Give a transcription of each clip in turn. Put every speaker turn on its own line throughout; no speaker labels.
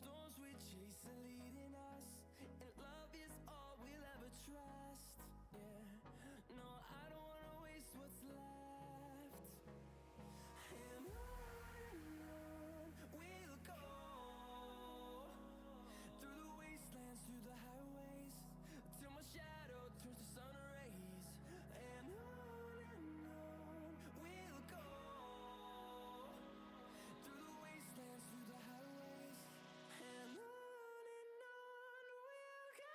storms we chase are leading us, and love is all we'll ever trust. Yeah, no, I don't wanna waste what's left. And on we'll go, through the wastelands, through the highways, till my shadow turns to sun rays. And on we'll go, through the wastelands, through the highways, and on we'll go.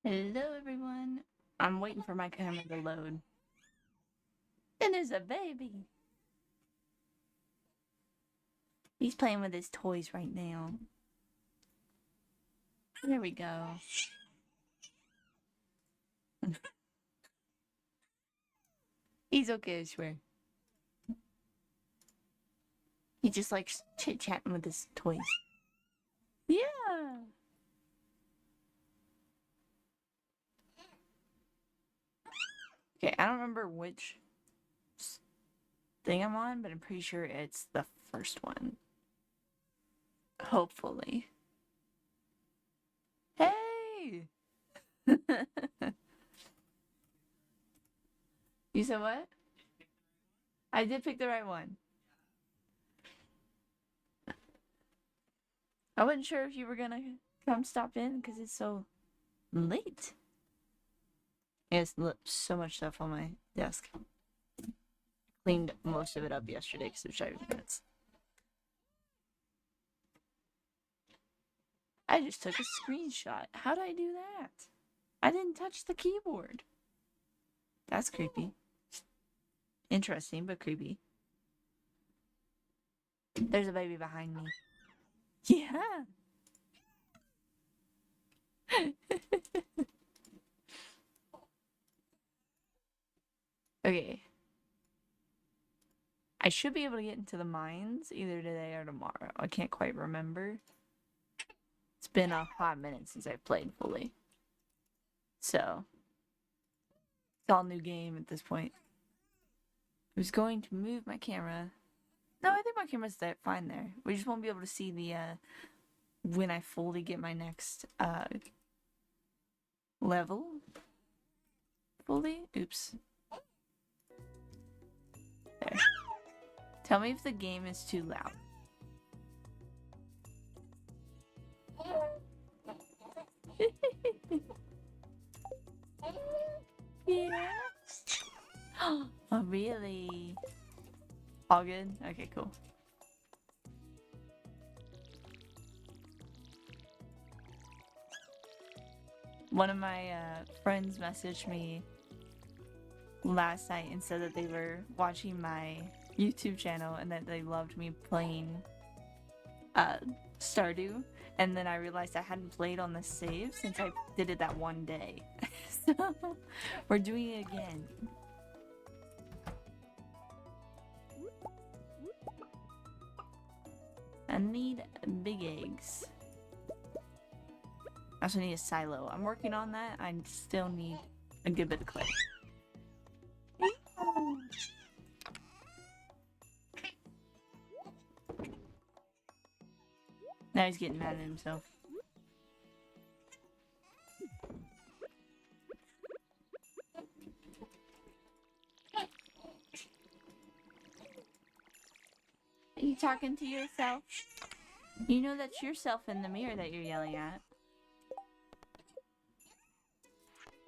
Hello, everyone. I'm waiting for my camera to load. And there's a baby. He's playing with his toys right now. There we go. He's okay, I swear. He just likes chit-chatting with his toys. Yeah. Okay, I don't remember which thing I'm on, but I'm pretty sure it's the first one. Hopefully. Hey! You said what? I did pick the right one. I wasn't sure if you were gonna come stop in because it's so late. Yes, so much stuff on my desk. Cleaned most of it up yesterday because it was driving me nuts. I just took a screenshot. How did I do that? I didn't touch the keyboard. That's creepy. Interesting, but creepy. There's a baby behind me. Yeah. Okay. I should be able to get into the mines either today or tomorrow. I can't quite remember. It's been a hot minute since I've played fully. So, it's all new game at this point. I was going to move my camera. No, I think my camera's fine there. We just won't be able to see the when I fully get my next level. Fully? Oops. There. Tell me if the game is too loud. Yeah. Oh, really? All good? Okay, cool. One of my friends messaged me last night and said that they were watching my YouTube channel and that they loved me playing Stardew. And then I realized I hadn't played on the save since I did it that one day. So we're doing it again. I need big eggs. I also need a silo. I'm working on that. I still need a good bit of clay. Now he's getting mad at himself. Are you talking to yourself? You know that's yourself in the mirror that you're yelling at.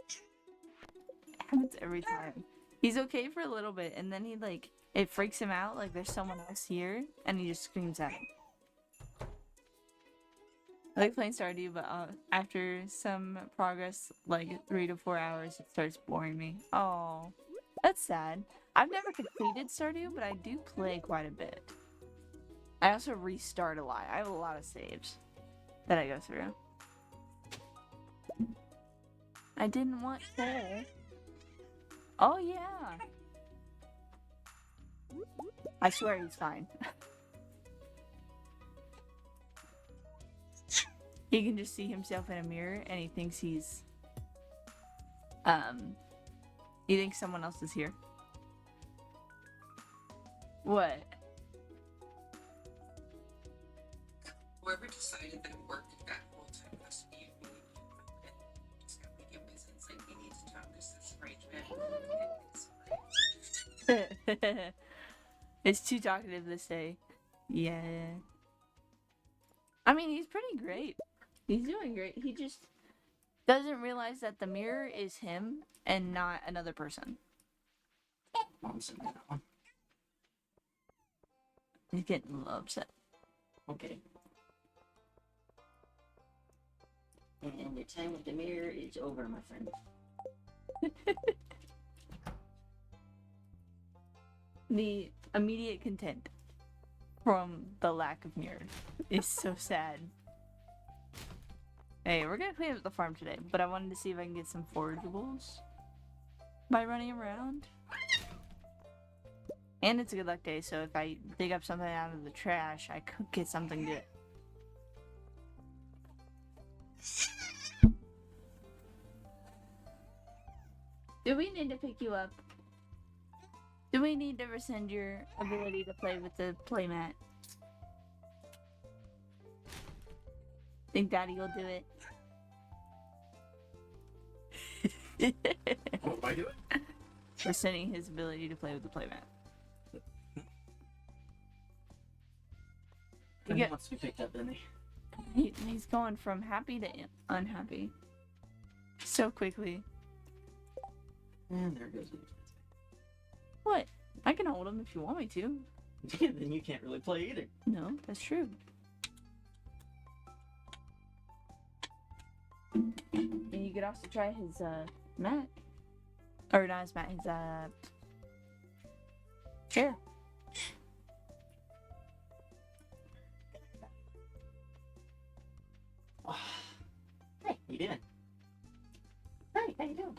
It happens every time. He's okay for a little bit, and then he like it freaks him out, like there's someone else here, and he just screams at him. I like playing Stardew, but after some progress, like 3 to 4 hours, it starts boring me. Oh, that's sad. I've never completed Stardew, but I do play quite a bit. I also restart a lot. I have a lot of saves that I go through. I didn't want to. Oh, yeah. I swear he's fine. He can just see himself in a mirror and he thinks he's he thinks someone else is here. What?
Whoever decided that work that whole time has to be just gonna make it business, like we need to talk because this arrangement
It's too talkative to say. Yeah. I mean, he's pretty great. He's doing great. He just doesn't realize that the mirror is him and not another person. He's getting a little upset.
Okay.
And your time with the mirror is over, my friend.
The immediate content from the lack of mirrors is so sad. Hey, we're gonna clean up the farm today, but I wanted to see if I can get some forageables by running around. And it's a good luck day, so if I dig up something out of the trash, I could get something good. Do we need to pick you up? Do we need to rescind your ability to play with the playmat? Think Daddy will do it?
What am I doing?
Rescinding his ability to play with the playmat.
He
Yeah.
wants to be picked up, doesn't he?
He's going from happy to unhappy so quickly.
And there goes the
What? I can hold him if you want me to.
Then you can't really play either.
No, that's true. And you could also try his mat. Or not his mat, his chair.
Oh. Hey, how you doing? Hey, how you doing?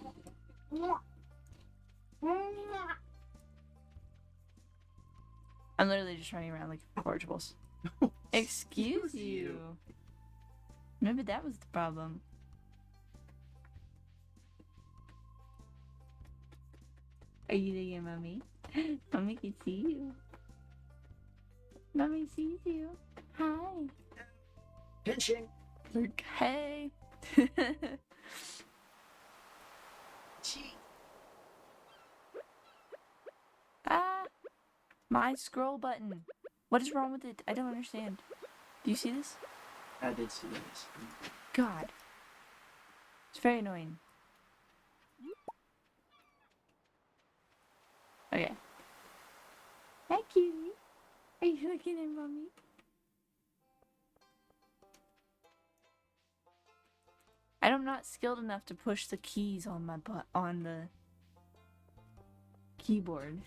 I'm literally just running around like forageables. Excuse you. Maybe that was the problem. Are you there, Mommy? Mommy can see you. Mommy sees you. Hi.
Pinching.
Hey.
Gee.
Ah. My scroll button. What is wrong with it? I don't understand. Do you see this?
I did see this.
God. It's very annoying. Okay. Hi, cutie. Are you looking at Mommy? I'm not skilled enough to push the keys on my on the keyboard.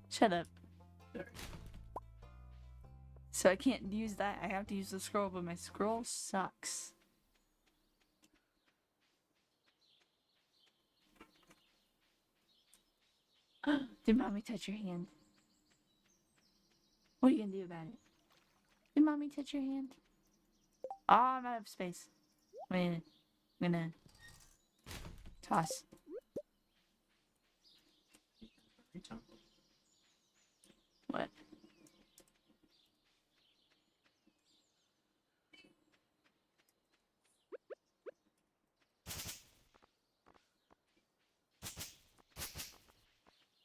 Shut up.
Sorry.
So I can't use that. I have to use the scroll, but my scroll sucks. Did Mommy touch your hand? What are you gonna do about it? Did Mommy touch your hand? Oh, I'm out of space. I'm gonna toss. What?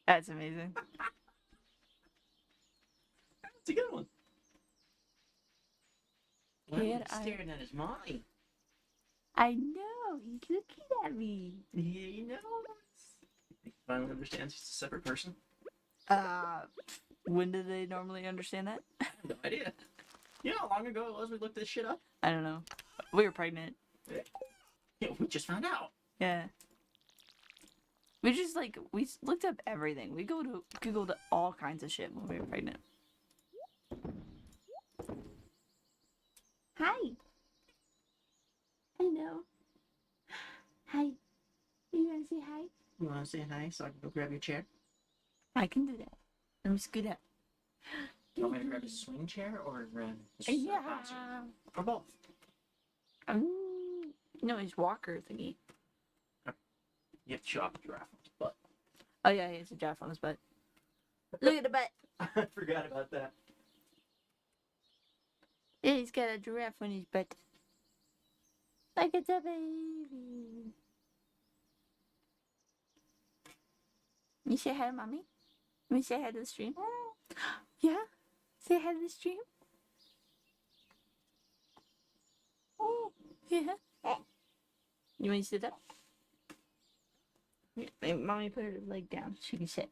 That's amazing.
It's a good one. Wow,
Kid,
he's staring at his mommy.
I know, he's looking at me.
He knows. He finally understands he's a separate person.
When do they normally understand that?
I have no idea. You know how long ago it was we looked this shit up?
I don't know. We were pregnant.
Yeah, we just found out.
Yeah. We just we looked up everything. We Googled all kinds of shit when we were pregnant. Hi. Hello. Hi. You wanna say hi?
You want to say hi so I can go grab your chair?
I can do that. Let me scoot up.
You want me to grab a swing chair or just a
Yeah.
bouncer? Or both?
No, his walker thingy.
You have to show off the giraffe on his butt.
Oh yeah, he has a giraffe on his butt. Look at the butt.
I forgot about that.
Yeah, he's got a giraffe on his butt. Like it's a baby. You say hi to Mommy? Let me say hi to the stream. Yeah? Say hi to the stream? Yeah? You want to sit up? Yeah, Mommy put her leg down. She can sit.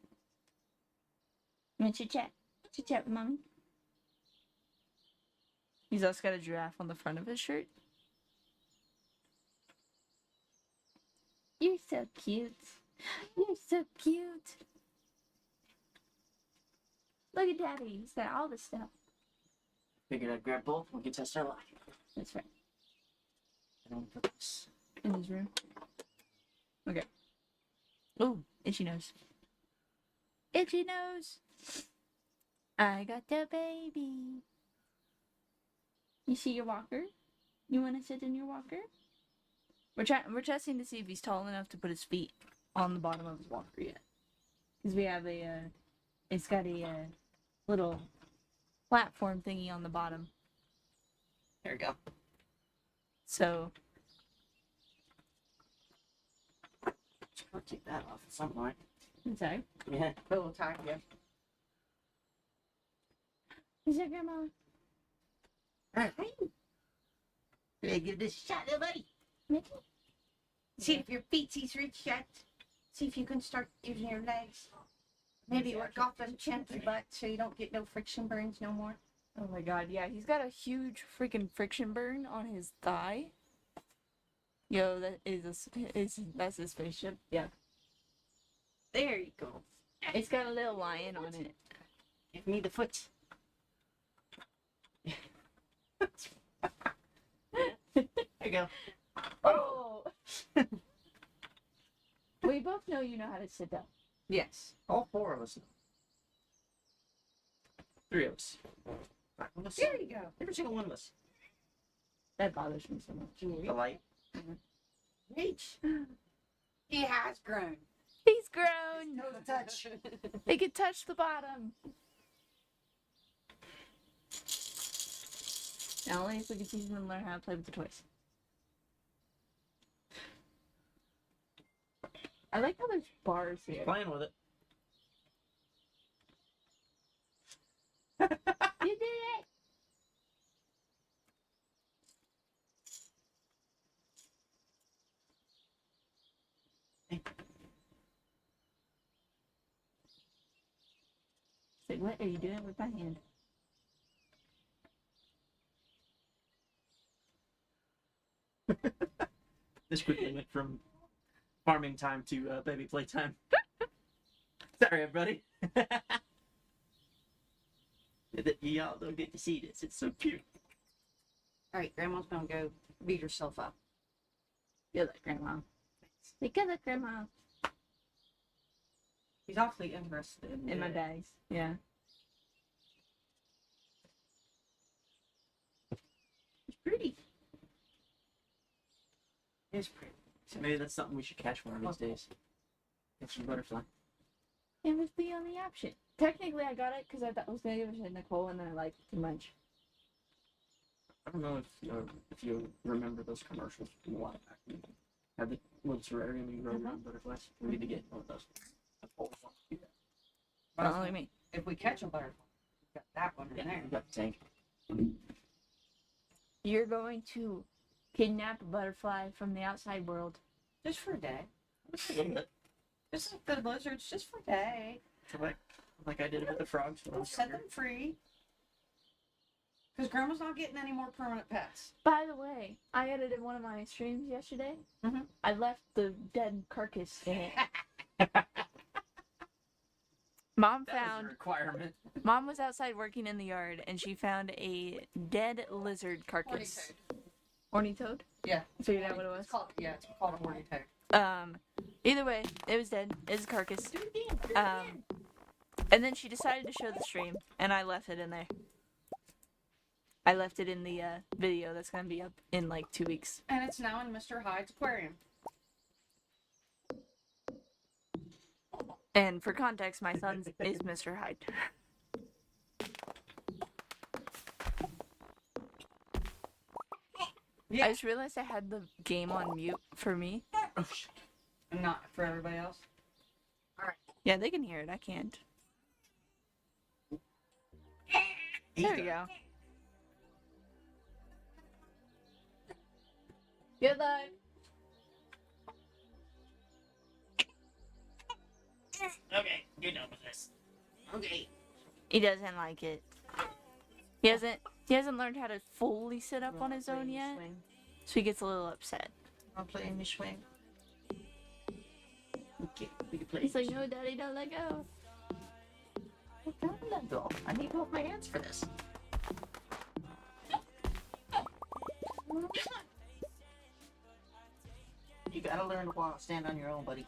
You want to chit-chat? Chit-chat with Mommy? He's also got a giraffe on the front of his shirt. You're so cute. You're so cute. Look at Daddy. He's got all the stuff.
Figured I'd grab both. We can test our luck.
That's right.
And I'll put this.
In his room. Okay. Ooh, itchy nose. Itchy nose. I got the baby. You see your walker? You want to sit in your walker? We're testing to see if he's tall enough to put his feet on the bottom of his walker yet. Because we have it's got a little platform thingy on the bottom.
There we go.
So,
I'll take that off at some point.
sorry.
Yeah.
Put a little tack, yeah.
Is that Grandma?
Alright. Hey, give this a shot, buddy.
Mickey?
See if your feetsies reach yet. See if you can start using your legs. Maybe work off them chunky butt so you don't get no friction burns no more.
Oh my god, yeah, he's got a huge freaking friction burn on his thigh. Yo, that's his spaceship. Yeah.
There you go.
It's got a little lion on it.
Give me the foot.
There you go.
Oh! We both know you know how to sit down.
Yes.
All four of us. 3 of us. 5 of us.
There you go.
Every single one of us.
That bothers me so much.
The light.
Reach. He has grown.
He's grown!
No touch.
They can touch the bottom. Now only if we can teach him to learn how to play with the toys. I like how there's bars here.
Playing with it.
You did it! Say, what are you doing with my hand?
This quickly went from farming time to baby playtime. Sorry, everybody. Y'all don't get to see this. It's so cute.
Alright, Grandma's gonna go beat herself up.
Good luck, Grandma. Say good luck, Grandma.
He's awfully interested
In my bags. Yeah.
It's pretty. It's pretty.
So maybe that's something we should catch one of these days. Catch some butterfly.
It was the only option. Technically, I got it because I thought I was going to give it to Nicole and then I liked it too much.
I don't know if you remember those commercials from a while back. We had the little terrarium you grow your own butterflies. We need to get one of those. I've always wanted to do that.
Not only me.
If we catch a butterfly, we've got that one in there.
We got the tank.
You're going to kidnap a butterfly from the outside world.
Just for a day.
A little bit.
Just like the lizards, just for a day.
Like I did with the frogs when I
We'll
was
set
younger.
them free. Because Grandma's not getting any more permanent pets.
By the way, I edited one of my streams yesterday.
Mhm.
I left the dead carcass in it. Mom
That was a
found
requirement.
Mom was outside working in the yard and she found a dead lizard carcass. Horny toad?
Yeah.
Figured out what it was.
It's called a horny toad.
Either way, it was dead. It was a carcass. And then she decided to show the stream, and I left it in there. I left it in the video that's gonna be up in like 2 weeks.
And it's now in Mr. Hyde's aquarium.
And for context, my son is Mr. Hyde.
Yeah.
I just realized I had the game on mute for me.
Oh, shit.
And not for everybody else.
Yeah, they can hear it. I can't. There we go. Good luck.
Okay, you're done with this. Okay.
He doesn't like it. He hasn't learned how to fully sit up on his own yet, so he gets a little upset.
I'm playing the swing.
Okay, we can play.
He's like, no, daddy, don't let go.
Don't let go. I need both my hands for this. You gotta learn to walk, stand on your own, buddy.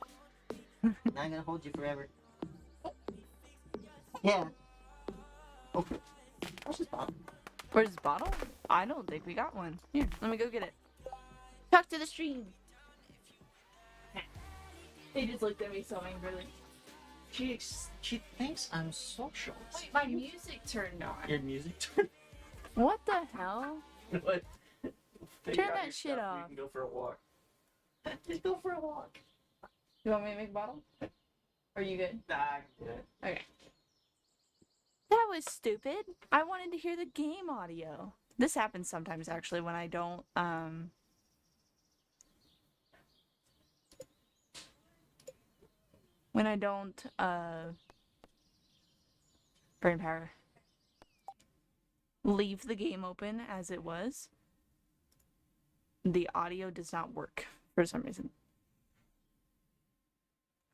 Not gonna hold you forever. Yeah. Okay. Where's this bottle?
Where's his bottle? I don't think we got one. Here, let me go get it. Talk to the stream. They just looked at me so angrily.
She thinks I'm social.
Wait, my music turned on.
Your music turned.
What the hell?
What?
Turn that shit off.
You can go for a walk. Just go for a walk.
You want me to make a bottle? Are you good?
Nah, I can do it.
Okay. That was stupid. I wanted to hear the game audio. This happens sometimes actually when I don't brain power. Leave the game open as it was. The audio does not work for some reason.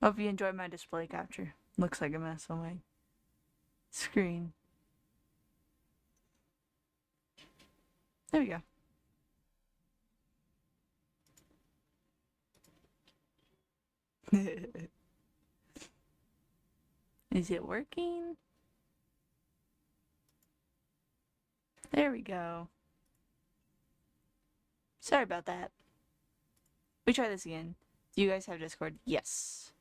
Hope you enjoyed my display capture. Looks like a mess on my screen. There we go. Is it working? There we go. Sorry about that. We try this again. Do you guys have Discord? Yes.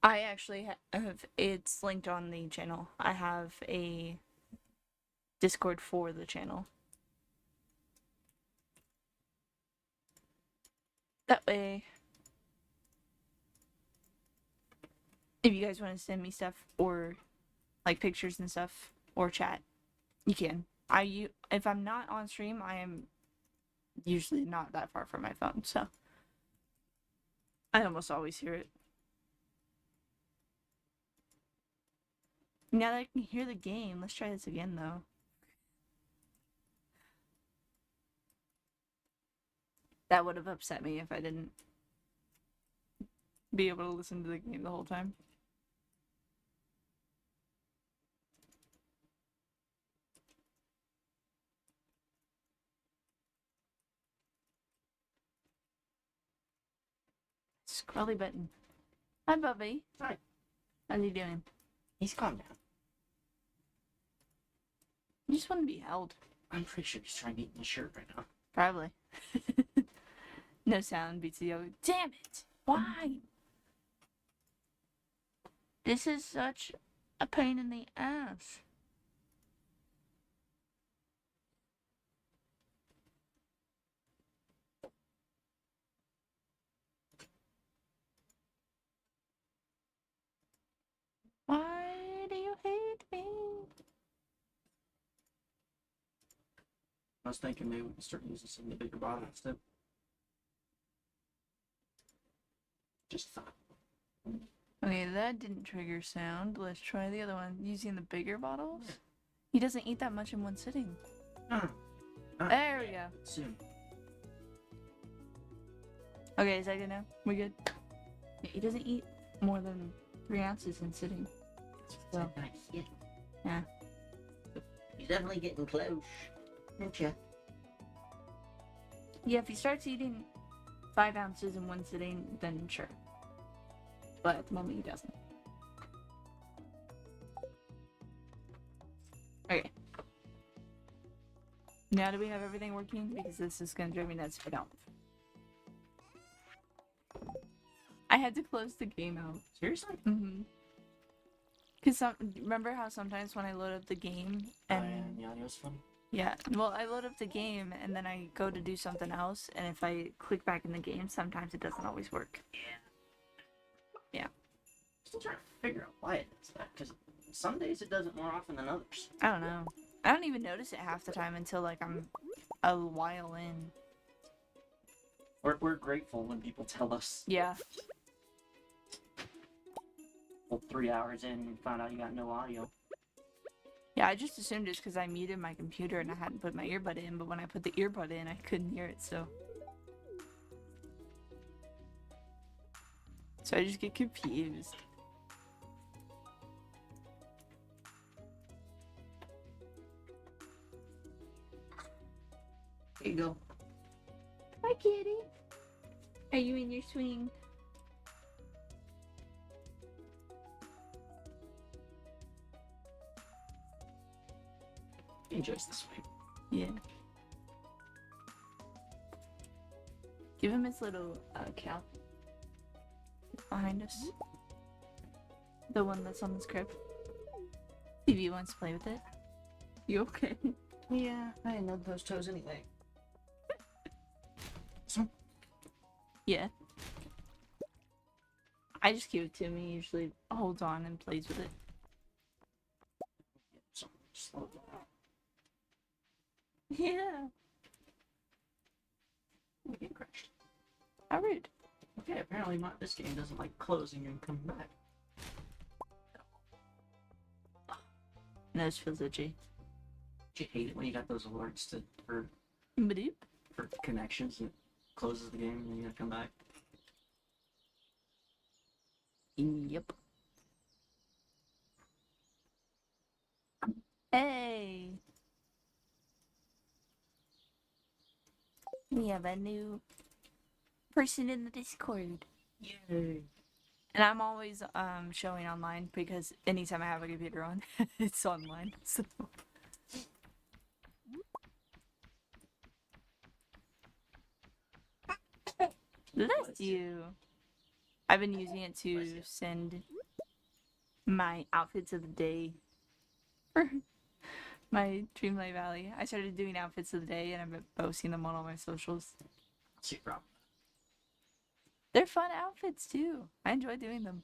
I actually have, it's linked on the channel. I have a Discord for the channel. That way, if you guys want to send me stuff or like pictures and stuff or chat, you can. If I'm not on stream, I am usually not that far from my phone, so I almost always hear it. Now that I can hear the game, let's try this again though. That would have upset me if I didn't be able to listen to the game the whole time. Scrolly button. Hi, Bubby.
Hi.
How's he doing?
He's calmed down.
You just want to be held.
I'm pretty sure he's trying to eat my shirt right now.
Probably. No sound beats the other. Damn it! Why? This is such a pain in the ass. Why do you hate me?
I was thinking maybe we can start using some of the bigger bottles instead. Just thought.
Okay, that didn't trigger sound. Let's try the other one. Using the bigger bottles? He doesn't eat that much in one sitting. There we go.
Soon.
Okay, is that good now? We good? Yeah, he doesn't eat more than 3 ounces in sitting. So,
Yeah.
yeah.
He's definitely getting close. Aren't you?
Yeah, if he starts eating 5 ounces in one sitting, then sure. But at the moment, he doesn't. Okay. Now do we have everything working? Because this is gonna drive me nuts if I don't. I had to close the game out.
Seriously?
Mm-hmm. Cause remember how sometimes when I load up the game and
the audio's fun.
yeah, well I load up the game and then I go to do something else, and if I click back in the game, sometimes it doesn't always work. Yeah.
Still trying to figure out why it does that, because some days it does it more often than others.
I don't know. I don't even notice it half the time until like I'm a while in.
We're grateful when people tell us.
Yeah.
Well, 3 hours in, you found out you got no audio.
Yeah, I just assumed it's because I muted my computer and I hadn't put my earbud in, but when I put the earbud in, I couldn't hear it, so. So I just get confused.
Here you go.
Hi, kitty. Are you in your swing?
He enjoys the swing.
Yeah. Give him his little cow behind us. The one that's on the script. See if he wants to play with it. You okay?
Yeah, I didn't know those toes anyway.
Yeah. I just give it to him. He usually holds on and plays with it.
So, slow down.
Yeah.
We get crashed.
How rude.
Okay, apparently this game doesn't like closing and coming back.
No, this feels itchy.
Do you hate it when you got those alerts for
Badoop.
connections and it closes the game and then you gotta come back?
Yep. Hey. We have a new person in the Discord.
Yay!
And I'm always showing online because anytime I have a computer on, it's online. So bless you. I've been using it to send my outfits of the day for my Dreamlight Valley. I started doing outfits of the day and I've been posting them on all my socials.
That's your problem.
They're fun outfits too. I enjoy doing them.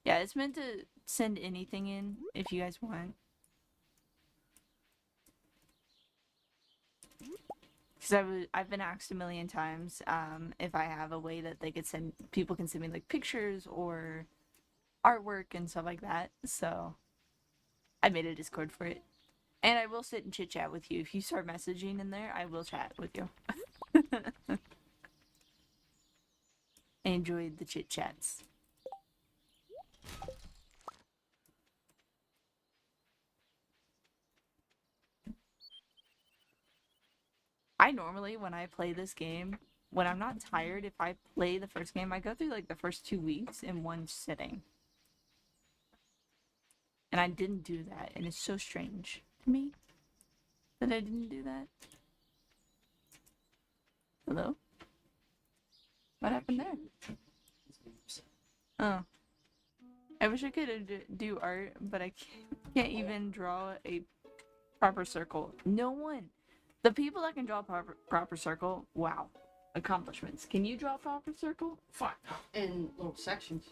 Yeah, it's meant to send anything in if you guys want. Because I've been asked a million times if I have a way that they could people can send me like pictures or artwork and stuff like that. So I made a Discord for it. And I will sit and chit chat with you. If you start messaging in there, I will chat with you. I enjoyed the chit chats. I normally, when I play this game, when I'm not tired, if I play the first game, I go through like the first 2 weeks in one sitting. And I didn't do that, and it's so strange to me that I didn't do that. Hello? What happened there? Oh. I wish I could do art, but I can't even draw a proper circle. No one. The people that can draw a proper circle, wow. Accomplishments. Can you draw a proper circle?
Fine. In little sections.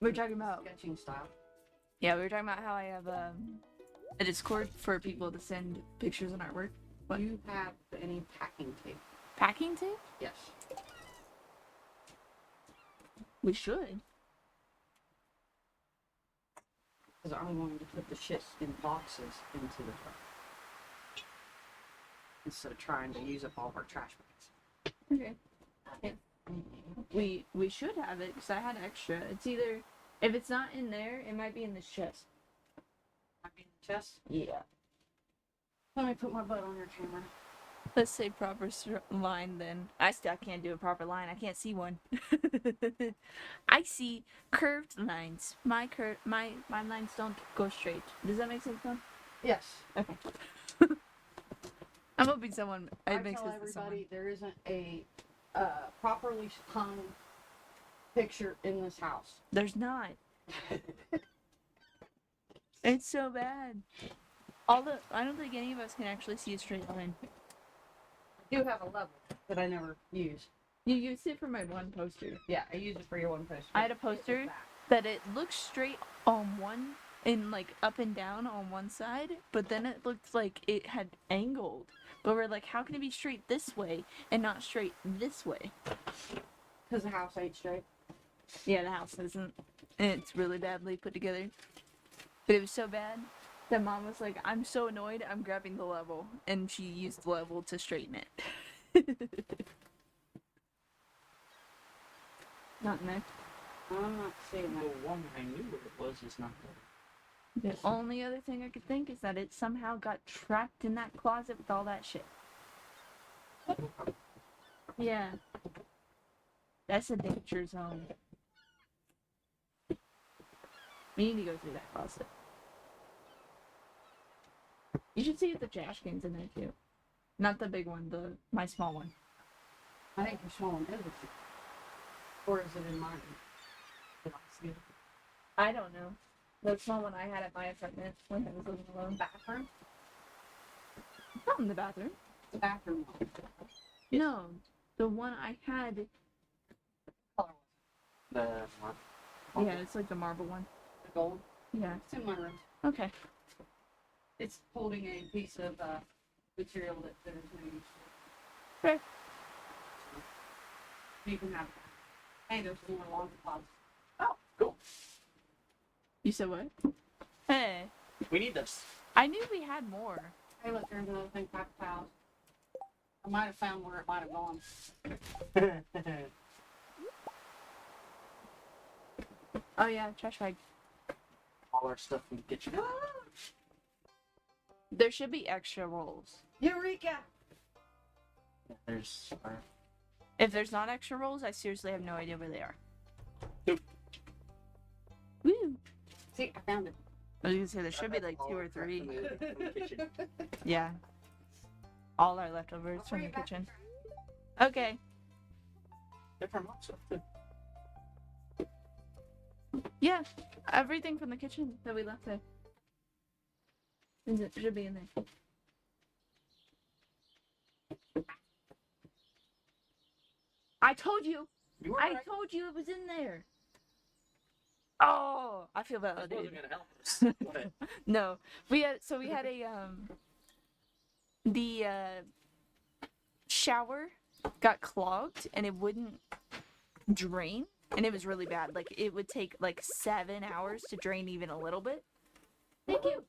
We were talking about...
Sketching style.
Yeah, we were talking about how I have a Discord for people to send pictures and artwork.
Do you have any packing tape?
Packing tape?
Yes.
We should.
Because I'm going to put the shit in boxes into the truck. Instead of trying to use up all of our trash bags.
Okay. We should have it because I had extra. It's either if it's not in there, it might be in this chest.
Might be in the chest?
Yeah.
Let me put my butt on your camera.
Let's say proper line then. I still can't do a proper line. I can't see one. I see curved lines. My lines don't go straight. Does that make sense, Mom?
Yes.
Okay. I'm hoping someone
I
makes
tell
sense to someone.
everybody there isn't a properly hung picture in this house.
There's not. It's so bad. I don't think any of us can actually see a straight line.
I do have a level that I never use.
You used it for my one poster.
Yeah, I use it for your one poster.
I had a poster that it looked straight on one and like up and down on one side, but then it looked like it had angled. But we're like, how can it be straight this way and not straight this way?
Because the house ain't straight.
Yeah, the house isn't. And it's really badly put together. But it was so bad. Then mom was like, I'm so annoyed, I'm grabbing the level. And she used the level to straighten it. Not next.
I'm not seeing
The
that.
one I knew what it was is not there.
The only other thing I could think is that it somehow got trapped in that closet with all that shit. Yeah. That's a danger zone. We need to go through that closet. You should see if the trash can's in there too. Not the big one, my small one.
I think you're showing it. Or is it in mine? Did I see it?
I don't know. The small one I had at my apartment when I was living alone.
Bathroom?
Not in the bathroom.
The bathroom one.
No. The one I had.
Color was
The
Yeah, it's like the marble one.
it? The gold?
Yeah.
It's in my room.
Okay.
It's holding a piece of material that there's no use
Okay.
for. You can have it. Hey, there's more laundry closet.
cool.
You said what? Hey.
We need this.
I knew we had more.
Hey, look, there's another thing, paper towels. I might have found where it might have gone.
Oh yeah, trash bag.
All our stuff in the kitchen.
There should be extra rolls.
Eureka!
There's our
If there's not extra rolls, I seriously have no idea where they are.
Nope.
Woo!
See, I found it.
I was gonna say there should be like 2 or 3.
from the kitchen.
Yeah. All our leftovers
I'll
from
bring
the
it back.
kitchen. Okay.
Different lots of stuff too.
Yeah. Everything from the kitchen that we left there. It should be in there. I told you!
You were
I
right.
told you it was in there! Oh! I feel
This
validated.
wasn't gonna help us. But
No. We had the shower got clogged and it wouldn't drain and it was really bad. Like it would take like 7 hours to drain even a little bit. Thank you.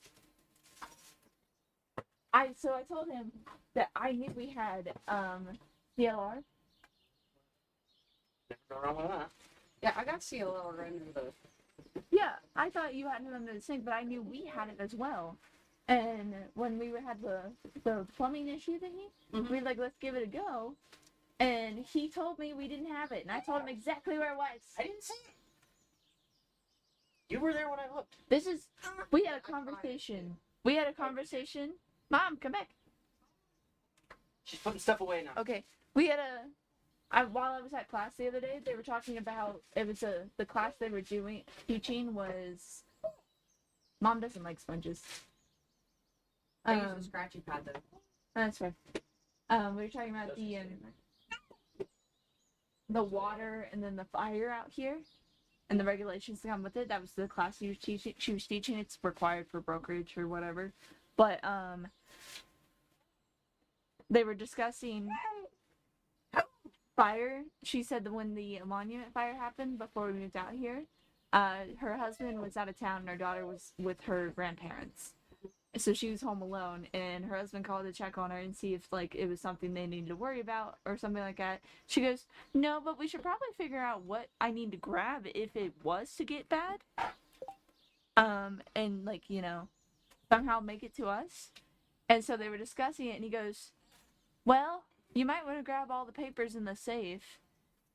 I told him that I knew we had CLR.
never go wrong with that.
Yeah, I got CLR under the.
Yeah, I thought you had it under the sink, but I knew we had it as well. And when we had the plumbing issue thingy,
Mhm.
we were like, let's give it a go. And he told me we didn't have it, and I told him exactly where it was.
I didn't see it. You were there when I looked.
This is we had a conversation. We had a conversation. Mom, come back.
She's putting stuff away now.
Okay, we had while I was at class the other day, they were talking about it was the class they were teaching was. Mom doesn't like sponges.
I use a scratchy pad though.
That's fair. We were talking about the water and then the fire out here, and the regulations that come with it. That was the class she was teaching. It's required for brokerage or whatever, but they were discussing fire. She said that when the monument fire happened before we moved out here, her husband was out of town and her daughter was with her grandparents. So she was home alone, and her husband called to check on her and see if like it was something they needed to worry about or something like that. She goes, "No, but we should probably figure out what I need to grab if it was to get bad, and like somehow make it to us." And so they were discussing it, and he goes, "Well, you might want to grab all the papers in the safe."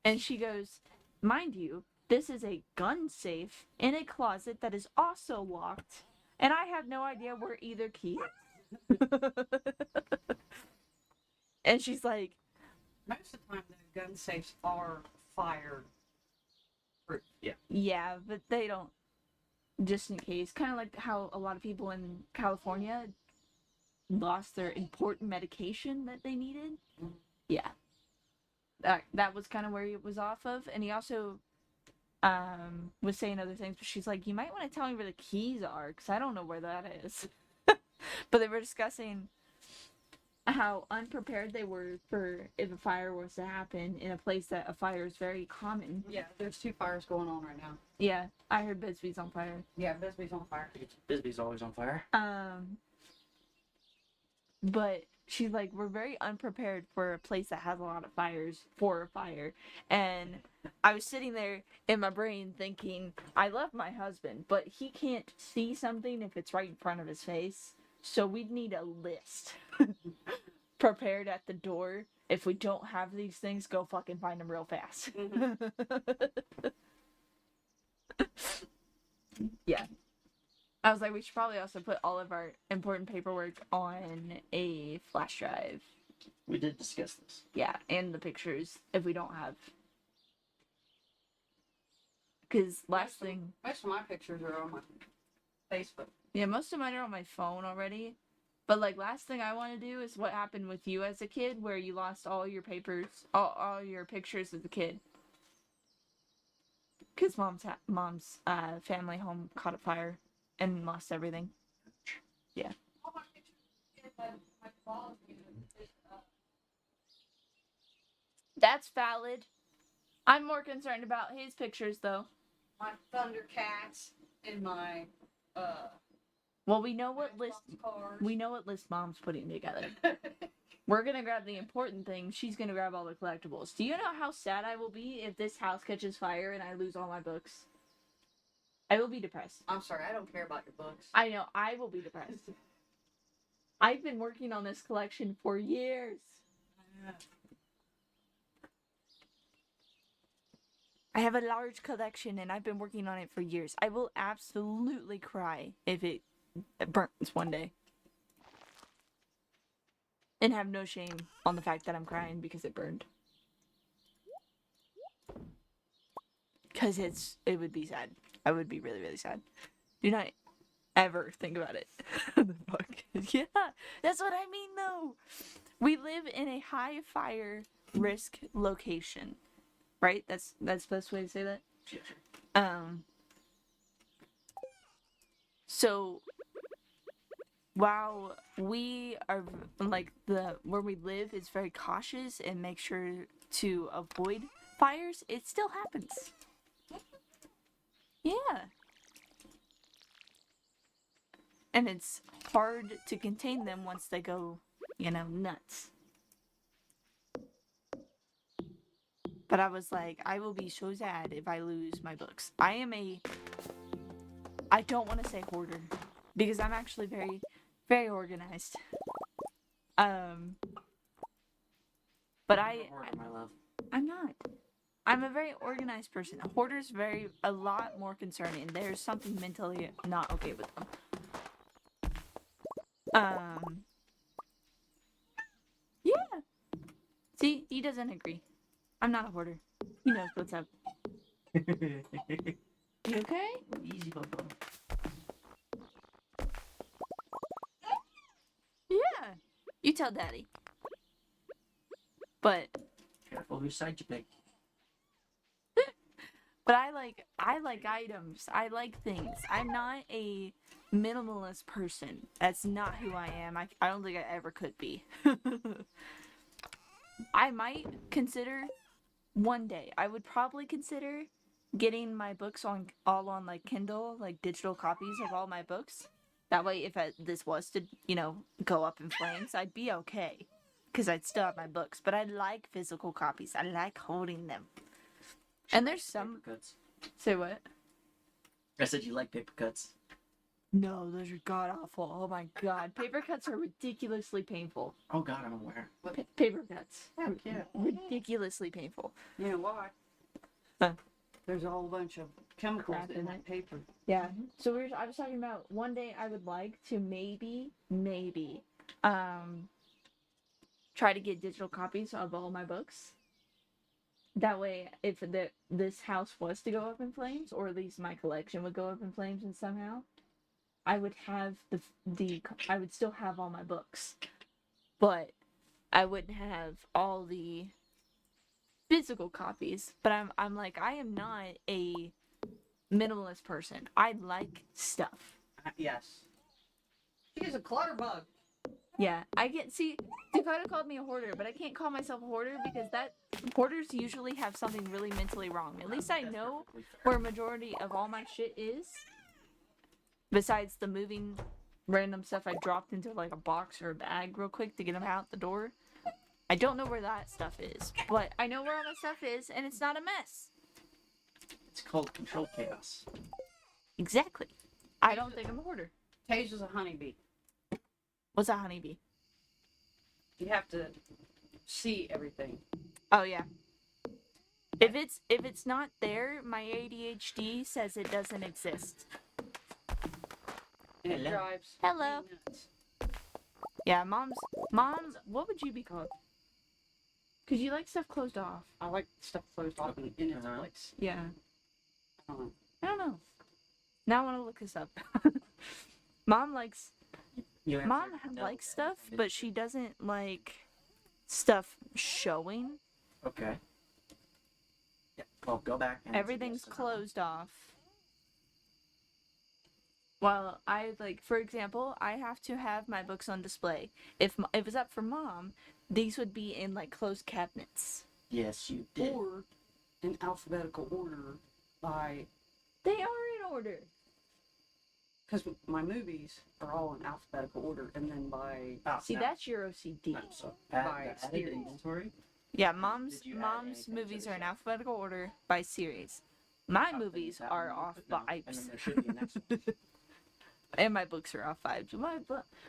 And she goes, "Mind you, this is a gun safe in a closet that is also locked. And I have no idea where either key is." And she's like,
Most of the time, the gun safes are fire proof.
yeah, but they don't, just in case. Kind of like how a lot of people in California lost their important medication that they needed.
Mhm.
Yeah. That was kind of where he was off of. And he also was saying other things, but she's like, "You might want to tell me where the keys are, because I don't know where that is." But they were discussing how unprepared they were for if a fire was to happen in a place that a fire is very common.
Yeah, there's 2 fires going on right now.
Yeah, I heard Bisbee's on fire.
Yeah, Bisbee's on fire.
Bisbee's always on fire.
But she's like, we're very unprepared for a place that has a lot of fires for a fire. And I was sitting there in my brain thinking, I love my husband, but he can't see something if it's right in front of his face. So we'd need a list prepared at the door. If we don't have these things, go fucking find them real fast. Yeah. I was like, we should probably also put all of our important paperwork on a flash drive.
We did discuss this.
Yeah, and the pictures if we don't have. Because last thing.
Most of my pictures are on my Facebook.
Yeah, most of mine are on my phone already. But like last thing I want to do is what happened with you as a kid, where you lost all your papers, all your pictures as a kid. Because mom's family home caught a fire and lost everything. Yeah.
All my pictures, my father,
That's valid. I'm more concerned about his pictures though.
my Thundercats and my
Well, we know what list
cars.
we know what list mom's putting together. We're gonna grab the important things. She's gonna grab all the collectibles. Do you know how sad I will be if this house catches fire and I lose all my books? I will be depressed.
I'm sorry, I don't care about your books.
I know, I will be depressed. I've been working on this collection for years. I have a large collection and I've been working on it for years. I will absolutely cry if it burns one day. And have no shame on the fact that I'm crying because it burned. Because it would be sad. I would be really, really sad. Do not ever think about it. The fuck? Yeah, that's what I mean though. We live in a high fire risk location. Right? That's the best way to say that? So while we are like where we live is very cautious and make sure to avoid fires, it still happens. Yeah. And it's hard to contain them once they go, nuts. But I was like, I will be so sad if I lose my books. I don't want to say hoarder because I'm actually very, very organized. But
My love.
I'm not. I'm a very organized person. A hoarder's a lot more concerning. There's something mentally not okay with them. Yeah. See, he doesn't agree. I'm not a hoarder. He knows what's up. You okay?
Easy, Bubba.
Yeah. You tell Daddy. But
Careful whose side you pick.
I like items. I like things. I'm not a minimalist person. That's not who I am. I don't think I ever could be. I might consider one day. I would probably consider getting my books all on like Kindle, like digital copies of all my books. That way, if this was to, go up in flames, I'd be okay. Because I'd still have my books. But I like physical copies. I like holding them. And there's some...
Paper cuts.
Say what?
I said you like paper cuts.
No, those are god-awful. Oh my god. Paper cuts are ridiculously painful.
Oh God, I'm aware.
Paper cuts.
Heck yeah.
Ridiculously painful.
You know why?
Huh.
There's a whole bunch of chemicals
Crap
in
in
that
it.
paper.
Yeah. So I was talking about one day I would like to maybe, try to get digital copies of all my books. That way, if this house was to go up in flames, or at least my collection would go up in flames and somehow, I would have I would still have all my books, but I wouldn't have all the physical copies. But I'm like, I am not a minimalist person. I like stuff.
Yes. She's a clutter bug.
Yeah, I get see. Dakota called me a hoarder, but I can't call myself a hoarder because that hoarders usually have something really mentally wrong. At least I know
Perfectly fair.
where a majority of all my shit is. Besides the moving random stuff I dropped into like a box or a bag real quick to get them out the door. I don't know where that stuff is, but I know where all my stuff is, and it's not a mess.
It's called controlled chaos.
Exactly. I don't think I'm a hoarder.
Tasia's a honeybee.
What's a honeybee?
You have to see everything.
Oh yeah. If it's not there, my ADHD says it doesn't exist.
And it
Hello.
drives
Hello.
me nuts.
Yeah, mom, what would you be called? Cause you like stuff closed off.
I like stuff closed off in its
Uh-huh.
place.
Yeah.
I don't know.
I don't know. Now I want to look this up. Mom likes
You
Mom
answered no.
likes stuff, but she doesn't like stuff showing.
Okay. Yeah. Well, go back. And answer
Everything's
yes to that one.
closed off. Well, I like, for example, I have to have my books on display. If it's up for Mom, these would be in like closed cabinets.
Yes, you did.
Or in alphabetical order by,
They are in order.
because my movies are all in alphabetical order, and then by
Oh,
See,
no.
that's your OCD.
No, so add,
by
the added
series.
inventory.
Yeah, Mom's
Did you add
Mom's
anything to
movies
the
are in
shelf?
alphabetical order by series. My
Oh, then
movies
that
are
one you
off
put down,
vibes.
And then there should be a next one.
And my books are off vibes.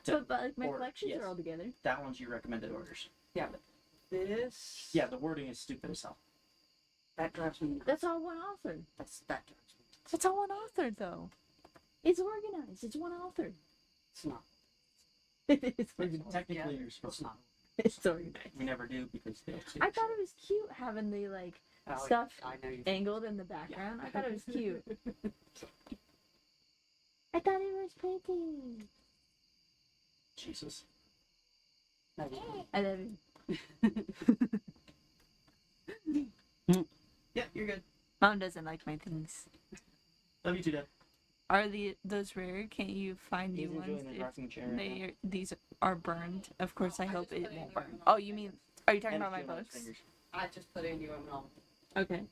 But like my
Or-
collections
yes.
are all together.
That one's your recommended orders.
yeah, but this
The wording is stupid as hell.
that drives me nuts.
That's all one author.
That drives me nuts.
That's all one author though. It's organized. It's one author.
It's not.
It's organized.
Technically,
Yeah,
you're supposed
It's
to.
not.
It's organized.
We never do because they'll see
I thought it was cute having the like
Oh,
stuff
I know you.
angled in the background. I thought it was cute. I thought it was pretty.
Jesus.
No, you don't.
I love it.
Yeah, you're good.
Mom doesn't like my things.
Love you too, Dad.
Are those rare? Can't you find
He's
new ones
enjoying the
if
rocking chair. right now.
these are burned? Of course, I hope it won't burn. Oh, you mean? Are you talking
And
about my
feel his
books?
fingers.
I just put in you and all.
Okay.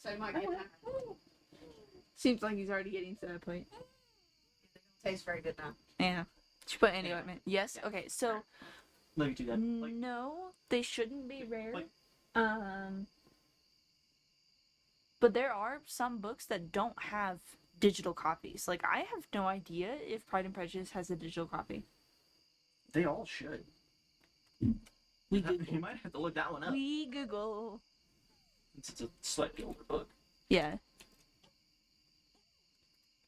So you might get that.
Seems like he's already getting to that point.
Tastes very good now.
Yeah. Did you put any
Yeah.
ointment? Yes.
Yeah.
Okay. So
Love you too, Dad. Like,
no, they shouldn't be rare.
Like-
But there are some books that don't have digital copies. Like I have no idea if Pride and Prejudice has a digital copy.
they all should.
We
You
Google.
might have to look that one up.
We Google.
Since it's a slightly older book.
Yeah.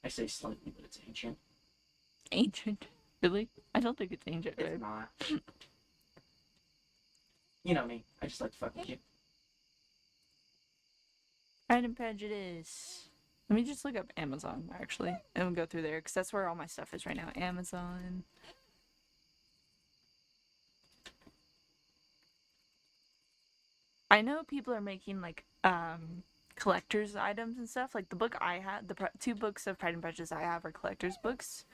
I say slightly, but it's ancient.
Ancient. Really? I don't think it's ancient.
It's
Right?
not. You know me. I just like to fuck with you.
Pride and Prejudice. Let me just look up Amazon actually, and we'll go through there because that's where all my stuff is right now. Amazon. I know people are making like collector's items and stuff. Like the book I had, two books of Pride and Prejudice I have are collector's books,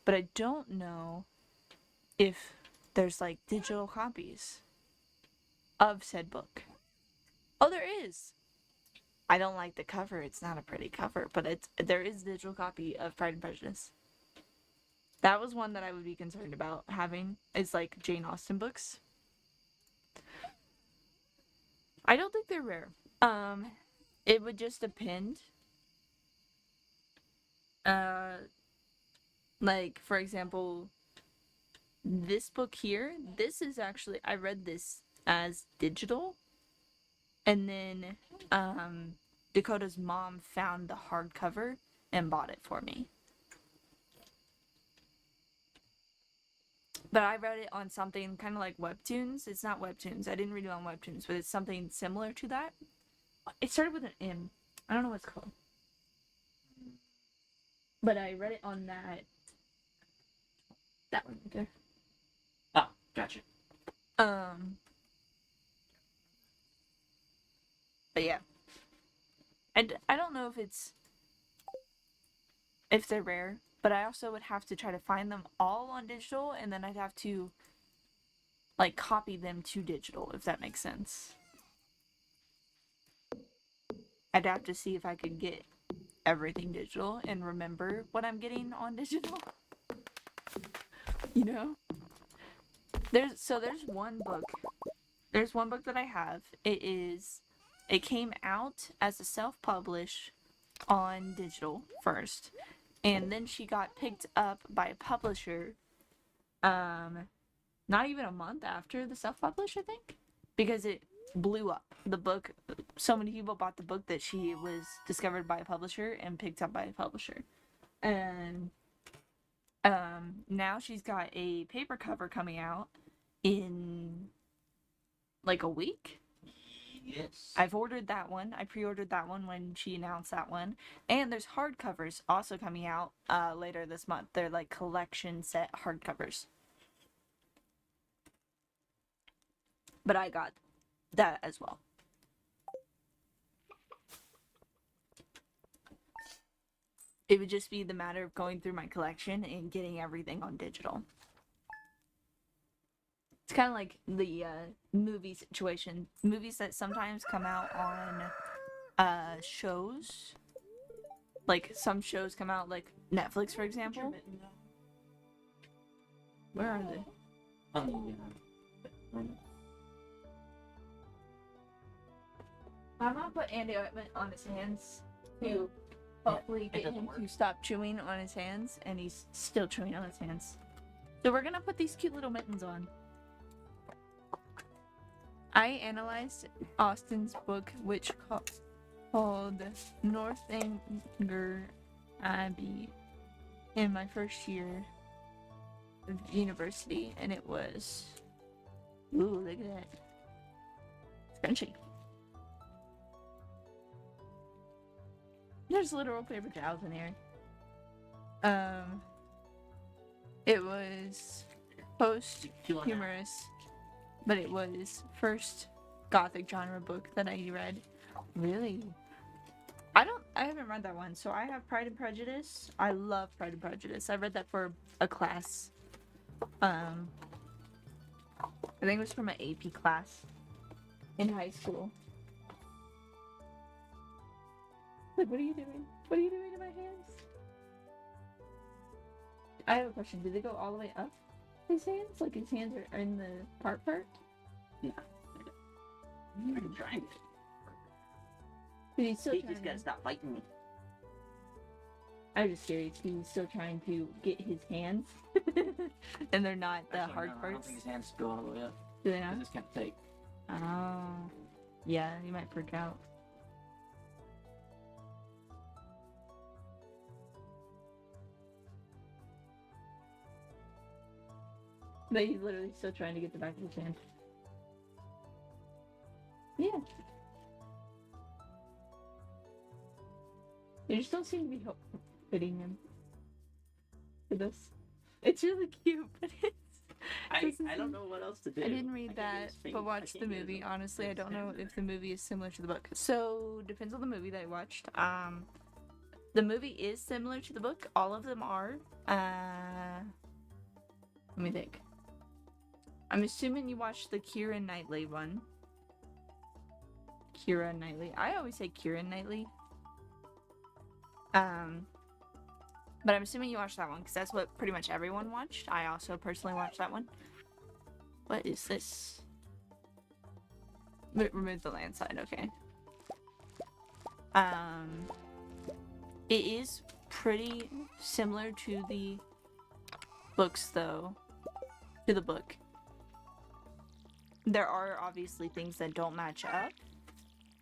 but I don't know if there's like digital copies of said book. Oh, there is. I don't like the cover. It's not a pretty cover, but there is a digital copy of Pride and Prejudice. That was one that I would be concerned about having. Is like Jane Austen books. I don't think they're rare. It would just depend. Like for example, this book here. This is actually I read this as digital, and then Dakota's mom found the hardcover and bought it for me. But I read it on something kind of like Webtoons. It's not Webtoons. I didn't read it on Webtoons, but it's something similar to that. It started with an M. I don't know what it's called. But I read it on that one right there.
Oh, gotcha.
But yeah. I don't know if they're rare. but I also would have to try to find them all on digital, and then I'd have to like copy them to digital, if that makes sense. I'd have to see if I could get everything digital and remember what I'm getting on digital. You know? There's one book. There's one book that I have. It came out as a self-publish on digital first. And then she got picked up by a publisher not even a month after the self-publish, I think, because it blew up. The book, so many people bought the book that she was discovered by a publisher and picked up by a publisher. And now she's got a paper cover coming out in like a week.
Yes.
I've ordered that one. I pre-ordered that one when she announced that one. And there's hardcovers also coming out later this month. They're like collection set hardcovers. But I got that as well. It would just be the matter of going through my collection and getting everything on digital. It's kind of like the movie situation. Movies that sometimes come out on shows. Like some shows come out, like Netflix, for example. Where are they? My mom put Andy ointment on his hands to hopefully
it
get
doesn't
him
work.
to stop chewing on his hands, and he's still chewing on his hands. So we're gonna put these cute little mittens on. I analyzed Austen's book, which called Northanger Abbey, in my first year of university, and it was, ooh, look at that, it's crunchy. There's literal paper towels in here. It was post-humorous, but it was first gothic genre book that I read. Really? I haven't read that one, so I have Pride and Prejudice. I love Pride and Prejudice. I read that for a class. I think it was from an AP class in high school. Like, what are you doing? What are you doing to my hands? I have a question. Did they go all the way up his hands? Like his hands are in the part?
I'm trying.
But he's still
He
trying
just gotta
to...
stop biting me.
I'm just curious. He's still trying to get his hands. And they're not the
Actually,
hard
no, I don't
parts.
think his hands go all the way up.
Do they not?
Because it's kind of fake.
Oh. Yeah, you might freak out. But he's literally still trying to get the back of his hand. Yeah. You just don't seem to be fitting him for this. It's really cute, but it's...
I don't know what else to do.
I didn't read
can't get
that,
his feet.
but
I
watched the
can't get his
movie.
arms.
Honestly, I
His
don't know
hands.
if the movie is similar to the book. So, depends on the movie that I watched. The movie is similar to the book. All of them are. Let me think. I'm assuming you watched the Keira Knightley one. Keira Knightley. I always say Keira Knightley. But I'm assuming you watched that one because that's what pretty much everyone watched. I also personally watched that one. What is this? Remove the landslide, okay. It is pretty similar to the books, though. To the book. There are obviously things that don't match up.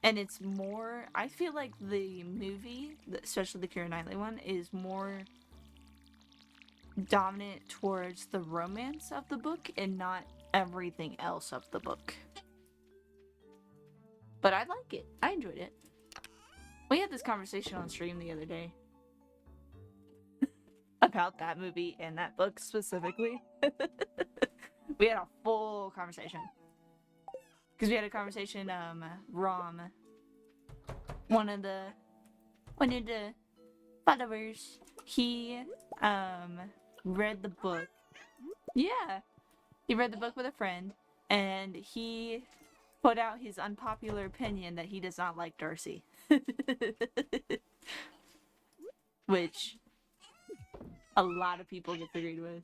And it's more... I feel like the movie, especially the Keira Knightley one, is more dominant towards the romance of the book and not everything else of the book. But I like it. I enjoyed it. We had this conversation on stream the other day. About that movie and that book specifically. We had a full conversation. Because we had a conversation, one of the followers, he read the book. Yeah, he read the book with a friend, and he put out his unpopular opinion that he does not like Darcy. Which a lot of people disagreed with.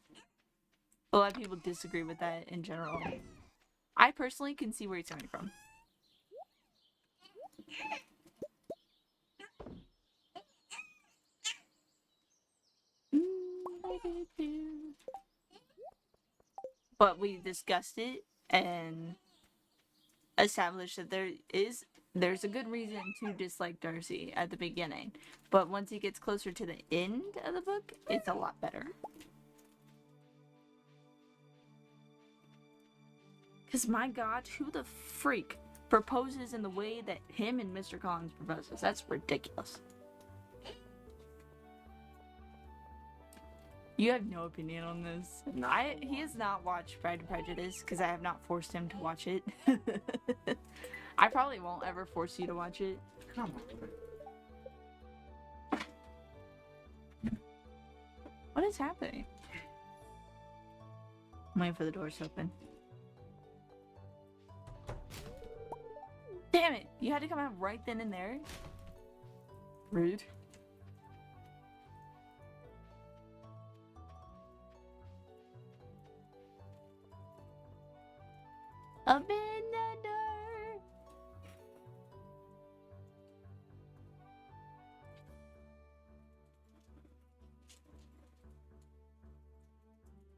A lot of people disagree with that in general. I personally can see where he's coming from. But we discussed it and established that there's a good reason to dislike Darcy at the beginning. But once he gets closer to the end of the book, it's a lot better. Because my god, who the freak proposes in the way that him and Mr. Collins proposes? That's ridiculous. You have no opinion on this.
No.
He has not watched Pride and Prejudice because I have not forced him to watch it. I probably won't ever force you to watch it.
Come on.
What is happening? I'm waiting for the doors to open. Damn it! You had to come out right then and there? Rude. Open the door!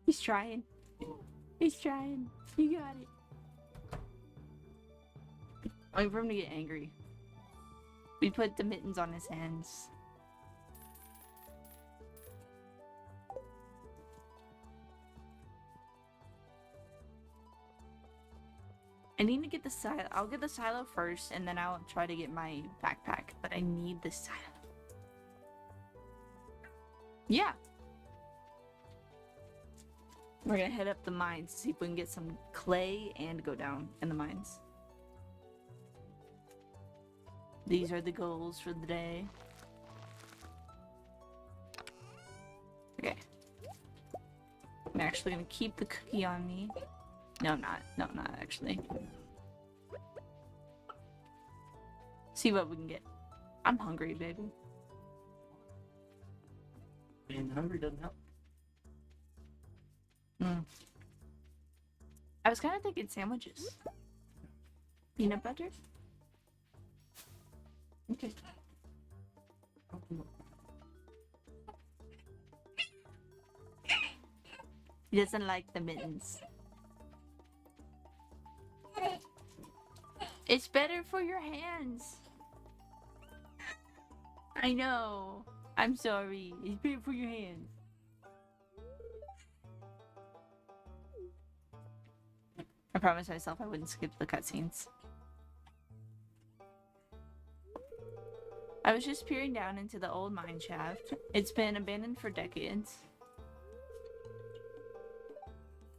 He's trying. He's trying. You got it. Wait for him to get angry. We put the mittens on his hands. I need to get the silo. I'll get the silo first, and then I'll try to get my backpack. But I need the silo. Yeah. We're gonna head up the mines, see if we can get some clay and go down in the mines. These are the goals for the day. Okay. I'm actually gonna keep the cookie on me. No, I'm not. No, I'm not actually. See what we can get. I'm hungry, baby.
Being hungry doesn't help.
I was kind of thinking sandwiches. Peanut butter? Okay. He doesn't like the mittens. It's better for your hands. I know. I'm sorry. It's better for your hands. I promised myself I wouldn't skip the cutscenes. I was just peering down into the old mine shaft. It's been abandoned for decades.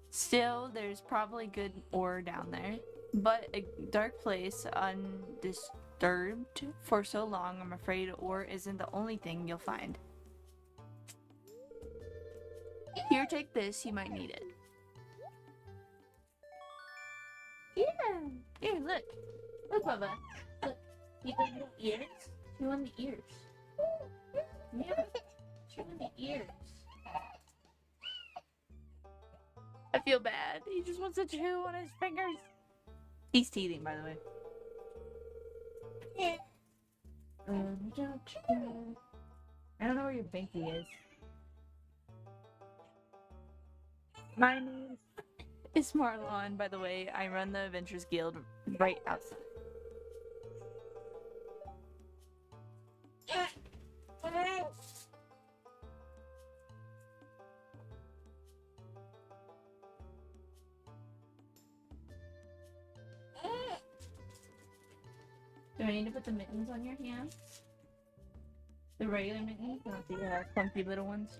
Still, there's probably good ore down there. But a dark place, undisturbed for so long, I'm afraid ore isn't the only thing you'll find. Here, take this. You might need it. Yeah. Here, look. Look, Bubba. Look. You want the ears? You want the ears? Yeah. Show him the ears. I feel bad. He just wants to chew on his fingers. He's teething, by the way. Yeah. I don't know where your binky is. My name is Marlon, by the way. I run the Adventures Guild right outside. Do I need to put the mittens on your hands? The regular mittens, not the funky little ones?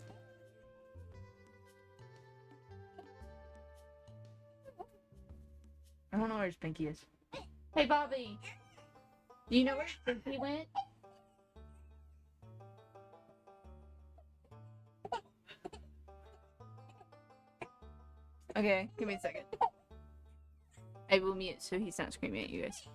I don't know where Pinky is. Hey, Bobby! Do you know where Pinky went? Okay, give me a second. I will mute so he's not screaming at you guys.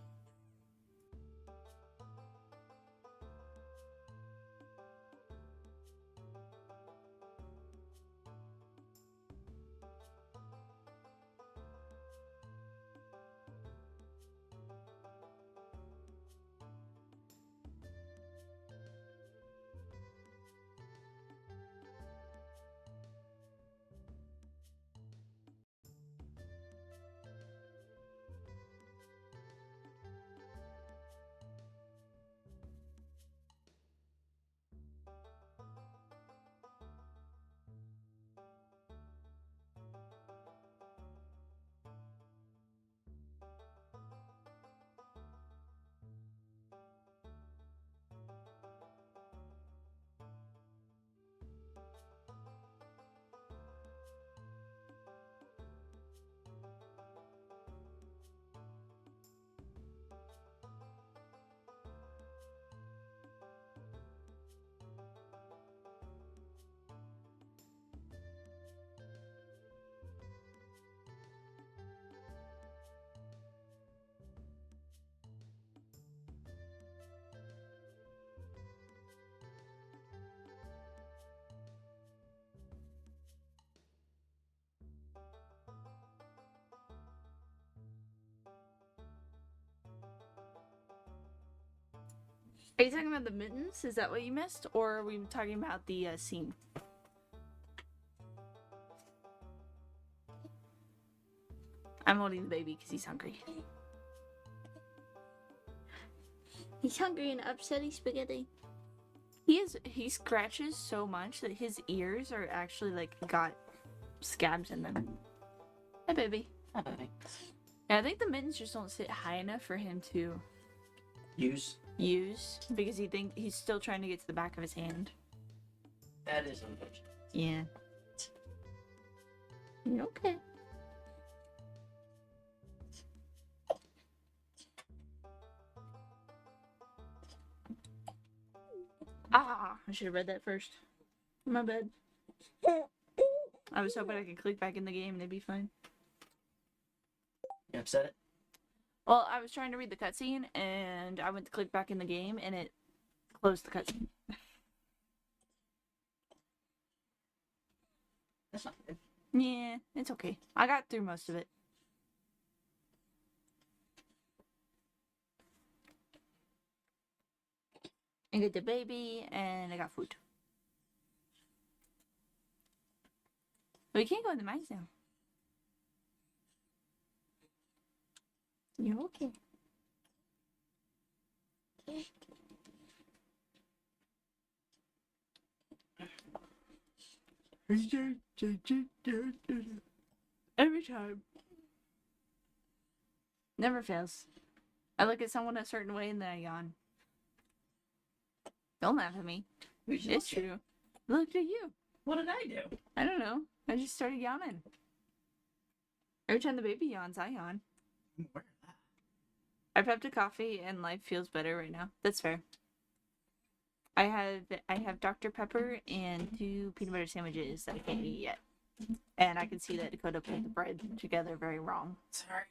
Are you talking about the mittens? Is that what you missed? Or are we talking about the scene? I'm holding the baby because he's hungry. He's hungry and upsetty spaghetti. He scratches so much that his ears are actually like got scabs in them. Hi, baby.
Hi, baby.
Yeah, I think the mittens just don't sit high enough for him to
Use.
because he's still trying to get to the back of his hand.
That is unfortunate.
Yeah. You're okay. Ah, I should have read that first. My bad. I was hoping I could click back in the game and it'd be fine.
You upset it?
Well, I was trying to read the cutscene and I went to click back in the game and it closed the cutscene.
That's not good.
Yeah, it's okay. I got through most of it. I got the baby and I got food. But we can't go in the mines now. You're okay. Every time. Never fails. I look at someone a certain way and then I yawn. Don't laugh at me.
Who'd you
It's
look at?
true. Look at you.
What did I do?
I don't know. I just started yawning. Every time the baby yawns, I yawn.
I'm aware of that.
I prepped a coffee and life feels better right now. That's fair. I have Dr. Pepper and 2 peanut butter sandwiches that I can't eat yet. And I can see that Dakota put the bread together very wrong.
Sorry.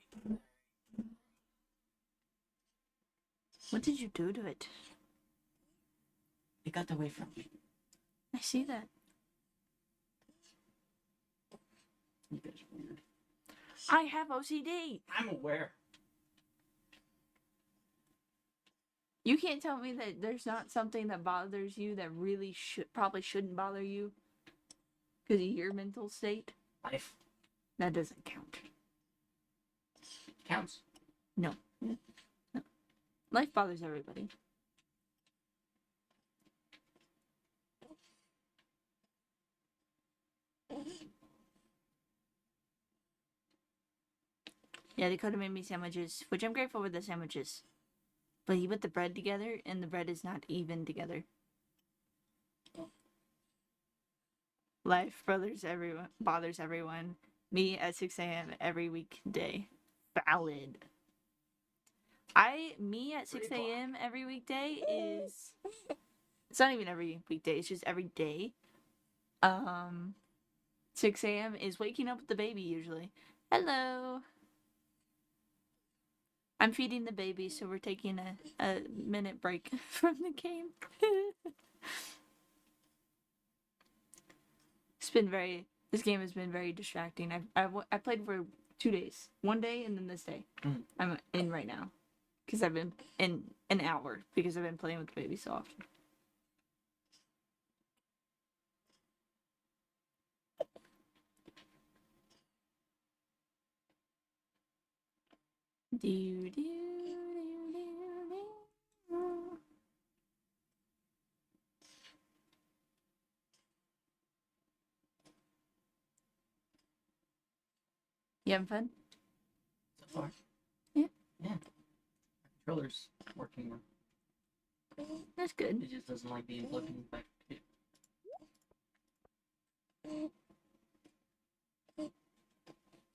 What did you do to it?
It got away from me.
I see that.
You guys are weird.
I have OCD.
I'm aware.
You can't tell me that there's not something that bothers you that really probably shouldn't bother you because of your mental state.
Life
That doesn't count.
counts.
No. Life bothers everybody. Yeah, Dakota made me sandwiches, which I'm grateful for the sandwiches. But he put the bread together, and the bread is not even together. Life bothers everyone. Me at 6 a.m. every weekday. Valid. Me at 6 a.m. every weekday is... It's not even every weekday, it's just every day. 6 a.m. is waking up with the baby usually. Hello. I'm feeding the baby, so we're taking a minute break from the game. This game has been very distracting. I played for 2 days. 1 day and then this day. I'm in right now. Because I've been in an hour because I've been playing with the baby so often. Do, do, do, do. You having fun?
So far.
Yeah.
Yeah. My controller's working now.
That's good.
It just doesn't like being plugged in back.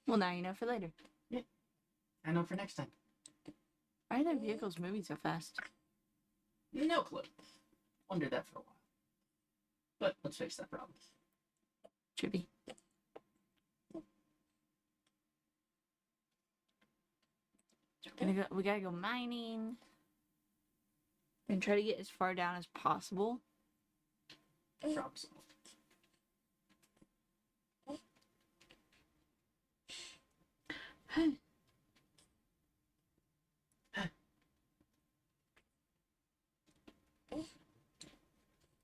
Well, now you know for later.
I know for next time.
Why are their vehicles moving so fast?
No clue. Wondered that for a while. But let's face that problem.
Trippy. We gotta go mining. And try to get as far down as possible.
Problem solved.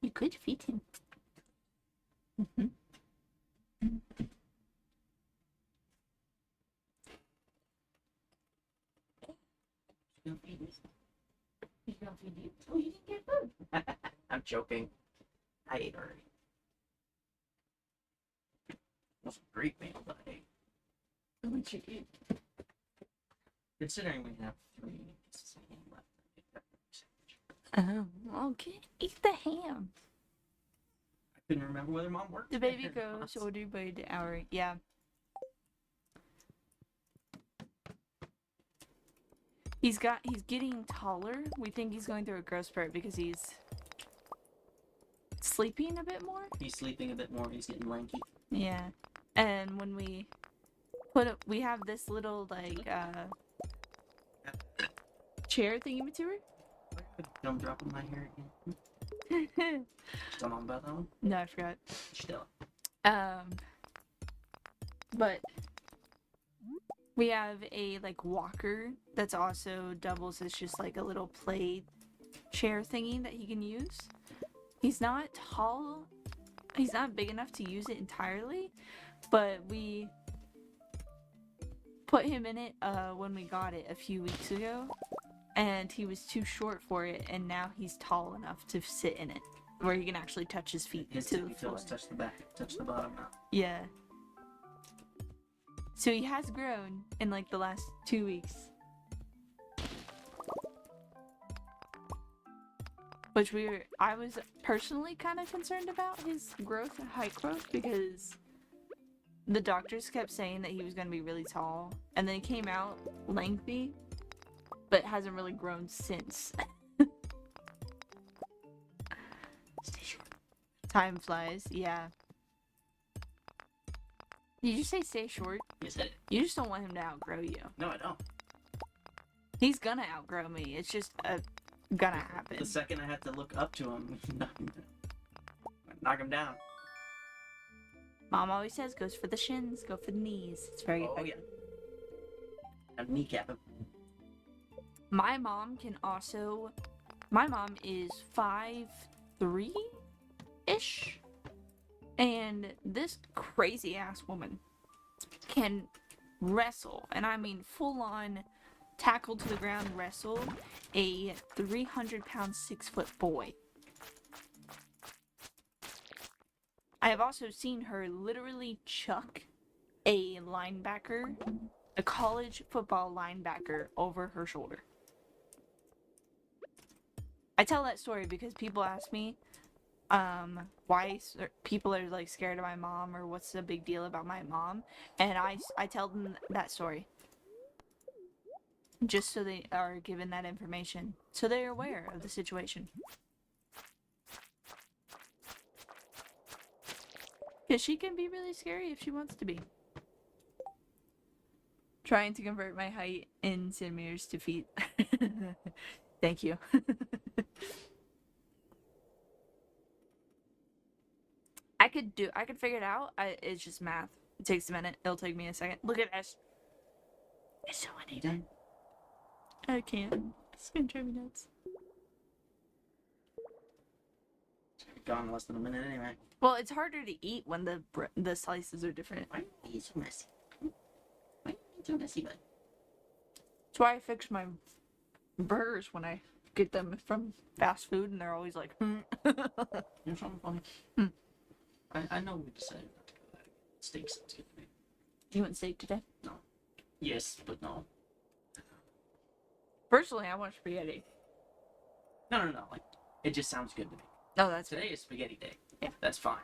You could feed him.
Gonna feed me.
He's gonna feed you. Oh, you didn't get food.
I'm joking. I ate already. It was a great meal that I ate.
How much you eat?
Considering we have 3 pieces of ham left, I think that would be sandwich.
Oh, okay. Eat the ham.
I couldn't remember whether Mom worked.
The baby
there or
goes
not.
ordered by the hour. Yeah. He's getting taller. We think he's going through a growth spurt because he's sleeping a bit more.
He's sleeping a bit more. He's getting lanky.
Yeah. And when we we have this little like chair thingy-majigger.
Don't drop in my hair again. Still on about that one?
No, I forgot.
Still.
But we have a like walker that's also doubles as just like a little play chair thingy that he can use. He's not tall. He's not big enough to use it entirely, but we put him in it when we got it a few weeks ago, and he was too short for it, and now he's tall enough to sit in it, where he can actually touch his feet
His
to the
tippy
floor.
toes touch the back, touch the bottom now.
Yeah. So he has grown in like the last 2 weeks. Which I was personally kind of concerned about his growth, height growth, because the doctors kept saying that he was going to be really tall, and then he came out lengthy, but hasn't really grown since. Time flies, yeah. Did you say stay short?
You said it.
You just don't want him to outgrow you.
No, I don't.
He's gonna outgrow me. It's just gonna happen.
The second I have to look up to him, knock him down.
Mom always says, goes for the shins, go for the knees. It's very
Oh,
effective.
yeah. And kneecap him.
My mom can also... My mom is 5'3"-ish. And this crazy-ass woman can wrestle, and I mean full-on tackle to the ground wrestle, a 300-pound, 6-foot boy. I have also seen her literally chuck a linebacker, a college football linebacker, over her shoulder. I tell that story because people ask me why people are like scared of my mom, or what's the big deal about my mom, and I tell them that story. Just so they are given that information. So they're aware of the situation. Because she can be really scary if she wants to be. Trying to convert my height in centimeters to feet. Thank you. I could figure it out. It's just math. It takes a minute. It'll take me a second. Look at this. It's so
You done?
I can't. It's gonna drive me nuts.
It's gonna be gone in less than a minute anyway.
Well, it's harder to eat when the slices are different.
Why are you so messy? Why are you so messy, bud?
That's why I fix my burgers when I get them from fast food, and they're always like,
You know something funny?
Hmm.
I know we decided not to go that. Steak sounds good to me.
"You want steak today?"
Yes, but no.
Personally, I want spaghetti.
No. Like, it just sounds good to me.
No, that's
Today is spaghetti day.
Yeah.
That's fine.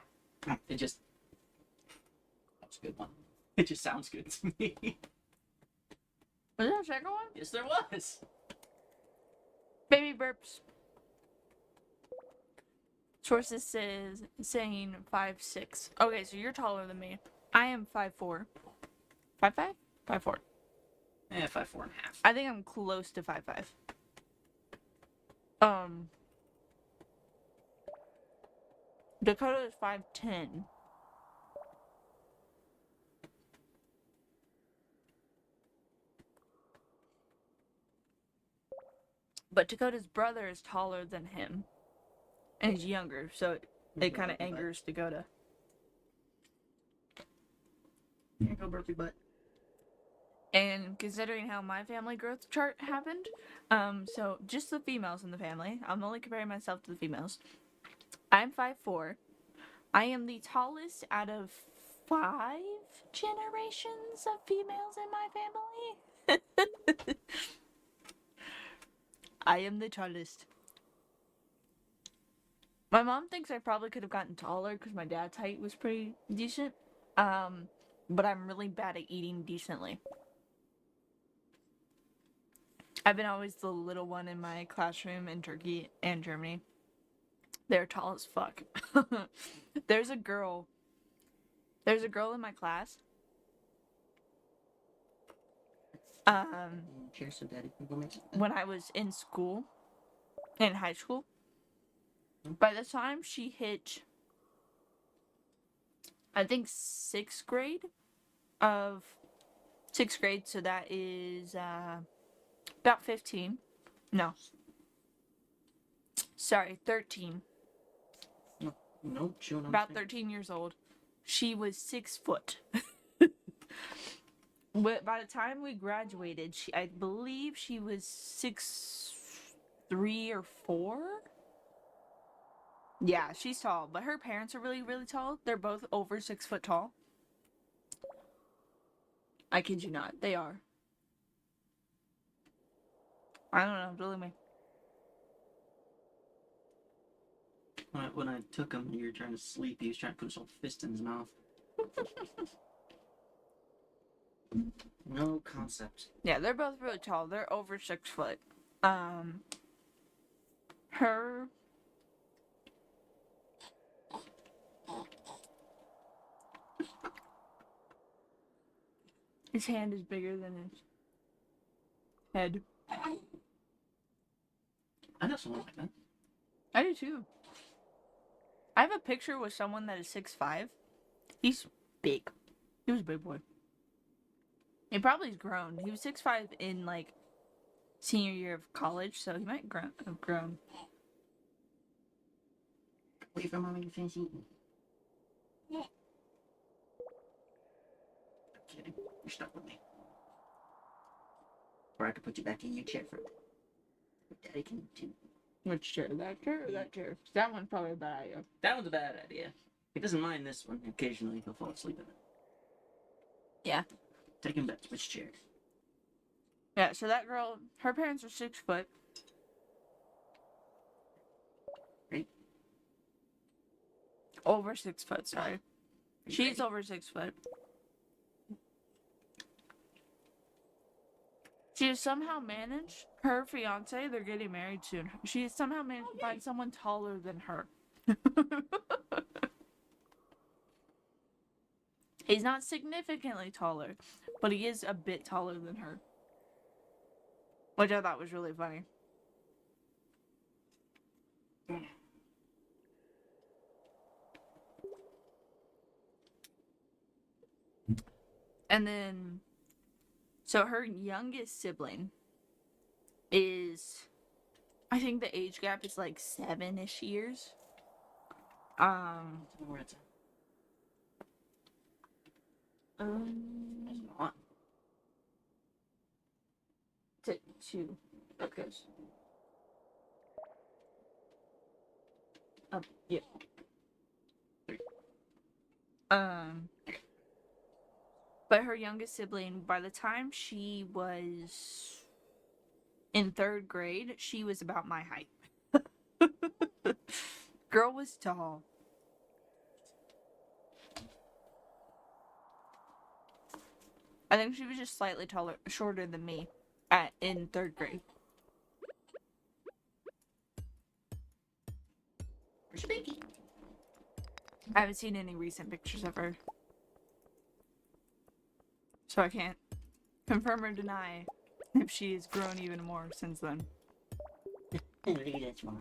It just. That's a good one. It just sounds good to me.
Was there a second one?
Yes, there was.
Baby burps. Sources saying 5'6". Okay, so you're taller than me. I am 5'4". 5'5"? 5'4".
5'4.5".
I think I'm close to 5'5". Dakota is 5'10". But Dakota's brother is taller than him. And he's younger, so it kind of angers Dakota.
Here you go, burpee butt.
And considering how my family growth chart happened, so just the females in the family, I'm only comparing myself to the females. I'm 5'4". I am the tallest out of 5 generations of females in my family. I am the tallest. My mom thinks I probably could have gotten taller because my dad's height was pretty decent. But I'm really bad at eating decently. I've been always the little one in my classroom in Turkey and Germany. They're tall as fuck. There's a girl in my class.
Cheers so daddy can go make some.
When I was in school, in high school, by the time she hit, I think 6th grade, so that is about 15. No. Sorry, 13.
No, chewing on
About
the
13 years old. She was 6 foot. But by the time we graduated, I believe she was 6'3" or 4. Yeah, she's tall, but her parents are really, really tall. They're both over 6 foot tall. I kid you not, they are. I don't know, believe me.
When I took him and you were trying to sleep, he was trying to put his whole fist in his mouth. No concept.
Yeah, they're both really tall. They're over 6 foot. Her. His hand is bigger than his head.
I know someone like that.
I do too. I have a picture with someone that is 6'5". He's big. He was a big boy. He probably's grown. He was 6'5" in like senior year of college, so he might have grown.
Wait for mommy to finish eating. I'm kidding. You're stuck with me. Or I could put you back in your chair for daddy can do.
Which chair? That chair or that chair? That one's probably a bad idea.
That one's a bad idea. He doesn't mind this one. Occasionally he'll fall asleep in it.
Yeah.
Take him back. Which chair?
Yeah, so that girl, her parents are 6 foot.
Right.
Over 6 foot, sorry. She's over 6 foot. She has somehow managed, her fiance, they're getting married soon. She has somehow managed to find someone taller than her. He's not significantly taller, but he is a bit taller than her. Which I thought was really funny. And then, so her youngest sibling is, I think the age gap is like 7-ish years.
Where it's
It's
not.
two. Okay. Yeah. But her youngest sibling, by the time she was in 3rd grade, she was about my height. Girl was tall. I think she was just slightly shorter than me in 3rd grade.
Where's Pinky?
I haven't seen any recent pictures of her. So I can't confirm or deny if she's grown even more since then.
Look at that smile.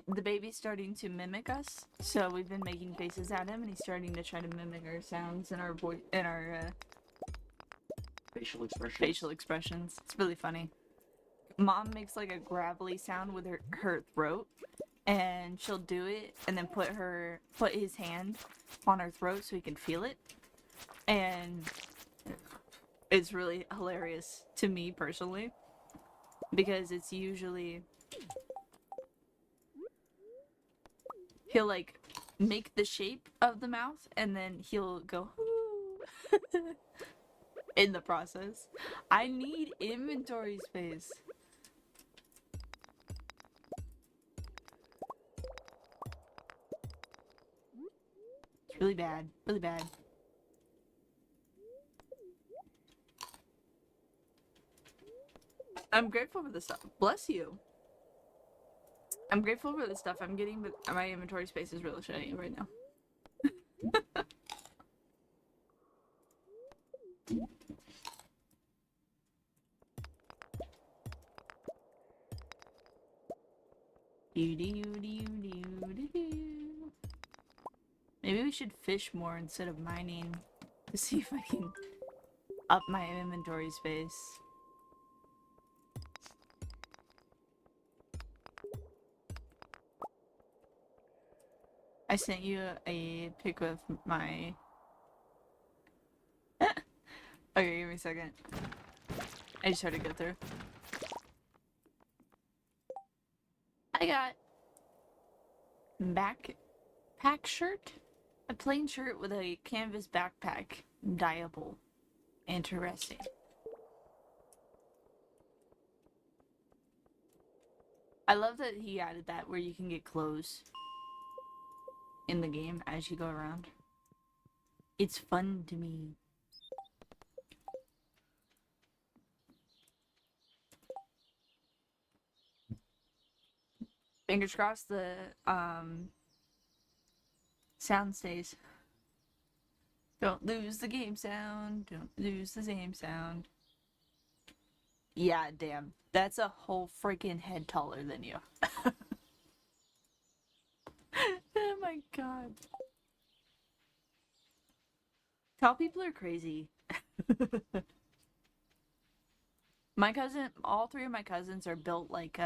The baby's starting to mimic us, so we've been making faces at him, and he's starting to try to mimic our sounds and our voice and our
Facial expressions.
facial expressions. It's really funny. Mom makes like a gravelly sound with her throat, and she'll do it, and then put his hand on her throat so he can feel it, and it's really hilarious to me personally because it's usually he'll like make the shape of the mouth and then he'll go in the process. I need inventory space. It's really bad. Really bad. I'm grateful for the stuff. Bless you. I'm grateful for the stuff I'm getting, but my inventory space is really shitty right now. Maybe we should fish more instead of mining to see if I can up my inventory space. I sent you a pic of my... Okay, give me a second. I just had to go through. I got backpack shirt, a plain shirt with a canvas backpack, dyeable. Interesting. I love that he added that where you can get clothes in the game as you go around. It's fun to me. Fingers crossed the sound stays. Don't lose the game sound. Don't lose the game sound. Yeah, damn. That's a whole freaking head taller than you. Oh my god. Tall people are crazy. All three of my cousins are built like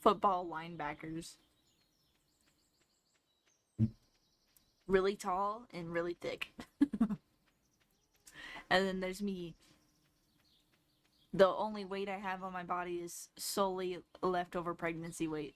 football linebackers. Really tall and really thick. And then there's me. The only weight I have on my body is solely leftover pregnancy weight.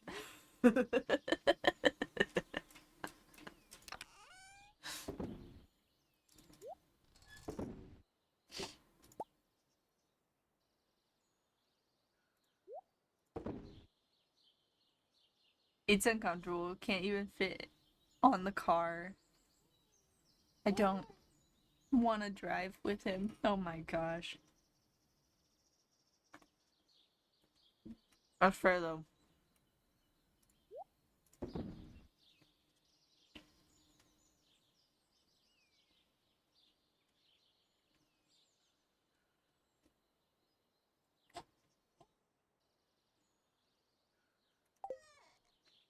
It's uncomfortable. Can't even fit on the car. I don't want to drive with him. Oh my gosh. That's fair though.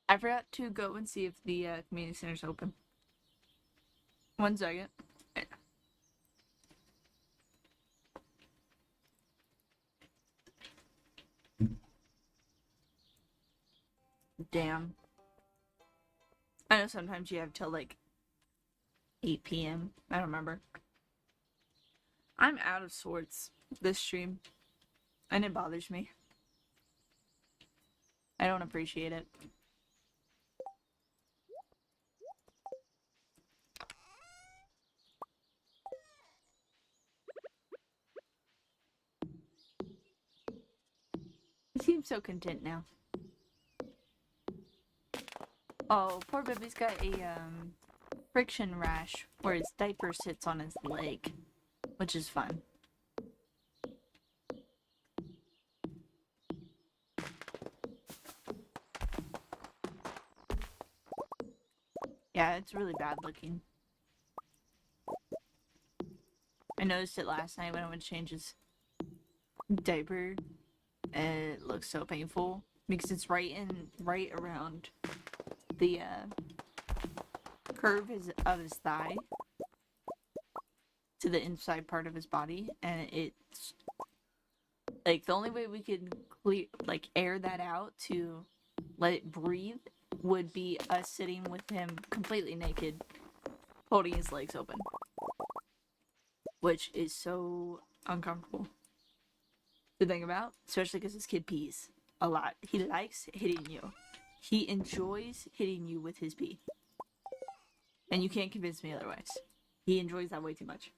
I forgot to go and see if the community center's open. 1 second. Damn. I know sometimes you have till like 8 p.m. I don't remember. I'm out of sorts this stream, and it bothers me. I don't appreciate it. He seems so content now. Oh, poor baby's got a friction rash where his diaper sits on his leg, which is fun. Yeah, it's really bad looking. I noticed it last night when I went to change his diaper, and it looks so painful because it's right around the curve of his thigh to the inside part of his body, and it's like the only way we could air that out to let it breathe would be us sitting with him completely naked, holding his legs open, which is so uncomfortable to think about, especially because this kid pees a lot. He likes hitting you. He enjoys hitting you with his pee. And you can't convince me otherwise. He enjoys that way too much.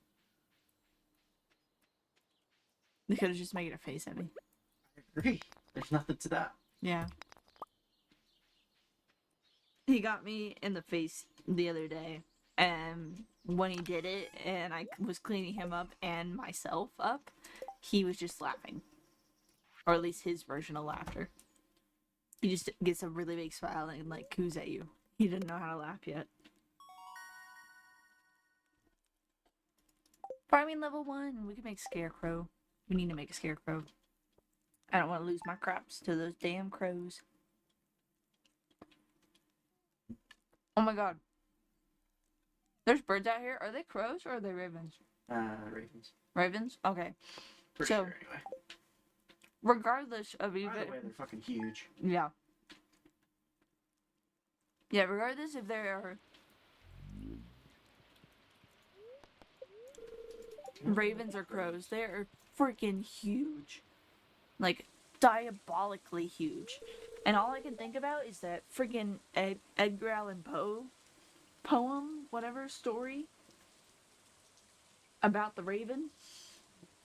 They could have just made a face at me.
I agree. There's nothing to that.
Yeah. He got me in the face the other day, and when he did it, and I was cleaning him up and myself up, he was just laughing. Or at least his version of laughter. He just gets a really big smile and like coos at you. He didn't know how to laugh yet. Farming level 1. We can make Scarecrow. We need to make a Scarecrow. I don't want to lose my crops to those damn crows. Oh my god. There's birds out here. Are they crows or are they ravens?
Ravens.
Ravens? Okay.
For
So,
sure, anyway.
Regardless of even...
By the way, they're fucking huge.
Yeah. Yeah, regardless if there are ravens or crows, they are freaking huge. Like, diabolically huge. And all I can think about is that freaking Edgar Allan Poe poem, whatever, story about the raven.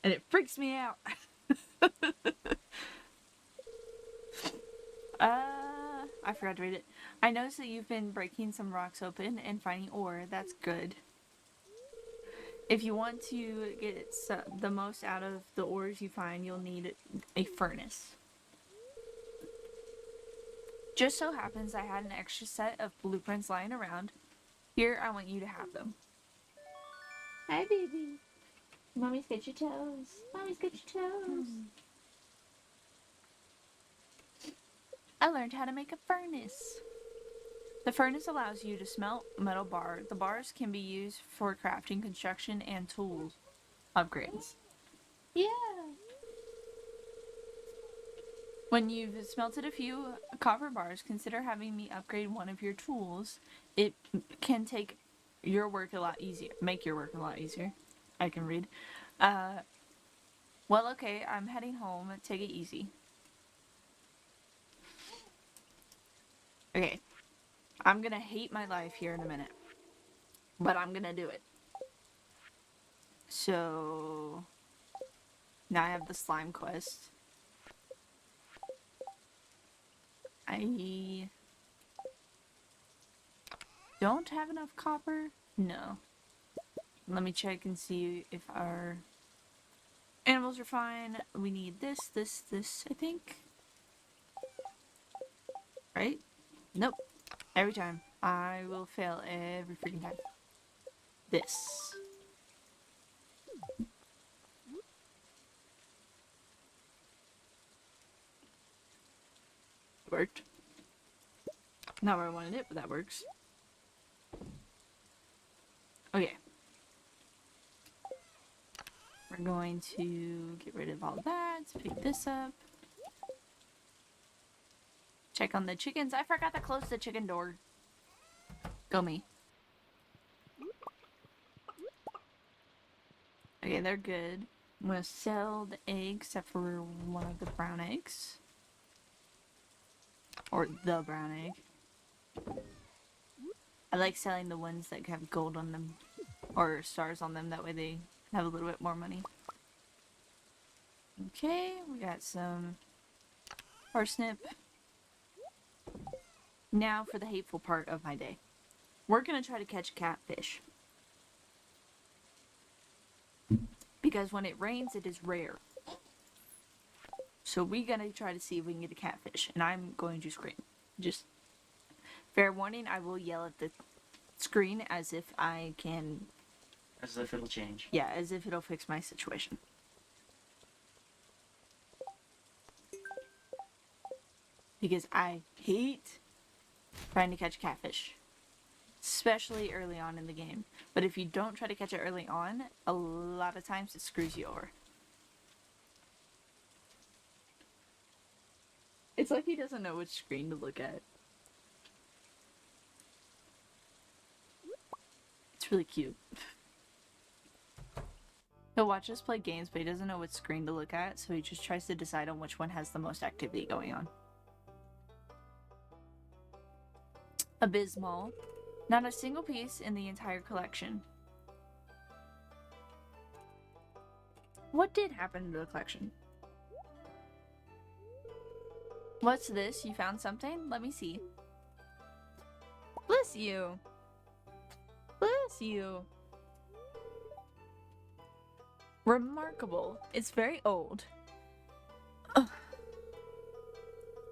And it freaks me out. I forgot to read it. I noticed that you've been breaking some rocks open and finding ore. That's good. If you want to get the most out of the ores you find, you'll need a furnace. Just so happens I had an extra set of blueprints lying around. Here, I want you to have them. Hi, baby. Mommy's got your toes. Mommy's got your toes. I learned how to make a furnace. The furnace allows you to smelt metal bar. The bars can be used for crafting, construction, and tools upgrades. Yeah. When you've smelted a few copper bars, consider having me upgrade one of your tools. It can take your work a lot easier. Make your work a lot easier. I can read. Well, okay, I'm heading home. Take it easy. Okay. I'm gonna hate my life here in a minute. But I'm gonna do it. So... now I have the slime quest. don't have enough copper? No. Let me check and see if our animals are fine. We need this, I think. Right? Nope. Every time. I will fail every freaking time. This. Worked. Not where I wanted it, but that works. Okay. We're going to get rid of all that. Pick this up. Check on the chickens. I forgot to close the chicken door. Go me. Okay, they're good. I'm gonna sell the eggs except for one of the brown eggs. Or the brown egg. I like selling the ones that have gold on them. Or stars on them, that way they have a little bit more money. Okay, we got some parsnip. Now for the hateful part of my day. We're gonna try to catch catfish. Because when it rains, it is rare. So we gotta try to see if we can get a catfish. And I'm going to scream. Just fair warning, I will yell at the screen as if I can...
As if it'll change.
Yeah, as if it'll fix my situation. Because I hate trying to catch catfish. Especially early on in the game. But if you don't try to catch it early on, a lot of times it screws you over. It's like he doesn't know which screen to look at. It's really cute. He'll watch us play games, but he doesn't know which screen to look at, so he just tries to decide on which one has the most activity going on. Abysmal. Not a single piece in the entire collection. What did happen to the collection? What's this? You found something? Let me see. Bless you. Bless you. Remarkable. It's very old. Ugh.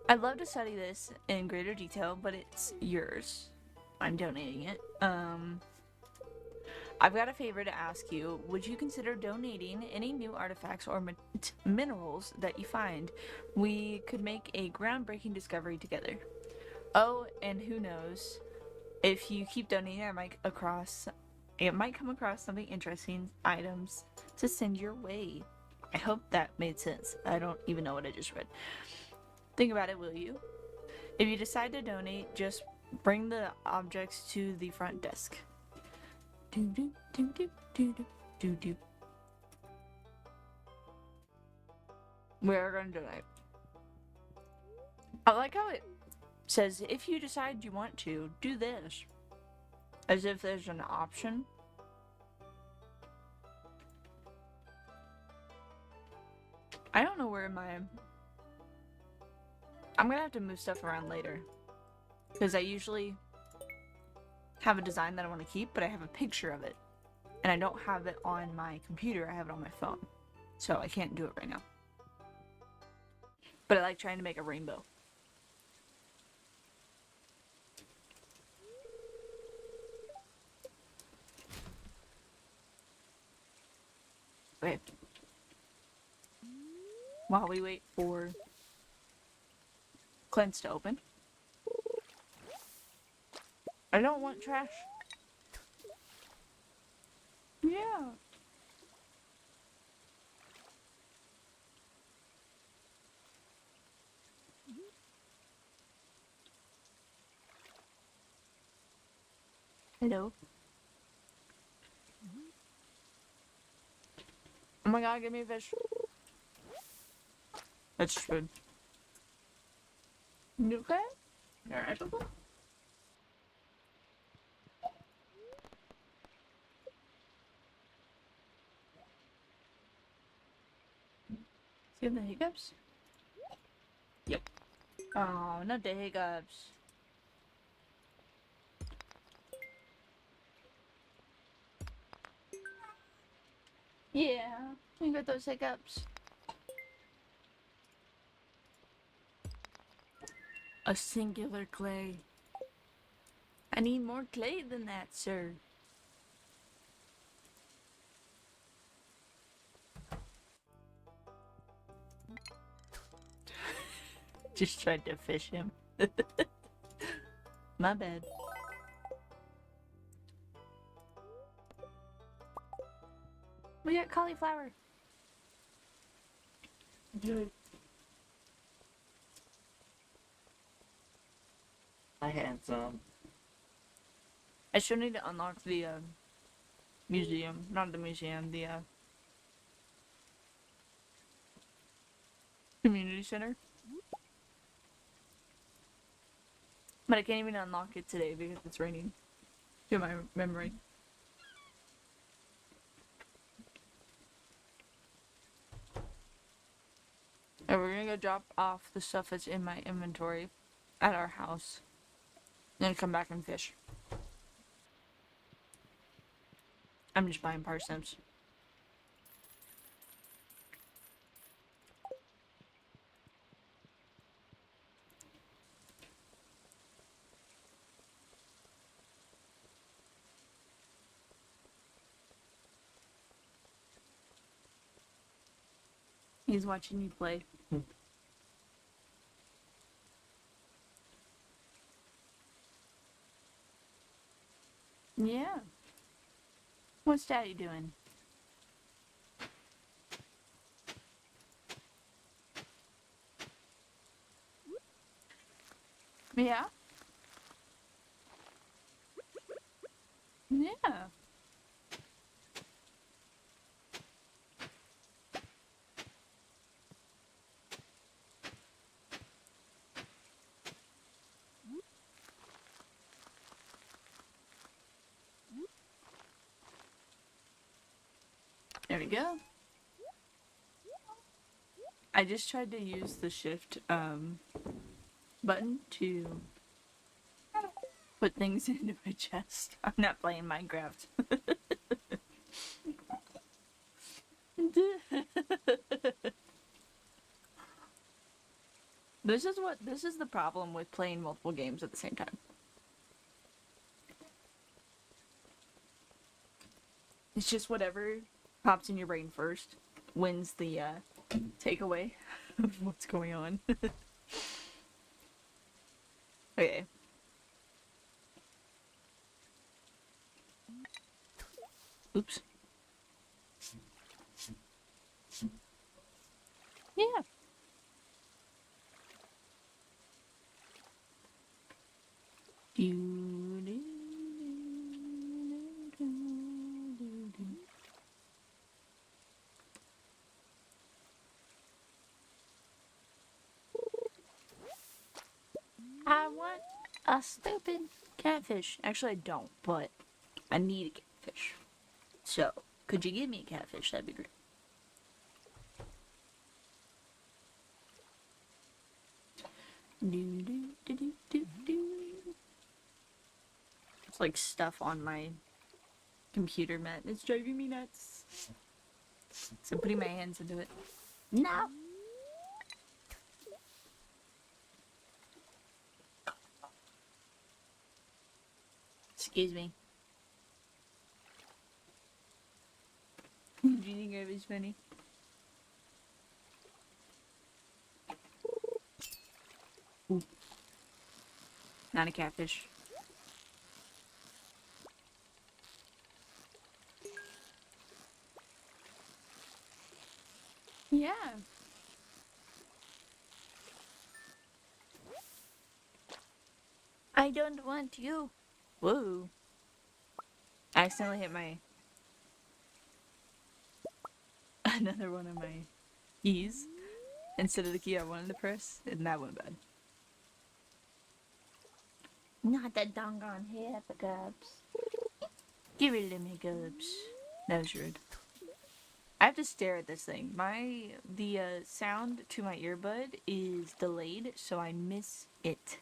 I'd love to study this in greater detail, but it's yours. I'm donating it. I've got a favor to ask you. Would you consider donating any new artifacts or minerals that you find? We could make a groundbreaking discovery together. Oh, and who knows? If you keep donating, I might come across something interesting, items to send your way. I hope that made sense. I don't even know what I just read. Think about it, will you? If you decide to donate, just bring the objects to the front desk. We're gonna donate. I like how it says, if you decide you want to, do this. As if there's an option. I don't know where I'm gonna have to move stuff around later. Because I usually have a design that I want to keep, but I have a picture of it. And I don't have it on my computer, I have it on my phone. So I can't do it right now. But I like trying to make a rainbow. Okay. While we wait for Clint's to open. I don't want trash. Yeah. Hello. Oh my god, give me a fish. That's good. You okay?
Alright.
See the hiccups?
Yep.
Oh, not the hiccups. Yeah, you got those hiccups. A singular clay. I need more clay than that, sir. Just tried to fish him. My bad. We got cauliflower.
Yay. I had some.
I still need to unlock the museum. Not the museum, the community center. But I can't even unlock it today because it's raining. To my memory. And we're gonna go drop off the stuff that's in my inventory at our house. Then come back and fish. I'm just buying parsnips. He's watching you play. Yeah. What's Daddy doing? Yeah. Yeah. There we go. I just tried to use the shift button to put things into my chest. I'm not playing Minecraft. This is the problem with playing multiple games at the same time. It's just whatever pops in your brain first wins the takeaway of what's going on. Okay. Oops. Yeah. I want a stupid catfish. Actually, I don't, but I need a catfish. So, could you give me a catfish? That'd be great. It's like stuff on my computer, Matt. It's driving me nuts. So I'm putting my hands into it. No! Excuse me. Do you think it was funny? Ooh. Not a catfish. Yeah. I don't want you. Whoa. I accidentally hit my... another one of my keys instead of the key I wanted to press, and that went bad. Not that doggone hippogubs. Give it to me, Gubs. That was rude. I have to stare at this thing. The sound to my earbud is delayed, so I miss it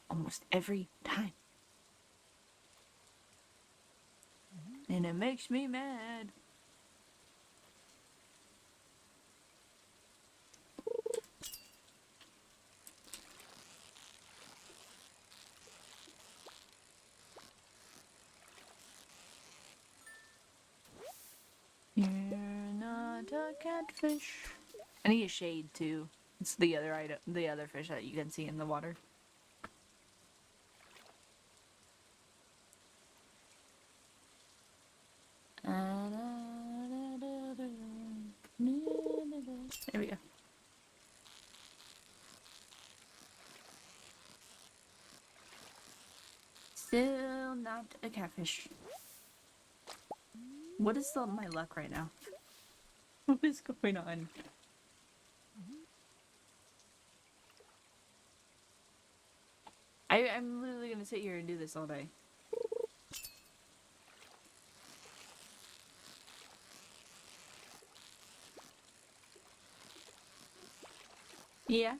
almost every time. And it makes me mad. not a catfish. I need a shade too. It's the other item, the other fish that you can see in the water. There we go. Still not a catfish. What is my luck right now? What is going on? I'm literally gonna sit here and do this all day. Yeah.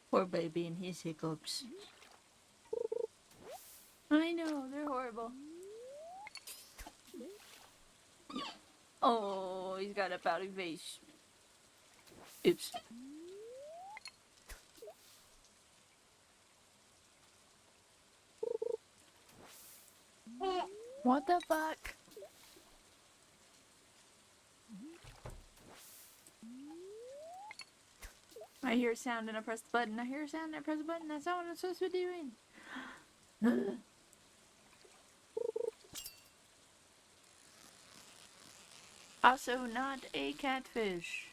Poor baby and his hiccups. I know, they're horrible. Oh, he's got a pouty face. Oops. What the fuck? I hear a sound and I press the button. I hear a sound and I press the button. That's not what I'm supposed to be doing. Also, not a catfish.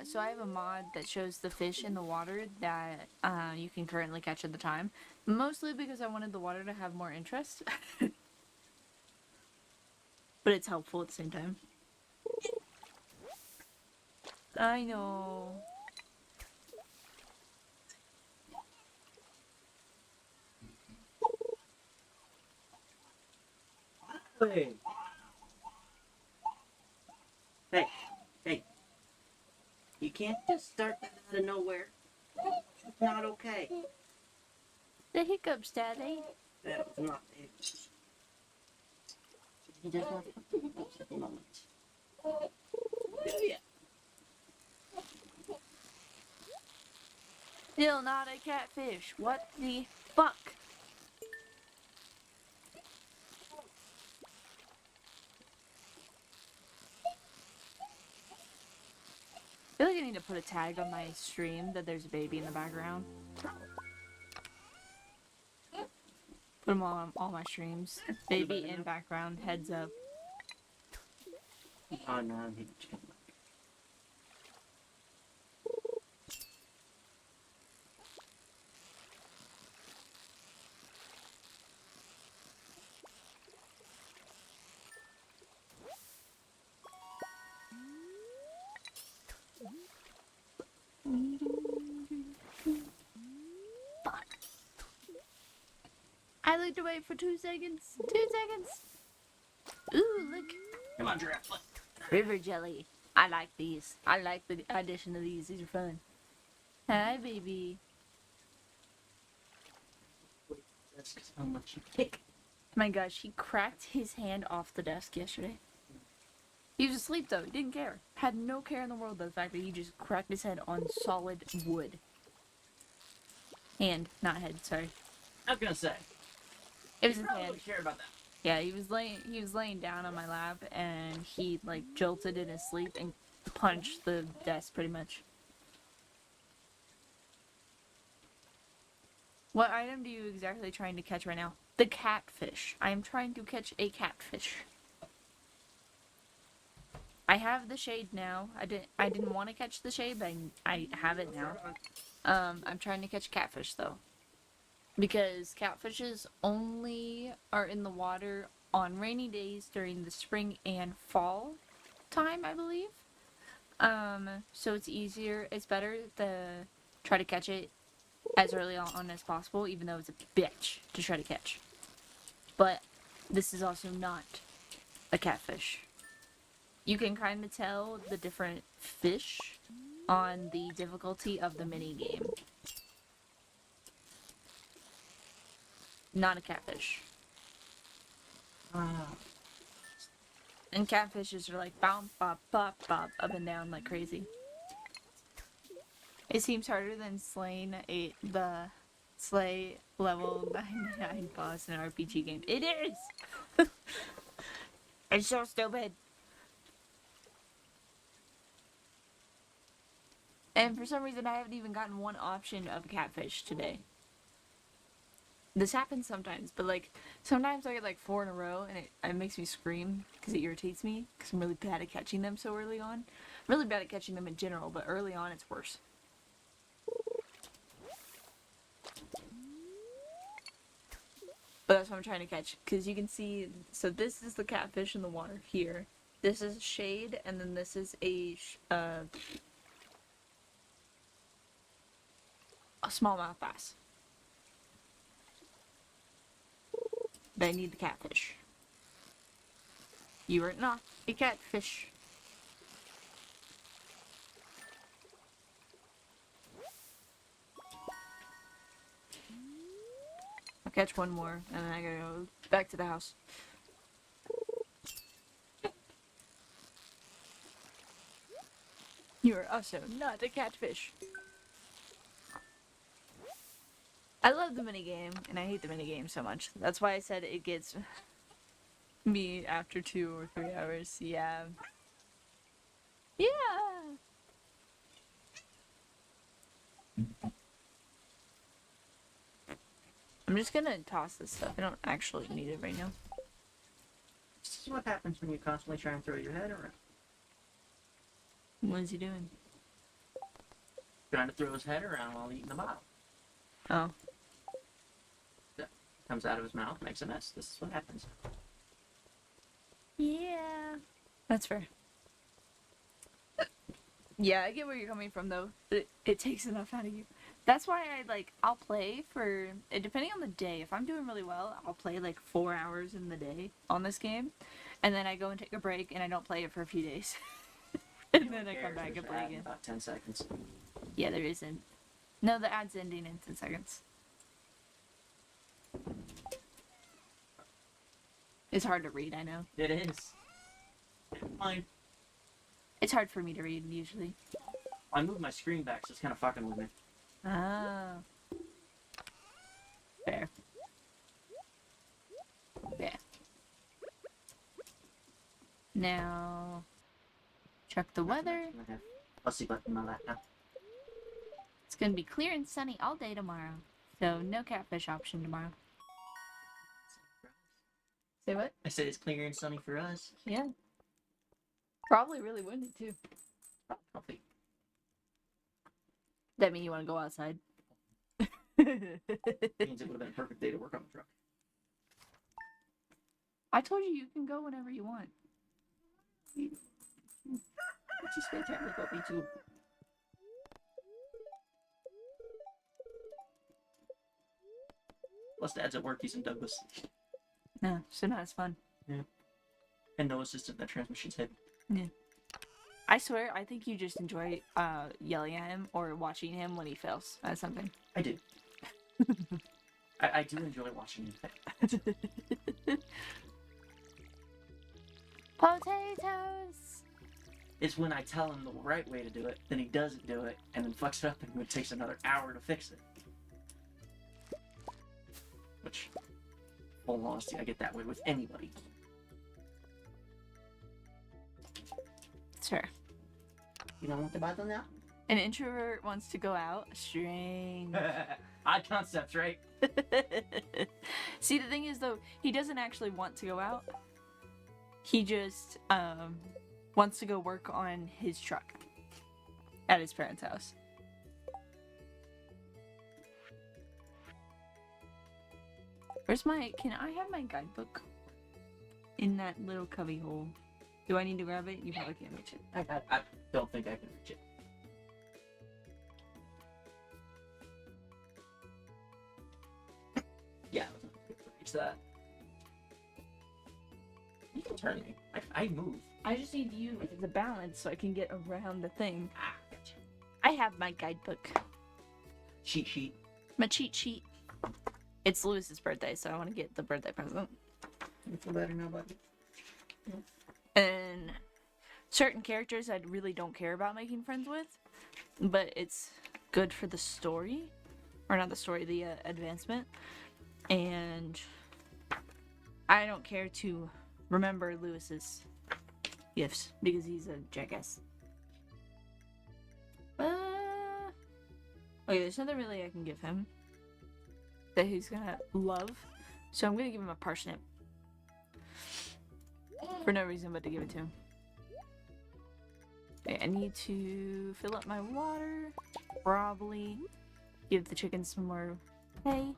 So I have a mod that shows the fish in the water that you can currently catch at the time. Mostly because I wanted the water to have more interest. But it's helpful at the same time. I know.
Hey. Hey. Hey. You can't just start that out of nowhere. It's not okay.
The hiccups, Daddy.
That was not it. He does not have hiccups at the moment. Yeah.
Still not a catfish. What the fuck? I feel like I need to put a tag on my stream that there's a baby in the background. Put them on all my streams. Baby in background, heads up.
Oh no, I need to check.
Fuck. I looked away for 2 seconds. 2 seconds. Ooh, look.
Come on, giraffe.
River jelly. I like these. I like the addition of these. These are fun. Hi, baby.
That's 'cause how much you kick.
My gosh, he cracked his hand off the desk yesterday. He was asleep though. He didn't care. Had no care in the world about the fact that he just cracked his head on solid wood. Hand, not head. Sorry.
I was gonna say.
It was
You
his
probably
hand.
wouldn't care about that.
Yeah, he was laying down on my lap and he like jolted in his sleep and punched the desk pretty much. What item do you exactly trying to catch right now? The catfish. I am trying to catch a catfish. I have the shade now. I didn't want to catch the shade, but I have it now. I'm trying to catch catfish though. Because catfishes only are in the water on rainy days during the spring and fall time, I believe. So it's easier, it's better to try to catch it as early on as possible, even though it's a bitch to try to catch. But this is also not a catfish. You can kind of tell the different fish on the difficulty of the mini game. Not a catfish. And catfishes are like bounce, bop, bop, bop, up and down like crazy. It seems harder than slaying the slay level 99 boss in an RPG game. It is! It's so stupid. And for some reason, I haven't even gotten one option of catfish today. This happens sometimes, but like sometimes I get like 4 in a row, and it makes me scream because it irritates me because I'm really bad at catching them so early on. I'm really bad at catching them in general, but early on it's worse. But that's what I'm trying to catch, because you can see, so this is the catfish in the water here. This is shade, and then this is a smallmouth bass. But I need the catfish. You are not a catfish. I'll catch one more, and then I gotta go back to the house. You are also not a catfish. I love the minigame, and I hate the minigame so much. That's why I said it gets me after 2 or 3 hours. Yeah. Yeah! I'm just gonna toss this stuff. I don't actually need it right now.
This is what happens when you constantly try and throw your head around.
What is he doing?
Trying to throw his head around while eating the bottle.
Oh.
Comes out of his mouth, makes a mess. This is what happens.
Yeah. That's fair. Yeah, I get where you're coming from, though. It takes enough out of you. That's why I'll play for, depending on the day. If I'm doing really well, I'll play like 4 hours in the day on this game. And then I go and take a break and I don't play it for a few days. And then I come back and play again.
About 10 seconds.
Yeah, there isn't. No, the ad's ending in 10 seconds. It's hard to read, I know.
It is. Fine.
It's hard for me to read, usually.
I moved my screen back, so it's kind of fucking with me.
Ah. Fair. Yeah. Now, check the weather.
I have pussy button in my lap now.
It's gonna be clear and sunny all day tomorrow. So, no catfish option tomorrow. Say what?
I said it's clear and sunny for us.
Yeah. Probably really windy, too.
Probably.
That mean you want to go outside?
Means it would have been a perfect day to work on the truck.
I told you you can go whenever you want.
Which is fantastic about me too. Plus Dad's at work, he's in Douglas.
No, so not as fun.
And no assistant, that transmission's heavy.
I swear, I think you just enjoy yelling at him or watching him when he fails at something.
I do. I do enjoy watching him fail.
Potatoes!
It's when I tell him the right way to do it, then he doesn't do it, and then fucks it up, and it takes another hour to fix it. Which, full honesty, I get that way with anybody.
Sure.
You don't want the bottle now?
An introvert wants to go out. Strange.
Odd concepts, right?
See, the thing is, though, he doesn't actually want to go out. He just wants to go work on his truck at his parents' house. Where's my... Can I have my guidebook in that little cubby hole? Do I need to grab it? You probably can't reach it.
I don't think I can reach it. Yeah, I wasn't able to reach that. You can turn me. I move.
I just need you as a balance so I can get around the thing.
Ah, gotcha.
I have my guidebook.
Cheat sheet.
My cheat sheet. It's Lewis's birthday, so I want to get the birthday present.
You feel better now, buddy?
And certain characters I really don't care about making friends with, but it's good for the story, or not the story, the advancement. And I don't care to remember Lewis's gifts because he's a jackass. Okay, there's nothing really I can give him that he's gonna love, so I'm gonna give him a parsnip. For no reason but to give it to him. Okay, I need to fill up my water. Probably give the chickens some more hay.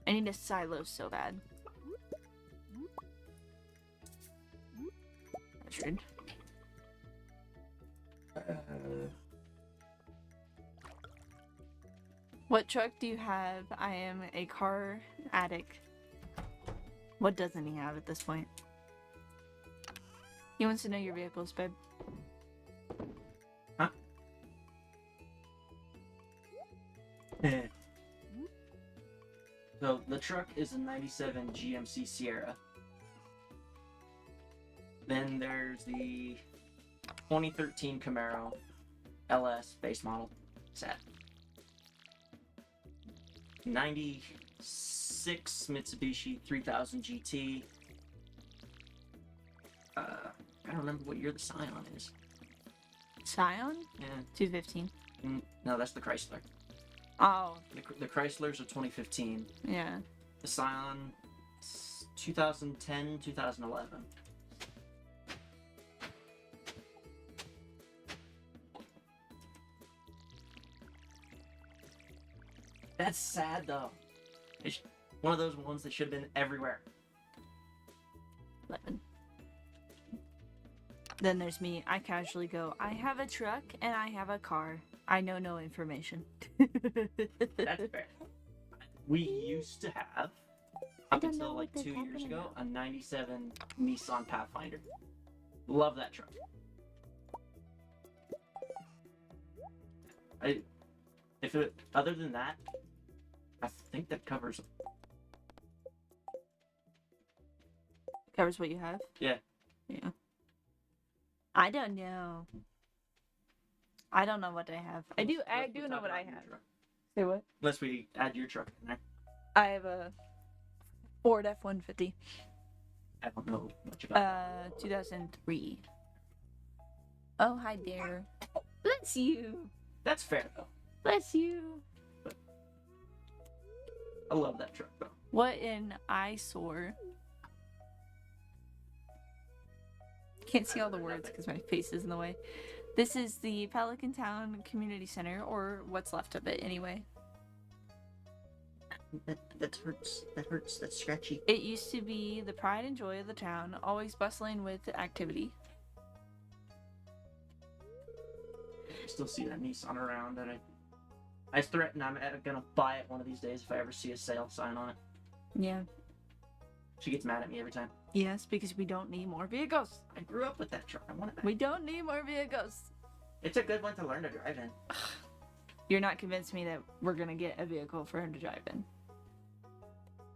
I need a silo so bad. That's rude. What truck do you have? I am a car addict. What doesn't he have at this point? He wants to know your vehicles, babe.
Huh? So the truck is a 97 GMC Sierra. Then there's the 2013 Camaro LS base model set. 96 Mitsubishi 3000 GT. I don't remember what year the Scion is.
Scion?
Yeah.
215.
No, that's the Chrysler.
Oh,
The Chryslers are 2015.
yeah.
The Scion, 2010, 2011. That's sad though. It's one of those ones that should have been everywhere.
11. Then there's me. I casually go, I have a truck and I have a car. I know no information.
That's fair. We used to have, up
don't know
until like
what they're
2 years
talking
ago,
about.
a 97 Nissan Pathfinder. Love that truck. Other than that, I think that covers.
Covers what you have?
Yeah.
Yeah. I don't know. I don't know what I have. I do
Unless we
know
talk
what I
about your
have.
truck.
Say what?
Unless we add your truck in there.
I have a Ford F-150.
I don't know much about that.
2003. Oh, hi there. Bless you.
That's fair though.
Bless you.
I love that truck though.
What an eyesore. Can't see all the words because my face is in the way. This is the Pelican Town Community Center, or what's left of it anyway.
That hurts. That hurts. That's scratchy.
It used to be the pride and joy of the town, always bustling with activity.
I still see that Nissan around, and I threaten I'm gonna buy it one of these days if I ever see a sale sign on it.
Yeah.
She gets mad at me every time.
Yes, because we don't need more vehicles.
I grew up with that truck. I want it back.
We don't need more vehicles.
It's a good one to learn to drive in.
You're not convinced me that we're gonna get a vehicle for him to drive in.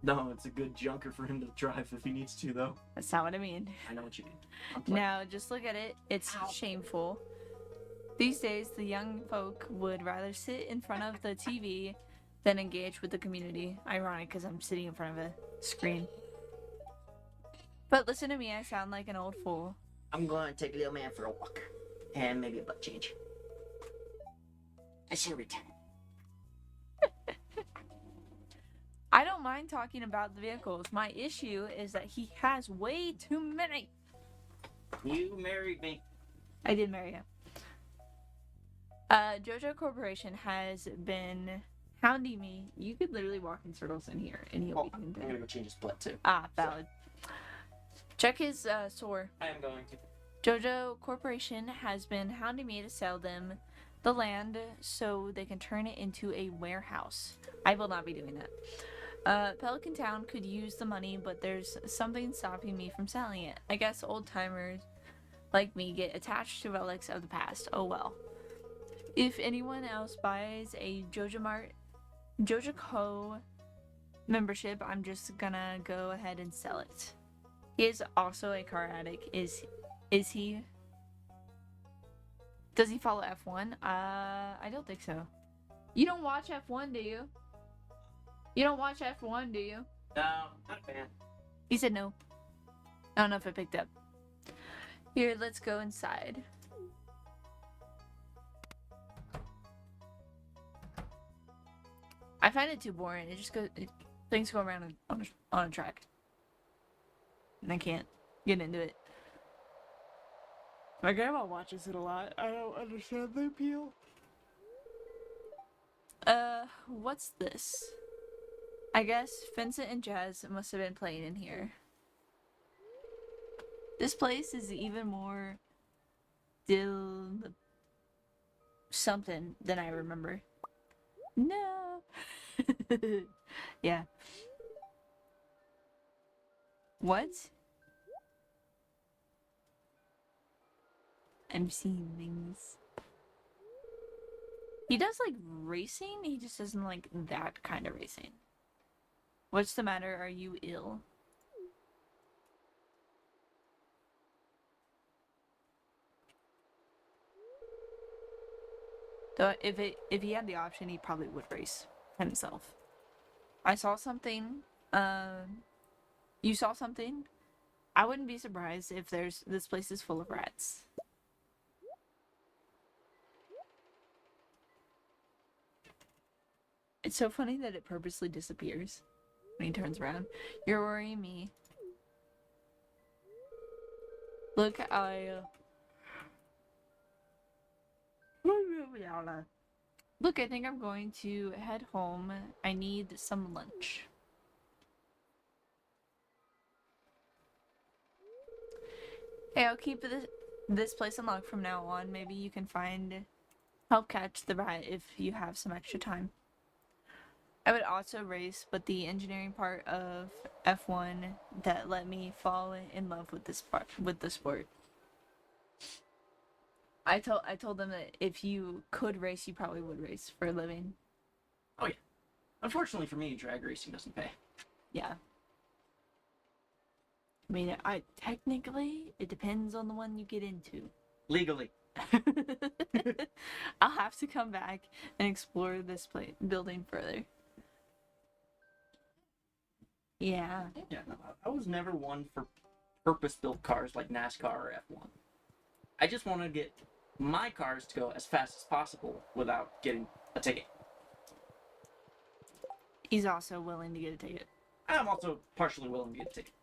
No, it's a good junker for him to drive if he needs to, though.
That's not what I mean.
I know what you mean. I'm playing.
Now, just look at it. It's shameful. These days, the young folk would rather sit in front of the TV than engage with the community. Ironic, because I'm sitting in front of a screen. But listen to me, I sound like an old fool.
I'm going to take little man for a walk. And maybe a butt change. I see a return.
I don't mind talking about the vehicles. My issue is that he has way too many.
You married me.
I did marry him. JoJo Corporation has been hounding me. You could literally walk in circles in here and he'll
Oh,
be
I'm
in
going
bed.
to go change his blood, too.
Ah, valid. Check his sore.
I am going to.
JoJo Corporation has been hounding me to sell them the land so they can turn it into a warehouse. I will not be doing that. Pelican Town could use the money, but there's something stopping me from selling it. I guess old timers like me get attached to relics of the past. Oh well. If anyone else buys a JoJo Co membership, I'm just gonna go ahead and sell it. He is also a car addict. Is he? Does he follow F1? I don't think so. You don't watch F1, do you? You don't watch F1, do you?
No, not a fan.
He said no. I don't know if I picked up. Here, let's go inside. I find it too boring. It just goes. Things go around on a track. And I can't get into it. My grandma watches it a lot. I don't understand the appeal. What's this? I guess Vincent and Jazz must have been playing in here. This place is even more something than I remember. No. Yeah. What? I'm seeing things. He does like racing, he just doesn't like that kind of racing. What's the matter? Are you ill? Though if he had the option, he probably would race himself. I saw something. You saw something? I wouldn't be surprised if this place is full of rats. It's so funny that it purposely disappears when he turns around. You're worrying me. Look, Look, I think I'm going to head home. I need some lunch. Hey, I'll keep this place unlocked from now on. Maybe you can help catch the rat if you have some extra time. I would also race, but the engineering part of F1 that let me fall in love with the sport. I told them that if you could race, you probably would race for a living.
Oh yeah. Unfortunately for me, drag racing doesn't pay.
Yeah. I mean, technically it depends on the one you get into.
Legally.
I'll have to come back and explore this building further. Yeah.
Yeah, no, I was never one for purpose-built cars like NASCAR or F1. I just want to get my cars to go as fast as possible without getting a ticket.
He's also willing to get a ticket.
I'm also partially willing to get a ticket.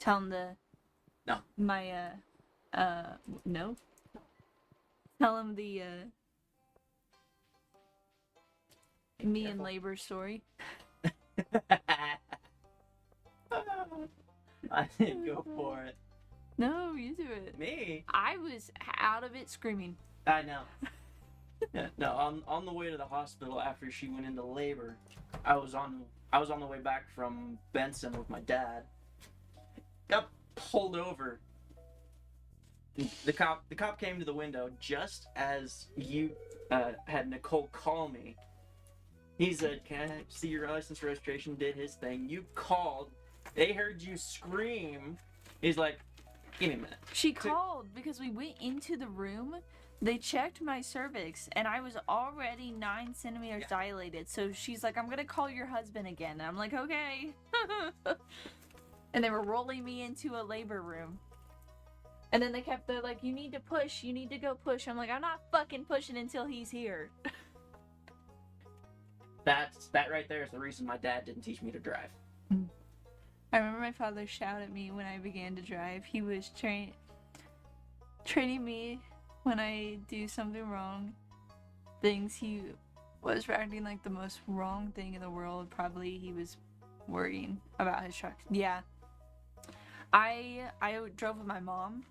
Tell him
No.
No. Tell him the me and labor story.
I didn't go for it.
No, you do it.
Me?
I was out of it screaming.
I know. Yeah, no, on the way to the hospital after she went into labor, I was on the way back from Benson with my dad. Got pulled over. The cop came to the window just as you had Nicole call me. He said, "Can I see your license registration?" Did his thing. You called. They heard you scream. He's like, "Give me a minute."
She called because we went into the room. They checked my cervix, and I was already 9 centimeters dilated. So she's like, "I'm gonna call your husband again." And I'm like, "Okay." And they were rolling me into a labor room. And then they're like, "You need to push. You need to go push." I'm like, "I'm not fucking pushing until he's here."
That right there is the reason my dad didn't teach me to drive.
I remember my father shouted at me when I began to drive. He was training me when I do something wrong. He was acting like the most wrong thing in the world. Probably he was worrying about his truck. Yeah. I drove with my mom.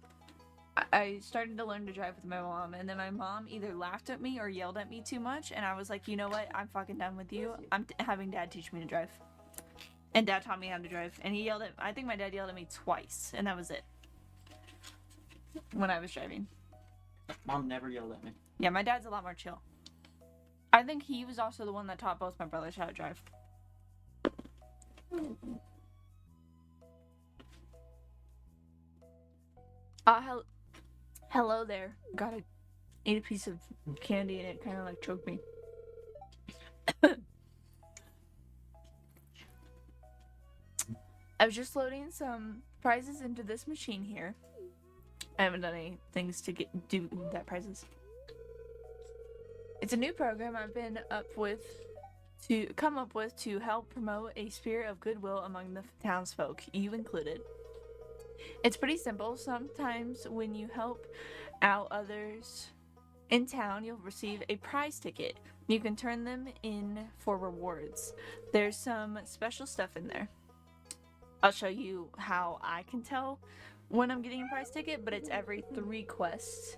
I started to learn to drive with my mom, and then my mom either laughed at me or yelled at me too much, and I was like, "You know what? I'm fucking done with you. I'm having Dad teach me to drive." And Dad taught me how to drive, and I think my dad yelled at me twice, and that was it. When I was driving.
Mom never yelled at me.
Yeah, my dad's a lot more chill. I think he was also the one that taught both my brothers how to drive. Hello there. Ate a piece of candy and it kind of like choked me. I was just loading some prizes into this machine here. I haven't done any things to do that prizes. It's a new program I've been come up with to help promote a spirit of goodwill among the townsfolk, you included. It's pretty simple. Sometimes when you help out others in town, you'll receive a prize ticket. You can turn them in for rewards. There's some special stuff in there. I'll show you how I can tell when I'm getting a prize ticket, but it's every 3 quests.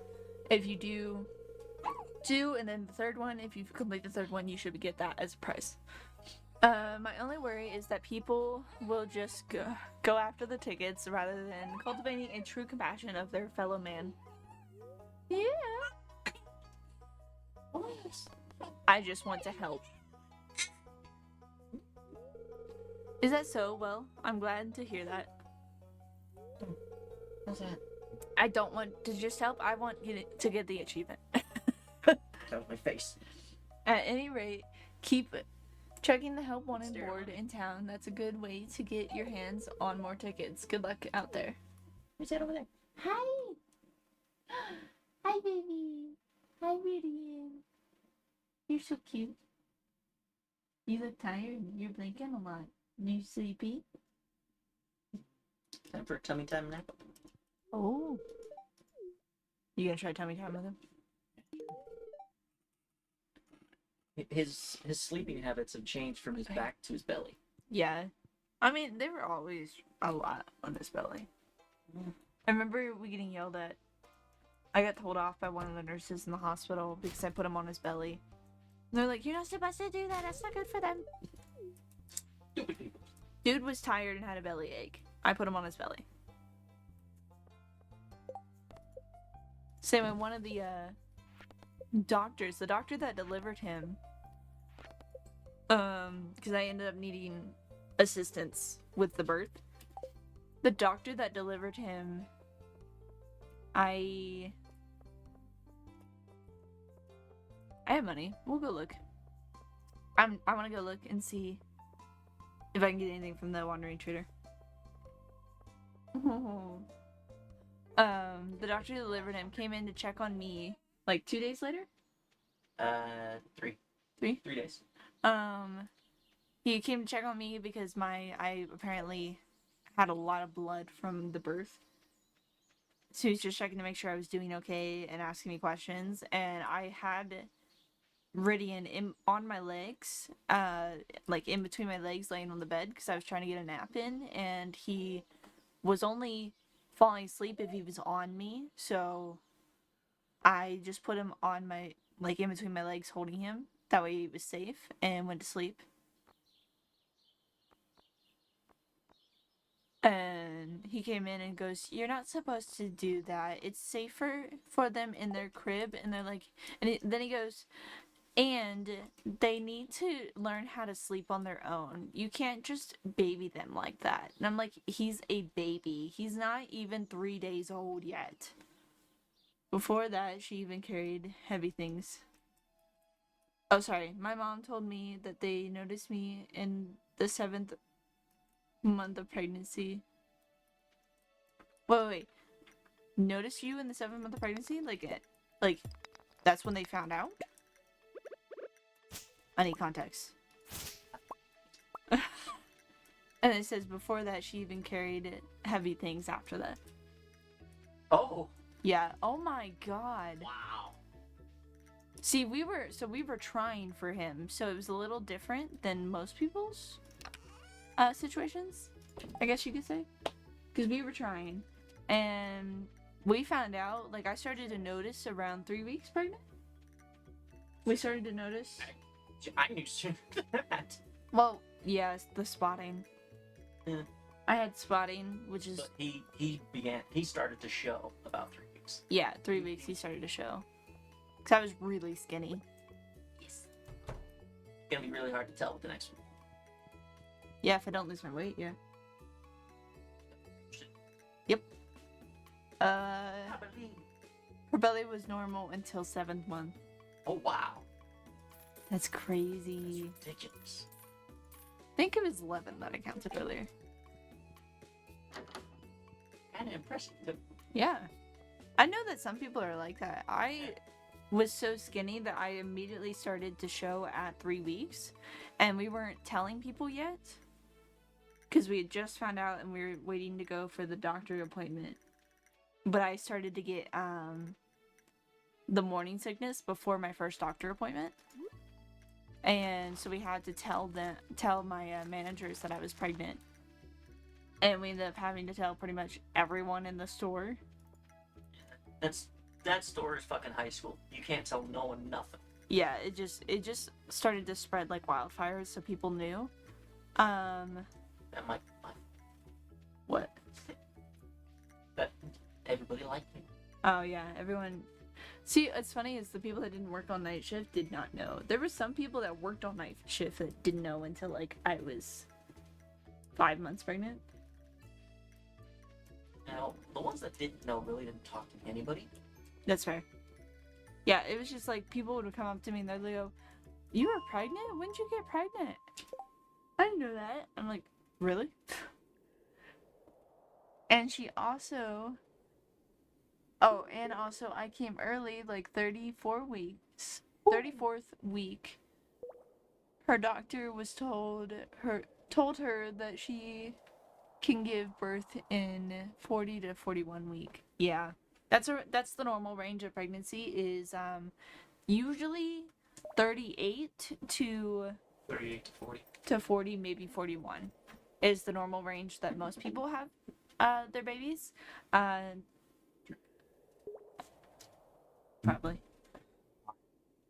If you do 2 and then the third one, if you complete the third one, you should get that as a prize. My only worry is that people will just go after the tickets rather than cultivating a true compassion of their fellow man. Yeah. I just want to help. Is that so? Well, I'm glad to hear that.
What's that?
I don't want to just help. I want you to get the achievement.
That was my face.
At any rate, keep checking the help wanted
Stare
board
on it.
in town. That's a good way to get your hands on more tickets. Good luck out there.
Who's that over there?
Hi. Hi, baby. Hi, Radiant. You're so cute. You look tired. You're blinking a lot. You sleepy?
Time for a tummy time nap.
Oh. You gonna try tummy time with him?
His sleeping habits have changed from his back to his belly.
Yeah. I mean, they were always a lot on his belly. I remember we getting yelled at. I got told off by one of the nurses in the hospital because I put him on his belly. And they're like, you're not supposed to do that. That's not good for them.
Stupid people.
Dude was tired and had a belly ache. I put him on his belly. Same with one of the doctors. The doctor that delivered him. Because I ended up needing assistance with the birth. The doctor that delivered him, I have money. We'll go look. I want to go look and see if I can get anything from the wandering trader. The doctor that delivered him came in to check on me like 2 days later.
3.
3?
3 days.
He came to check on me because I apparently had a lot of blood from the birth. So he was just checking to make sure I was doing okay and asking me questions. And I had Ridian on my legs, like in between my legs, laying on the bed because I was trying to get a nap in. And he was only falling asleep if he was on me. So I just put him on my, like in between my legs, holding him. That way he was safe and went to sleep. And he came in and goes, you're not supposed to do that. It's safer for them in their crib. And they're like, then he goes, and they need to learn how to sleep on their own. You can't just baby them like that. And I'm like, he's a baby. He's not even 3 days old yet. Before that, she even carried heavy things. Oh, sorry. My mom told me that they noticed me in the 7th month of pregnancy. Wait. Notice you in the 7th month of pregnancy? Like, that's when they found out? I need context. And it says before that she even carried heavy things after that.
Oh.
Yeah. Oh my god.
Wow.
See, we were trying for him, so it was a little different than most people's situations, I guess you could say. Because we were trying. And we found out, like, I started to notice around 3 weeks pregnant. We started to notice.
I knew sooner than that.
Well, yeah, it's the spotting.
Yeah.
I had spotting, which is...
But he started to show about 3 weeks.
Yeah, 3 weeks he started to show. Because I was really skinny.
Yes. It's gonna be really hard to tell with the next one.
Yeah, if I don't lose my weight, yeah. Yep.
I believe.
Her belly was normal until 7th month.
Oh wow,
That's
that's
crazy.
ridiculous.
I think it was 11 that I counted earlier.
Kind of impressive. Too.
Yeah. I know that some people are like that. I was so skinny that I immediately started to show at 3 weeks, and we weren't telling people yet because we had just found out and we were waiting to go for the doctor appointment. But I started to get the morning sickness before my first doctor appointment, and so we had to tell my managers that I was pregnant, and we ended up having to tell pretty much everyone in the store.
That store is fucking high school. You can't tell no one nothing.
Yeah, it just started to spread like wildfire, so people knew.
That might
What?
that everybody liked me.
Oh yeah, everyone. See, it's funny is the people that didn't work on night shift did not know. There were some people that worked on night shift that didn't know until like I was 5 months pregnant.
Now the ones that didn't know really didn't talk to anybody.
That's fair. Yeah, it was just like people would come up to me and they'd go, "You were pregnant? When did you get pregnant?" I didn't know that. I'm like, really? And she also. Oh, and also I came early, like 34 weeks. 34th week. Her doctor was told her that she can give birth in 40 to 41 week. Yeah. That's the normal range of pregnancy is usually 38 to
38 to 40.
40, maybe 41 is the normal range that most people have their babies. Probably.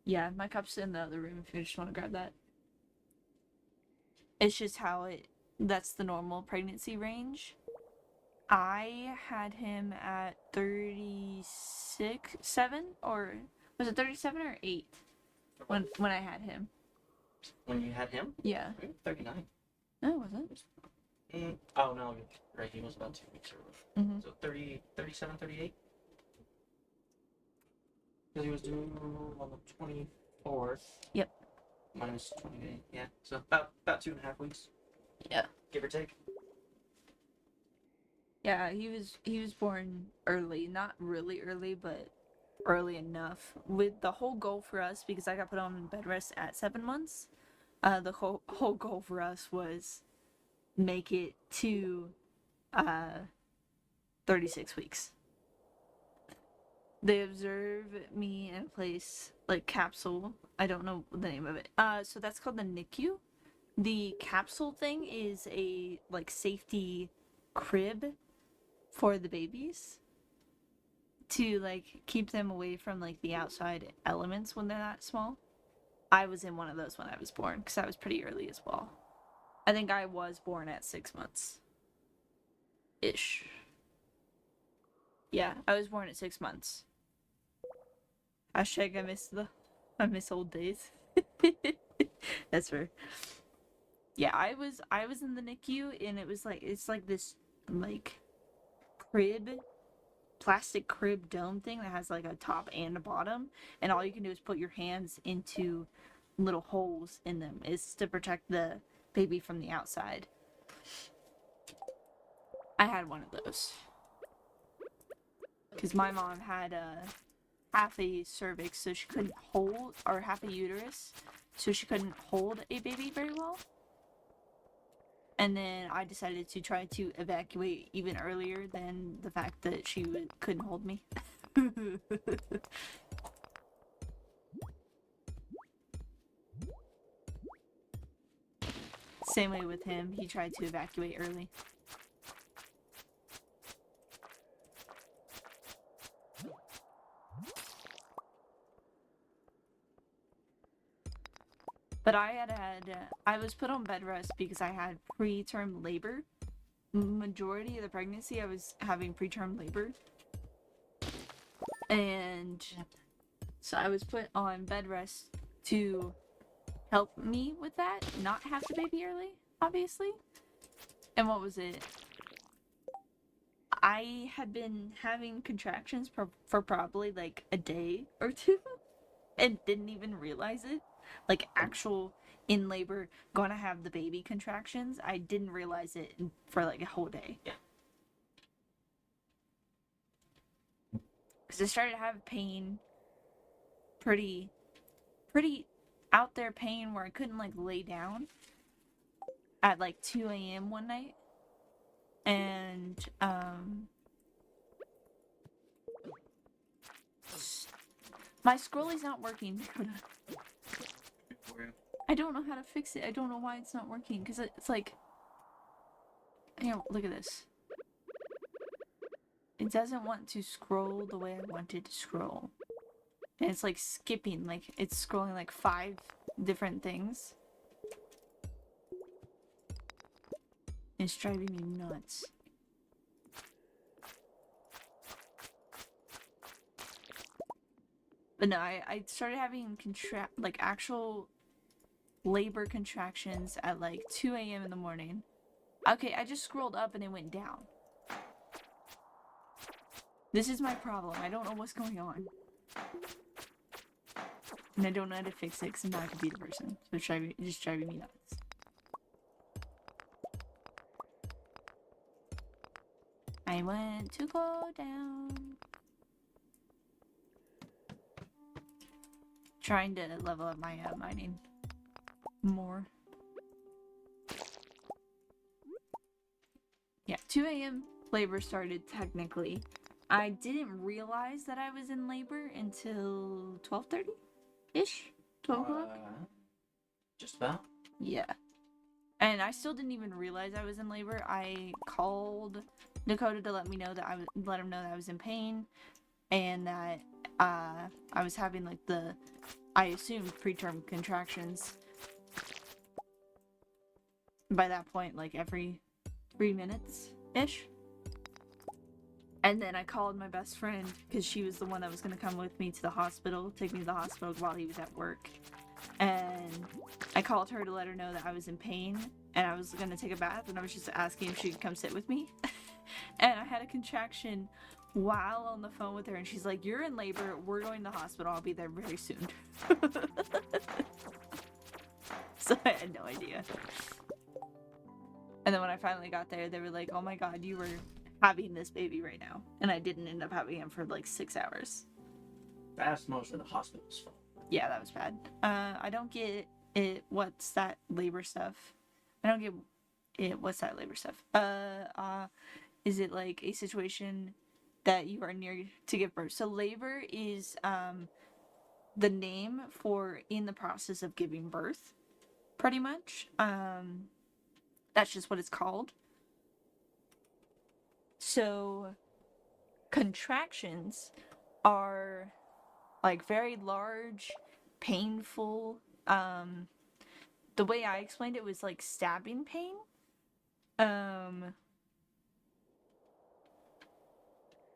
Yeah, my cup's in the other room if you just want to grab that. It's just that's the normal pregnancy range. I had him at 7, or was it 37 or 8 when I had him?
When you had him?
Yeah.
39.
No, it wasn't.
Oh no, right, he was about 2 weeks early.
Mm-hmm.
So 30, 37, 38? Because he was due on the 24th.
Yep.
Minus 28, yeah. So about 2.5 weeks.
Yeah.
Give or take.
Yeah, he was born early, not really early, but early enough. With the whole goal for us, because I got put on bed rest at 7 months, the whole goal for us was make it to 36 weeks. They observe me in a place like capsule. I don't know the name of it. So that's called the NICU. The capsule thing is a like safety crib for the babies to like keep them away from like the outside elements when they're that small. I was in one of those when I was born because I was pretty early as well. I think I was born at 6 months ish. Yeah, I was born at 6 months. Hashtag I miss old days. That's fair. Yeah, I was in the NICU and it's like this like plastic crib dome thing that has like a top and a bottom, and all you can do is put your hands into little holes in them. It's to protect the baby from the outside. I had one of those because my mom had half a cervix, so she couldn't hold, or half a uterus, so she couldn't hold a baby very well. And then I decided to try to evacuate even earlier than the fact that she couldn't hold me. Same way with him, he tried to evacuate early. But I was put on bed rest because I had preterm labor. Majority of the pregnancy I was having preterm labor. And so I was put on bed rest to help me with that, not have the baby early, obviously. And what was it? I had been having contractions for probably like a day or two and didn't even realize it. Like actual in labor, gonna have the baby contractions. I didn't realize it for like a whole day.
Yeah.
Because I started having pain, pretty out there pain where I couldn't like lay down at like 2 a.m. one night. And my scrolly's not working. I don't know how to fix it. I don't know why it's not working. Because it's like... Here, look at this. It doesn't want to scroll the way I want it to scroll. And it's like skipping. Like, it's scrolling like 5 different things. It's driving me nuts. But no, I started having like actual labor contractions at like 2 a.m. in the morning. Okay, I just scrolled up and it went down. This is my problem. I don't know what's going on. And I don't know how to fix it because I'm not a computer person. So it's just driving me nuts. I want to go down. Trying to level up my mining more. Yeah, 2 a.m. labor started technically. I didn't realize that I was in labor until 12:30-ish? 12 o'clock?
Just about.
Yeah. And I still didn't even realize I was in labor. I called Dakota to let him know that I was in pain and that I was having like I assumed preterm contractions. By that point, like every 3 minutes-ish. And then I called my best friend because she was the one that was going to come with me to the hospital, take me to the hospital while he was at work. And I called her to let her know that I was in pain and I was going to take a bath, and I was just asking if she could come sit with me. And I had a contraction while on the phone with her, and she's like, "You're in labor, we're going to the hospital, I'll be there very soon." So I had no idea. And then when I finally got there, they were like, "Oh my god, you were having this baby right now." And I didn't end up having him for like 6 hours.
That's most of the hospital's fault.
Yeah, that was bad. I don't get it. What's that labor stuff? I don't get it. What's that labor stuff? Is it like a situation that you are near to give birth? So labor is the name for in the process of giving birth, pretty much. That's just what it's called. So contractions are like very large, painful. The way I explained it was like stabbing pain.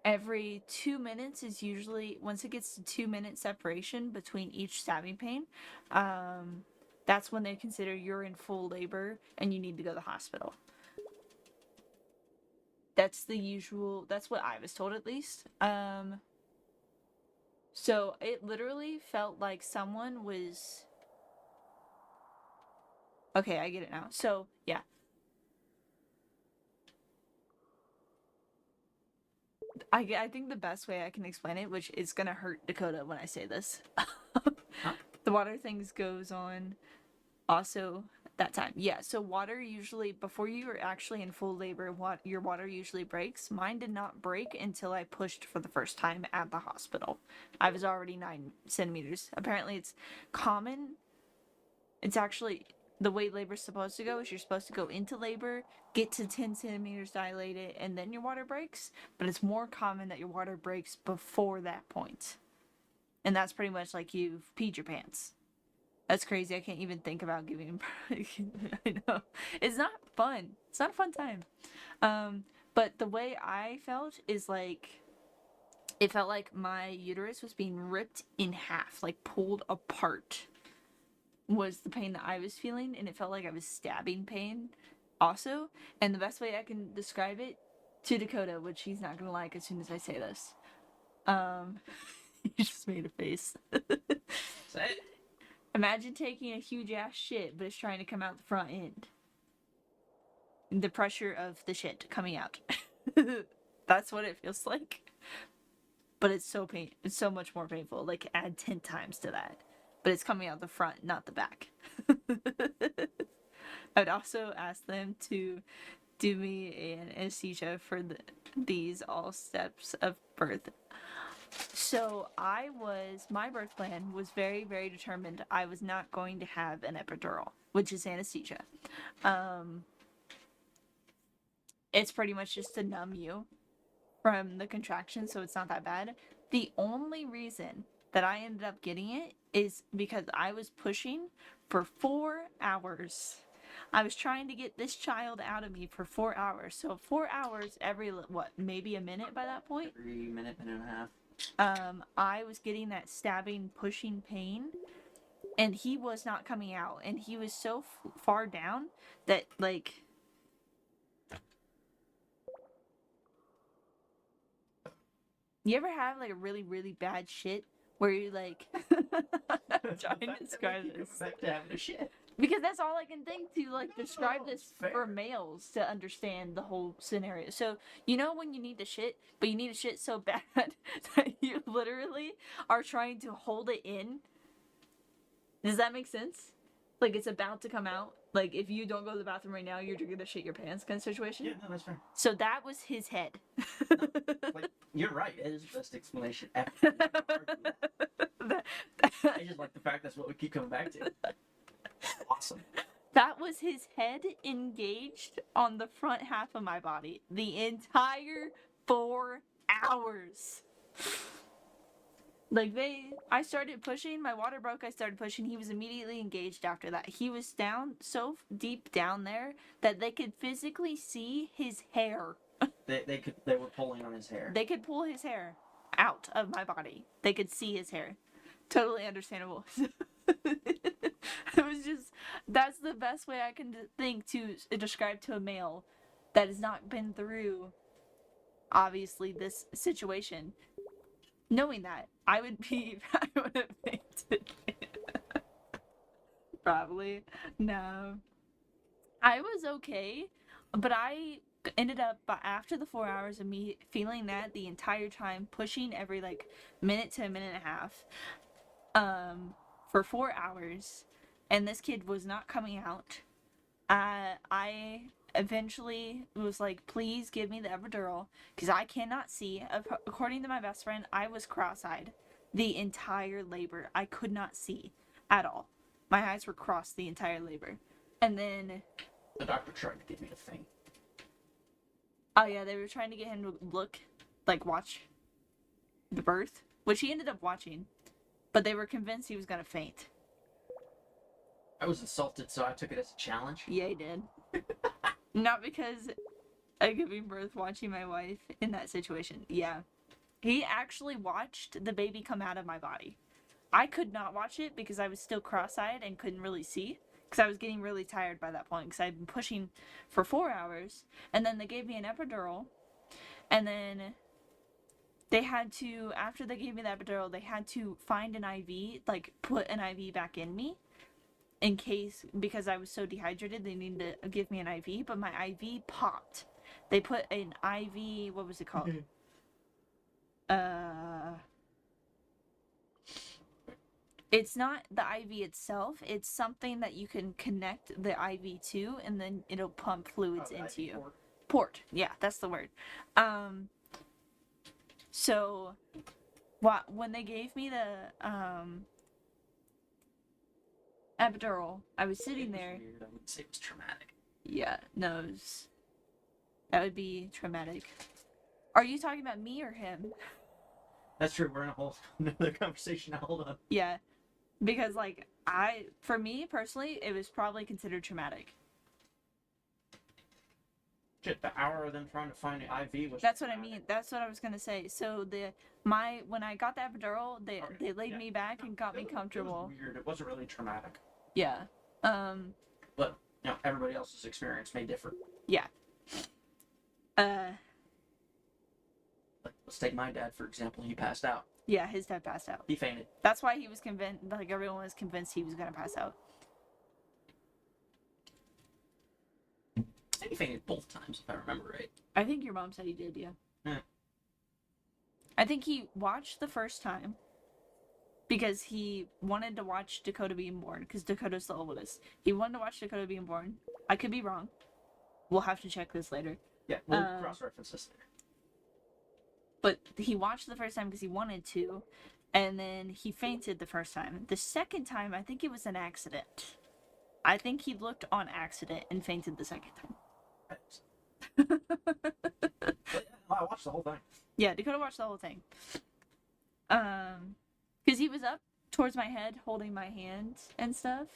Every 2 minutes is usually, once it gets to 2 minute separation between each stabbing pain, that's when they consider you're in full labor and you need to go to the hospital. That's the usual, that's what I was told at least. So it literally felt like someone was... Okay, I get it now. So, yeah. I think the best way I can explain it, which is gonna hurt Dakota when I say this. The water things goes on also that time. Yeah, so water usually, before you are actually in full labor, your water usually breaks. Mine did not break until I pushed for the first time at the hospital. I was already 9 centimeters. Apparently it's common. It's actually... The way labor's supposed to go is you're supposed to go into labor, get to 10 centimeters dilated, and then your water breaks. But it's more common that your water breaks before that point. And that's pretty much like you've peed your pants. That's crazy. I can't even think about giving birth. I know. It's not fun. It's not a fun time. But the way I felt is like... It felt like my uterus was being ripped in half. Like pulled apart. Was the pain that I was feeling, and it felt like I was stabbing pain also. And the best way I can describe it to Dakota, which he's not gonna like as soon as I say this. You just made a face.
Say it.
Imagine taking a huge ass shit, but it's trying to come out the front end. The pressure of the shit coming out. That's what it feels like. But it's it's so much more painful. Like add 10 times to that. But it's coming out the front, not the back. I'd also ask them to do me an anesthesia for these all steps of birth. So my birth plan was very, very determined. I was not going to have an epidural, which is anesthesia. It's pretty much just to numb you from the contraction, so it's not that bad. The only reason that I ended up getting it is because I was pushing for 4 hours. I was trying to get this child out of me for 4 hours. So 4 hours every, maybe a minute by that point?
Every minute and a half.
I was getting that stabbing, pushing pain, and he was not coming out. And he was so far down that, like... You ever have, like, a really, really bad shit where you're, like... I'm trying to describe this.
Back to having a shit.
Because that's all I can think to, like, describe
Oh,
this
fair.
for males to understand the whole scenario. So, you know when you need to shit, but you need to shit so bad that you literally are trying to hold it in? Does that make sense? Like, it's about to come out. Like, if you don't go to the bathroom right now, you're gonna shit your pants kind of situation?
Yeah, no, that's fair.
So that was his head.
Like, you're right. It is the best explanation ever. I just like the fact that's what we keep coming back to. Awesome.
That was his head engaged on the front half of my body the entire 4 hours. Like I started pushing, my water broke, I started pushing, he was immediately engaged after that. He was down so deep down there that they could physically see his hair.
They were pulling on his hair.
They could pull his hair out of my body. They could see his hair. Totally understandable. It was just, that's the best way I can think to describe to a male that has not been through, obviously, this situation. Knowing that, I would have fainted. Probably. No. I was okay, but I ended up, after the 4 hours of me feeling that the entire time, pushing every, like, minute to a minute and a half, for 4 hours, and this kid was not coming out. I eventually was like, please give me the epidural, because I cannot see. According to my best friend, I was cross-eyed the entire labor. I could not see at all. My eyes were crossed the entire labor. And then...
The doctor tried to get me to faint.
Oh yeah, they were trying to get him to look, like, watch the birth, which he ended up watching. But they were convinced he was gonna faint.
I was insulted, so I took it as a challenge.
Yeah, he did. Not because of giving birth, watching my wife in that situation. Yeah. He actually watched the baby come out of my body. I could not watch it because I was still cross-eyed and couldn't really see. Because I was getting really tired by that point. Because I'd been pushing for 4 hours. And then they gave me an epidural. And then... they had to, after they gave me the epidural, they had to find an IV, like, put an IV back in me. In case, because I was so dehydrated, they needed to give me an IV, but my IV popped. They put an IV, what was it called? It's not the IV itself, it's something that you can connect the IV to, and then it'll pump fluids into you. Port, yeah, that's the word. So, when they gave me the epidural, I was sitting there.
Weird. I wouldn't say it was traumatic.
Yeah, no, that would be traumatic. Are you talking about me or him?
That's true. We're in a whole another conversation now. Hold on.
Yeah, because like for me personally, it was probably considered traumatic.
Shit, the hour of them trying to find an IV was.
That's what I mean. That's what I was gonna say. So when I got the epidural, they laid me back and got me comfortable.
It was weird. It wasn't really traumatic.
Yeah.
But everybody else's experience may differ.
Yeah.
let's take my dad for example. He passed out.
Yeah, his dad passed out.
He fainted.
That's why he was convinced, like everyone was convinced he was gonna pass out.
He fainted both times, if I remember right.
I think your mom said he did, yeah.
Yeah.
I think he watched the first time because he wanted to watch Dakota being born, because Dakota's the oldest. He wanted to watch Dakota being born. I could be wrong. We'll have to check this later.
Yeah, we'll cross-reference this later.
But he watched the first time because he wanted to, and then he fainted the first time. The second time, I think it was an accident. I think he looked on accident and fainted the second time.
I watched the whole thing.
Yeah, Dakota watched the whole thing. Because he was up towards my head, holding my hand and stuff,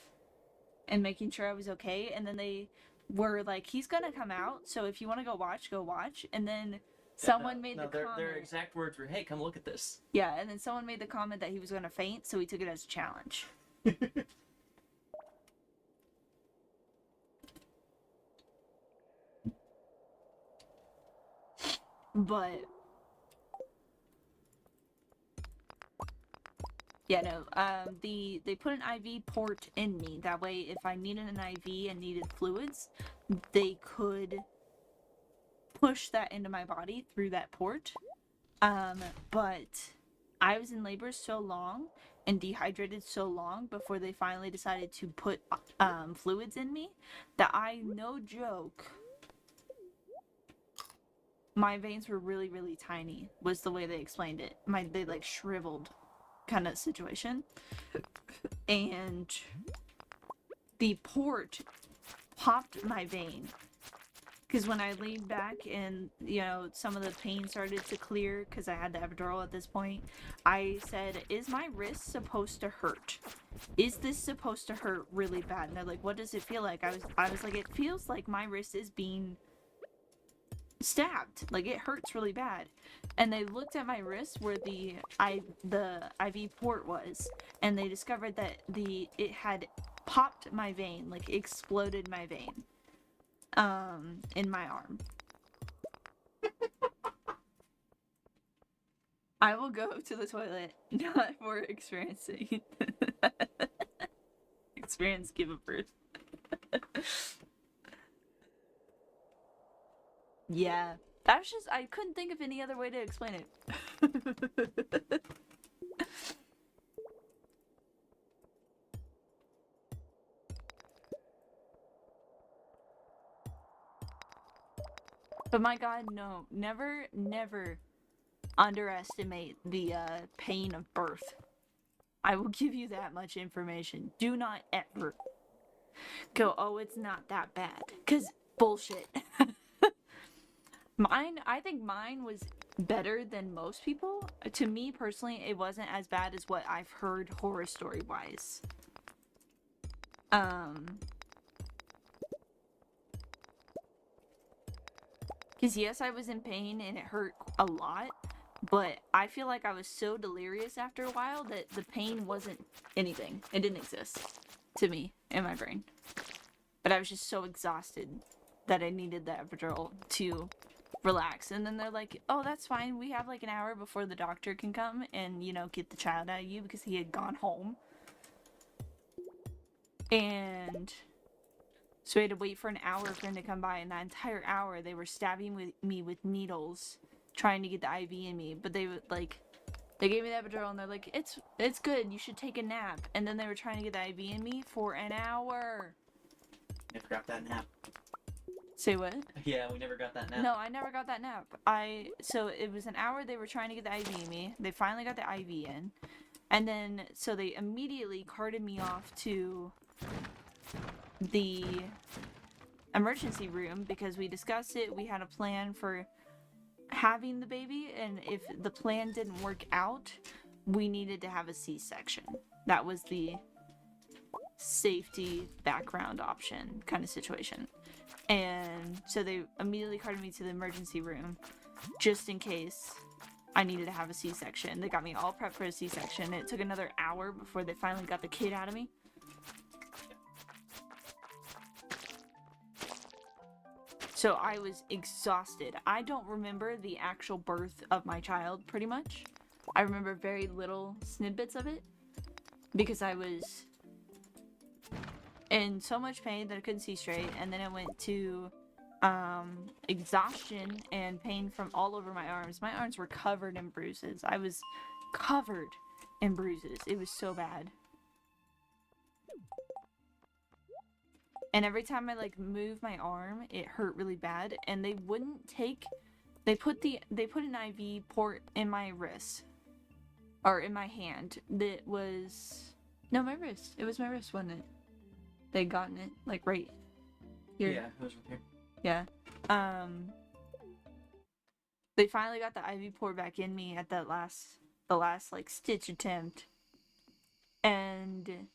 and making sure I was okay. And then they were like, "He's gonna come out, so if you want to go watch, go watch." And then someone made the comment.
Their exact words were, "Hey, come look at this."
Yeah, and then someone made the comment that he was gonna faint, so he took it as a challenge. But yeah, no. They put an IV port in me. That way, if I needed an IV and needed fluids, they could push that into my body through that port. But I was in labor so long and dehydrated so long before they finally decided to put fluids in me that no joke, my veins were really, really tiny, was the way they explained it. They like shriveled kind of situation. And the port popped my vein. Because when I leaned back and, you know, some of the pain started to clear because I had the epidural at this point, I said, "Is my wrist supposed to hurt? Is this supposed to hurt really bad?" And they're like, "What does it feel like?" I was like, "It feels like my wrist is being stabbed. Like, it hurts really bad." And they looked at my wrist where the IV port was, and they discovered that it had popped my vein, like exploded my vein in my arm. I will go to the toilet not for experiencing experience giving birth. Yeah, that's just, I couldn't think of any other way to explain it. But my God, no, never underestimate the pain of birth. I will give you that much information. Do not ever go, "Oh, it's not that bad," because bullshit. I think mine was better than most people. To me personally, it wasn't as bad as what I've heard horror story wise. Because yes, I was in pain and it hurt a lot, but I feel like I was so delirious after a while that the pain wasn't anything. It didn't exist to me in my brain. But I was just so exhausted that I needed the epidural to relax. And then they're like, "Oh, that's fine. We have like an hour before the doctor can come and, you know, get the child out of you," because he had gone home. And so we had to wait for an hour for him to come by, and that entire hour they were stabbing me with needles, trying to get the IV in me. But they gave me the epidural and they're like, it's good, you should take a nap. And then they were trying to get the IV in me for an hour.
Never got that nap.
Say what?
Yeah, we never got that nap.
No, I never got that nap. So it was an hour they were trying to get the IV in me. They finally got the IV in. And then, so they immediately carted me off to the emergency room because we discussed it. We had a plan for having the baby, and if the plan didn't work out, we needed to have a C-section. That was the safety background option kind of situation. And so they immediately carted me to the emergency room just in case I needed to have a C-section. They got me all prepped for a C-section. It took another hour before they finally got the kid out of me. So I was exhausted. I don't remember the actual birth of my child, pretty much. I remember very little snippets of it because I was in so much pain that I couldn't see straight, and then it went to exhaustion and pain from all over my arms. My arms were covered in bruises. I was covered in bruises. It was so bad. And every time I like moved my arm, it hurt really bad. And they wouldn't take. They put an IV port in my wrist, or in my hand. That was no, my wrist. It was my wrist, wasn't it? They'd gotten it like right here.
Yeah, it was right here.
Yeah. They finally got the IV port back in me at the last like stitch attempt. And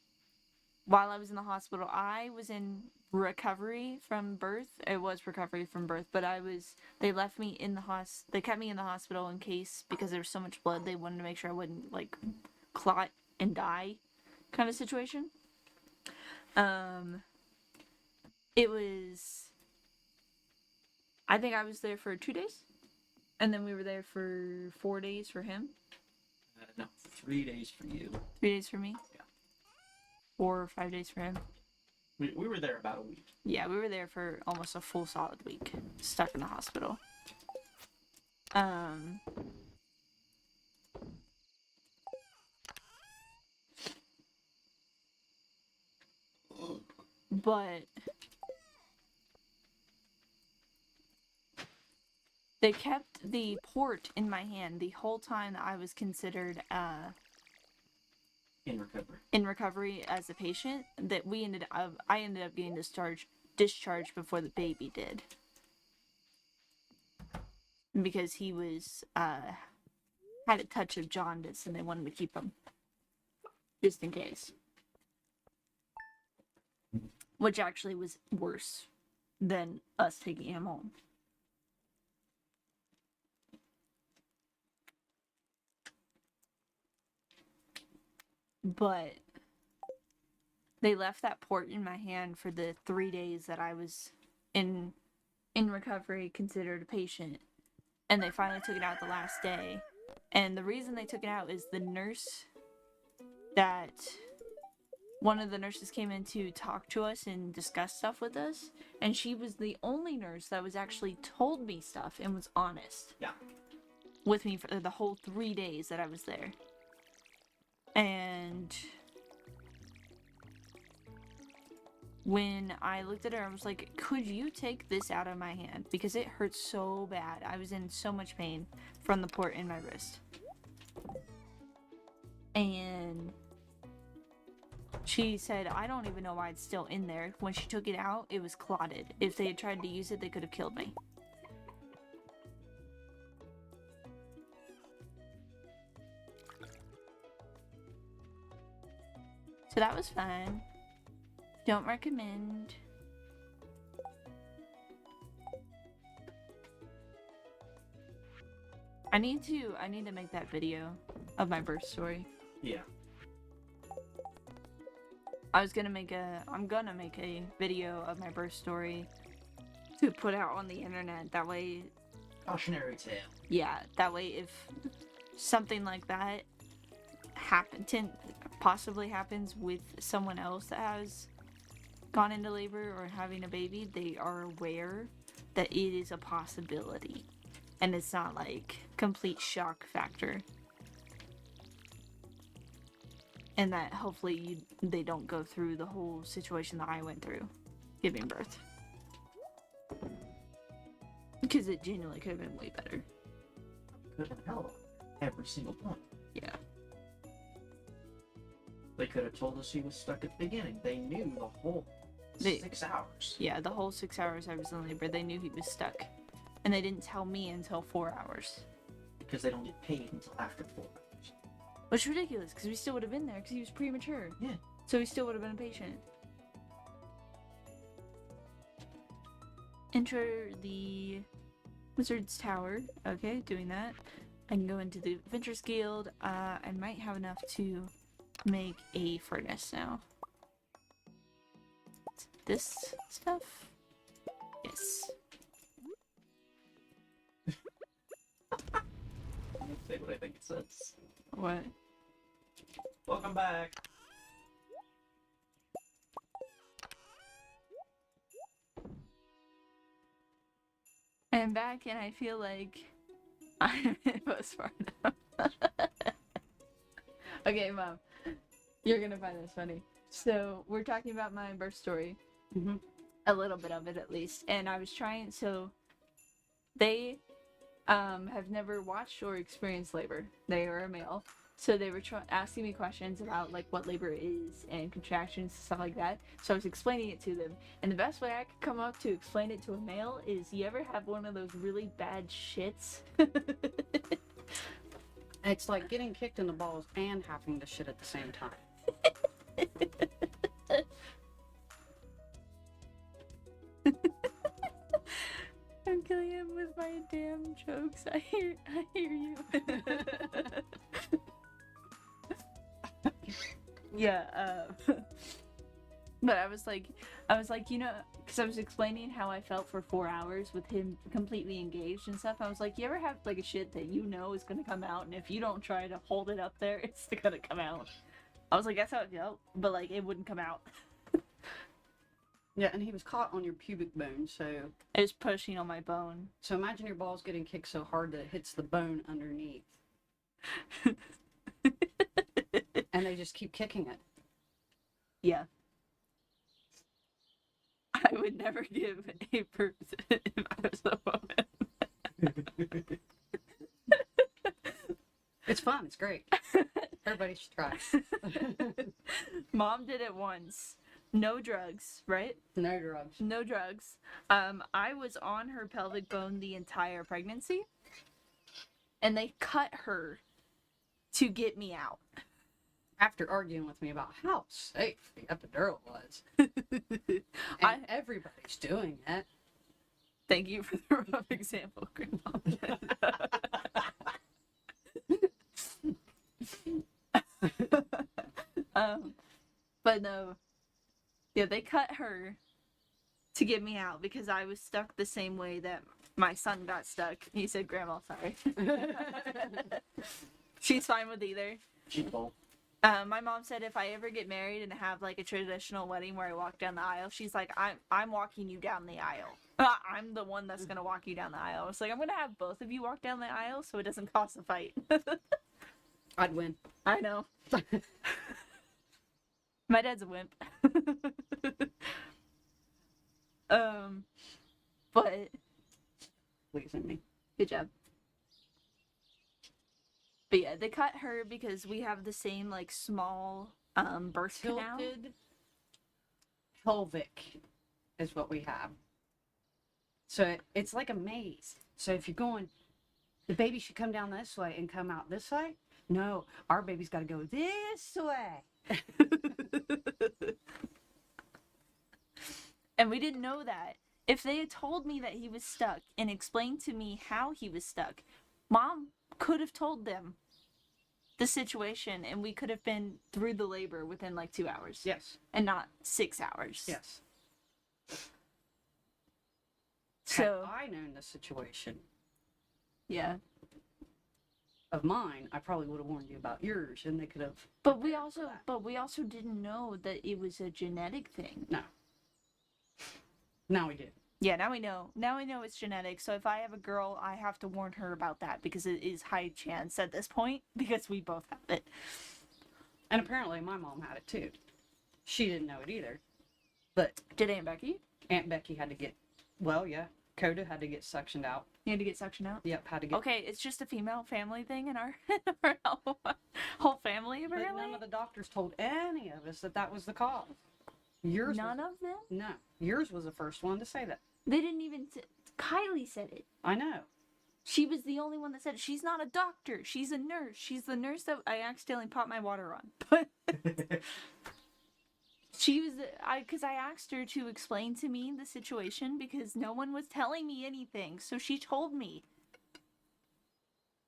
while I was in the hospital, I was in recovery from birth. It was recovery from birth, but they left me in the they kept me in the hospital in case, because there was so much blood, they wanted to make sure I wouldn't like clot and die kind of situation. It was, I think I was there for 2 days, and then we were there for 4 days for him.
No, 3 days for you.
3 days for me.
Yeah.
4 or 5 days for him.
We were there about a week.
Yeah, we were there for almost a full solid week, stuck in the hospital. But they kept the port in my hand the whole time that I was considered
In recovery.
in recovery as a patient. That I ended up getting discharged before the baby did, because he was had a touch of jaundice and they wanted to keep him just in case, which actually was worse than us taking him home. But they left that port in my hand for the 3 days that I was in recovery, considered a patient, and they finally took it out the last day. And the reason they took it out is one of the nurses came in to talk to us and discuss stuff with us, and she was the only nurse that was actually told me stuff and was honest.
Yeah.
With me for the whole 3 days that I was there. And when I looked at her, I was like, could you take this out of my hand? Because it hurts so bad. I was in so much pain from the port in my wrist. And she said, I don't even know why it's still in there. When she took it out, it was clotted. If they had tried to use it, they could have killed me. So that was fun. Don't recommend. I need to make that video of my birth story.
Yeah.
I'm gonna make a video of my birth story to put out on the internet. That way,
Cautionary tale.
yeah, that way if something like that possibly happens with someone else that has gone into labor or having a baby, they are aware that it is a possibility. And it's not like complete shock factor. And that hopefully they don't go through the whole situation that I went through giving birth. Because it genuinely could have been way better.
Could have hell every single point.
Yeah.
They could have told us he was stuck at the beginning. They knew the whole 6 hours.
Yeah, the whole 6 hours I was in labor, they knew he was stuck. And they didn't tell me until 4 hours.
Because they don't get paid until after 4 hours.
Which is ridiculous, because we still would have been there, because he was premature.
Yeah.
So he still would have been a patient. Enter the Wizard's Tower. Okay, doing that. I can go into the Adventurers Guild. I might have enough to make a furnace now. This stuff? Yes.
say what I think it says.
What?
Welcome back.
I'm back and I feel like I'm in postpartum. Okay, Mom. You're gonna find this funny. So, we're talking about my birth story.
Mhm.
A little bit of it, at least. And I was trying, so they have never watched or experienced labor. They are a male. So they were asking me questions about like what labor is and contractions and stuff like that. So I was explaining it to them. And the best way I could come up to explain it to a male is, you ever have one of those really bad shits?
It's like getting kicked in the balls and having to shit at the same time.
I'm killing him with my damn jokes. I hear you. Yeah, but I was like, you know, because I was explaining how I felt for 4 hours with him completely engaged and stuff. I was like, you ever have like a shit that you know is gonna come out, and if you don't try to hold it up there, it's gonna come out. I was like, that's how it felt, but like it wouldn't come out.
Yeah, and he was caught on your pubic bone, so
It was pushing on my bone.
so imagine your balls getting kicked so hard that it hits the bone underneath. And they just keep kicking it.
Yeah. I would never give a birth if I was a woman.
It's fun, it's great. Everybody should try.
Mom did it once. No drugs, right?
No drugs.
No drugs. I was on her pelvic bone the entire pregnancy. And they cut her to get me out.
After arguing with me about how safe the epidural was. And everybody's doing it.
Thank you for the rough example, Grandma. But no. Yeah, they cut her to get me out because I was stuck the same way that my son got stuck. He said, Grandma, sorry. She's fine with either.
She's both.
My mom said if I ever get married and have like a traditional wedding where I walk down the aisle, she's like, I'm walking you down the aisle. I'm the one that's gonna walk you down the aisle. It's like, I'm gonna have both of you walk down the aisle so it doesn't cause a fight.
I'd win.
I know. My dad's a wimp. But
Pleasing me.
good job. But yeah, they cut her because we have the same like small birth canal.
Tilted pelvic is what we have. So it's like a maze. So if you're going, the baby should come down this way and come out this way. No, our baby's got to go this way.
And we didn't know that. If they had told me that he was stuck and explained to me how he was stuck, Mom could have told them the situation and we could have been through the labor within like 2 hours.
Yes.
And not 6 hours.
Yes.
So,
Had I known the situation
yeah.
of mine, I probably would have warned you about yours, and they could have.
But we also didn't know that it was a genetic thing.
Now we do.
Yeah, now we know. Now we know it's genetic. So if I have a girl, I have to warn her about that because it is high chance at this point because we both have it.
And apparently, my mom had it too. She didn't know it either. But
Did Aunt Becky?
Aunt Becky had to get. Well, yeah. Coda had to get suctioned out.
You had to get suction out?
Yep, had to get.
Okay, it's just a female family thing in our, whole family,
But
apparently.
none of the doctors told any of us that that was the cause. Yours.
None of them?
No, yours was the first one to say that.
They didn't even. Kylie said it.
I know.
She was the only one that said it. She's not a doctor. She's a nurse. She's the nurse that I accidentally popped my water on. But she was, because I asked her to explain to me the situation because no one was telling me anything. So she told me.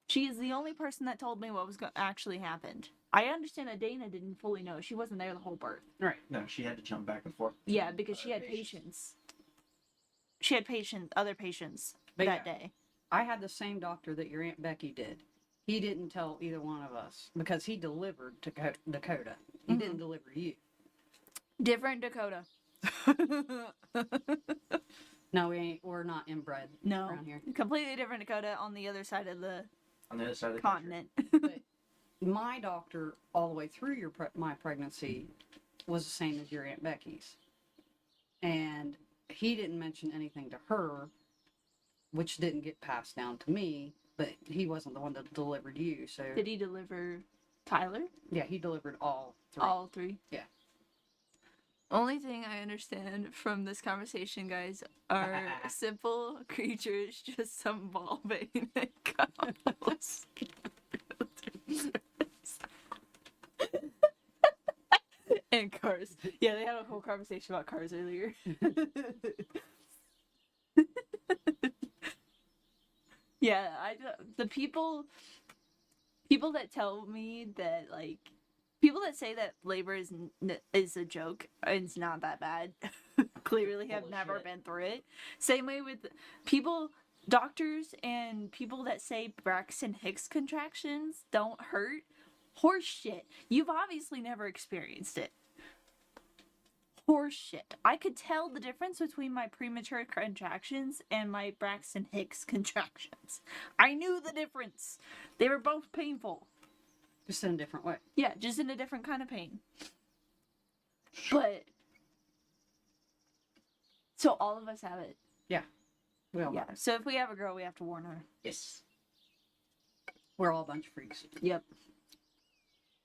She is the only person that told me what was actually happened. I understand that Dana didn't fully know. She wasn't there the whole birth.
Right.
No, she had to jump back and forth.
Yeah, because she had patients. She had other patients
But
that
yeah.
day.
I had the same doctor that your Aunt Becky did. He didn't tell either one of us because he delivered to Dakota. He didn't deliver you.
Different Dakota.
No, we're not inbred
No,
around here.
completely different Dakota on the other side of the
On the other side of the country.
continent.
My doctor, all the way through my pregnancy, was the same as your Aunt Becky's, and he didn't mention anything to her, which didn't get passed down to me. But he wasn't the one that delivered you, so
Did he deliver Tyler?
yeah, he delivered all three.
All three?
Yeah.
Only thing I understand from this conversation, guys, are simple creatures just evolving and couples. And cars. Yeah, they had a whole conversation about cars earlier. Yeah, the people that tell me that, like, people that say that labor is a joke and it's not that bad clearly have
Full of
never
shit.
been through it. Same way with people, doctors and people that say Braxton Hicks contractions don't hurt. Horse shit. You've obviously never experienced it. Horse shit. I could tell the difference between my premature contractions and my Braxton Hicks contractions. I knew the difference. They were both painful.
Just in a different way.
Yeah, just in a different kind of pain. But so all of us have it.
We all
Yeah. So if we have a girl, we have to warn her.
Yes.
We're all a bunch of freaks.
Yep.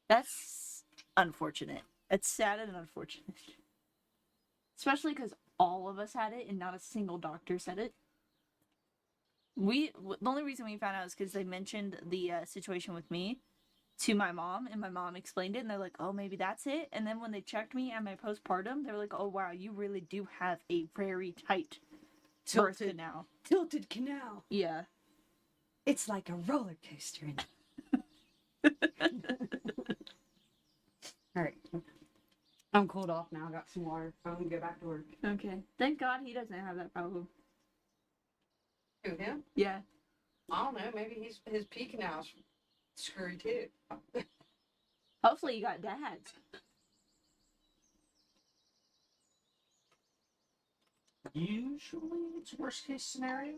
That's unfortunate. It's sad and unfortunate. Especially because all of us had it and not a single doctor said it. The only reason we found out is because they mentioned the situation with me to my mom, and my mom explained it, and they're like, oh, maybe that's it. And then when they checked me at my postpartum, they were like, oh, wow, you really do have a very tight birth
Tilted.
canal.
Tilted canal.
Yeah.
It's like a roller coaster. All right. I'm cooled off now. I got some water. I'm gonna go back to work.
Okay. Thank God he doesn't have that problem.
Who, him?
Yeah.
I don't know. Maybe his pee canal's screwy too.
Hopefully you got dads.
Usually it's worst case scenario.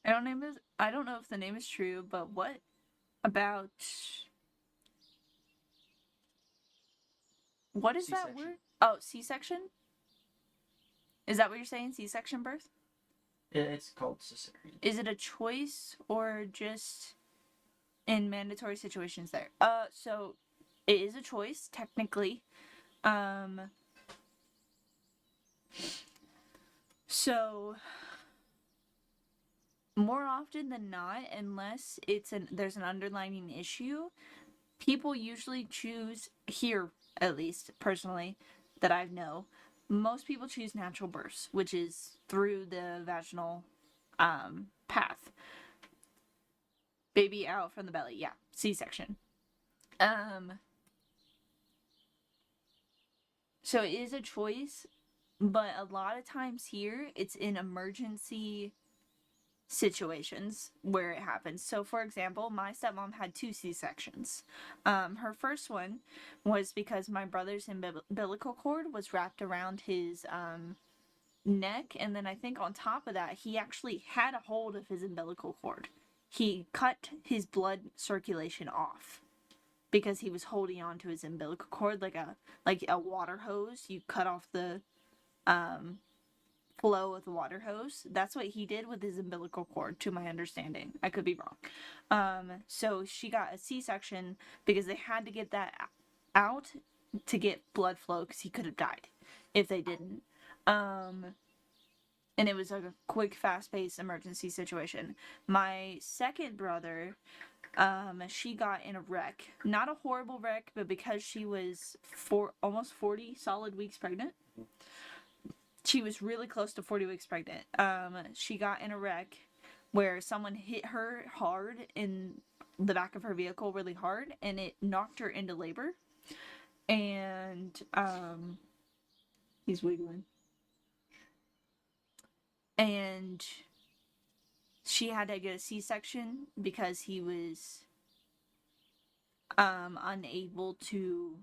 I don't know if the name is true, but what about what is that
C-section.
word? Oh, C-section? Is that what you're saying? C-section birth?
It's called cesarean.
Is it a choice or just in mandatory situations there? So it is a choice, technically. So more often than not, unless there's an underlying issue, people usually choose, here at least personally that I know, most people choose natural births, which is through the vaginal path. Baby out from the belly, yeah, C-section. So it is a choice, but a lot of times here it's in emergency situations where it happens. So for example, my stepmom had 2 C-sections. Her first one was because my brother's umbilical cord was wrapped around his neck, and then I think on top of that he actually had a hold of his umbilical cord. He cut his blood circulation off because he was holding on to his umbilical cord like a water hose. You cut off the flow of the water hose. That's what he did with his umbilical cord, to my understanding. I could be wrong. So she got a C-section because they had to get that out to get blood flow because he could have died if they didn't. And it was like a quick, fast-paced emergency situation. My second brother, she got in a wreck. Not a horrible wreck, but because she was almost 40 solid weeks pregnant. She was really close to 40 weeks pregnant. She got in a wreck where someone hit her hard in the back of her vehicle really hard, and it knocked her into labor. And he's wiggling. And she had to get a C-section because he was unable to.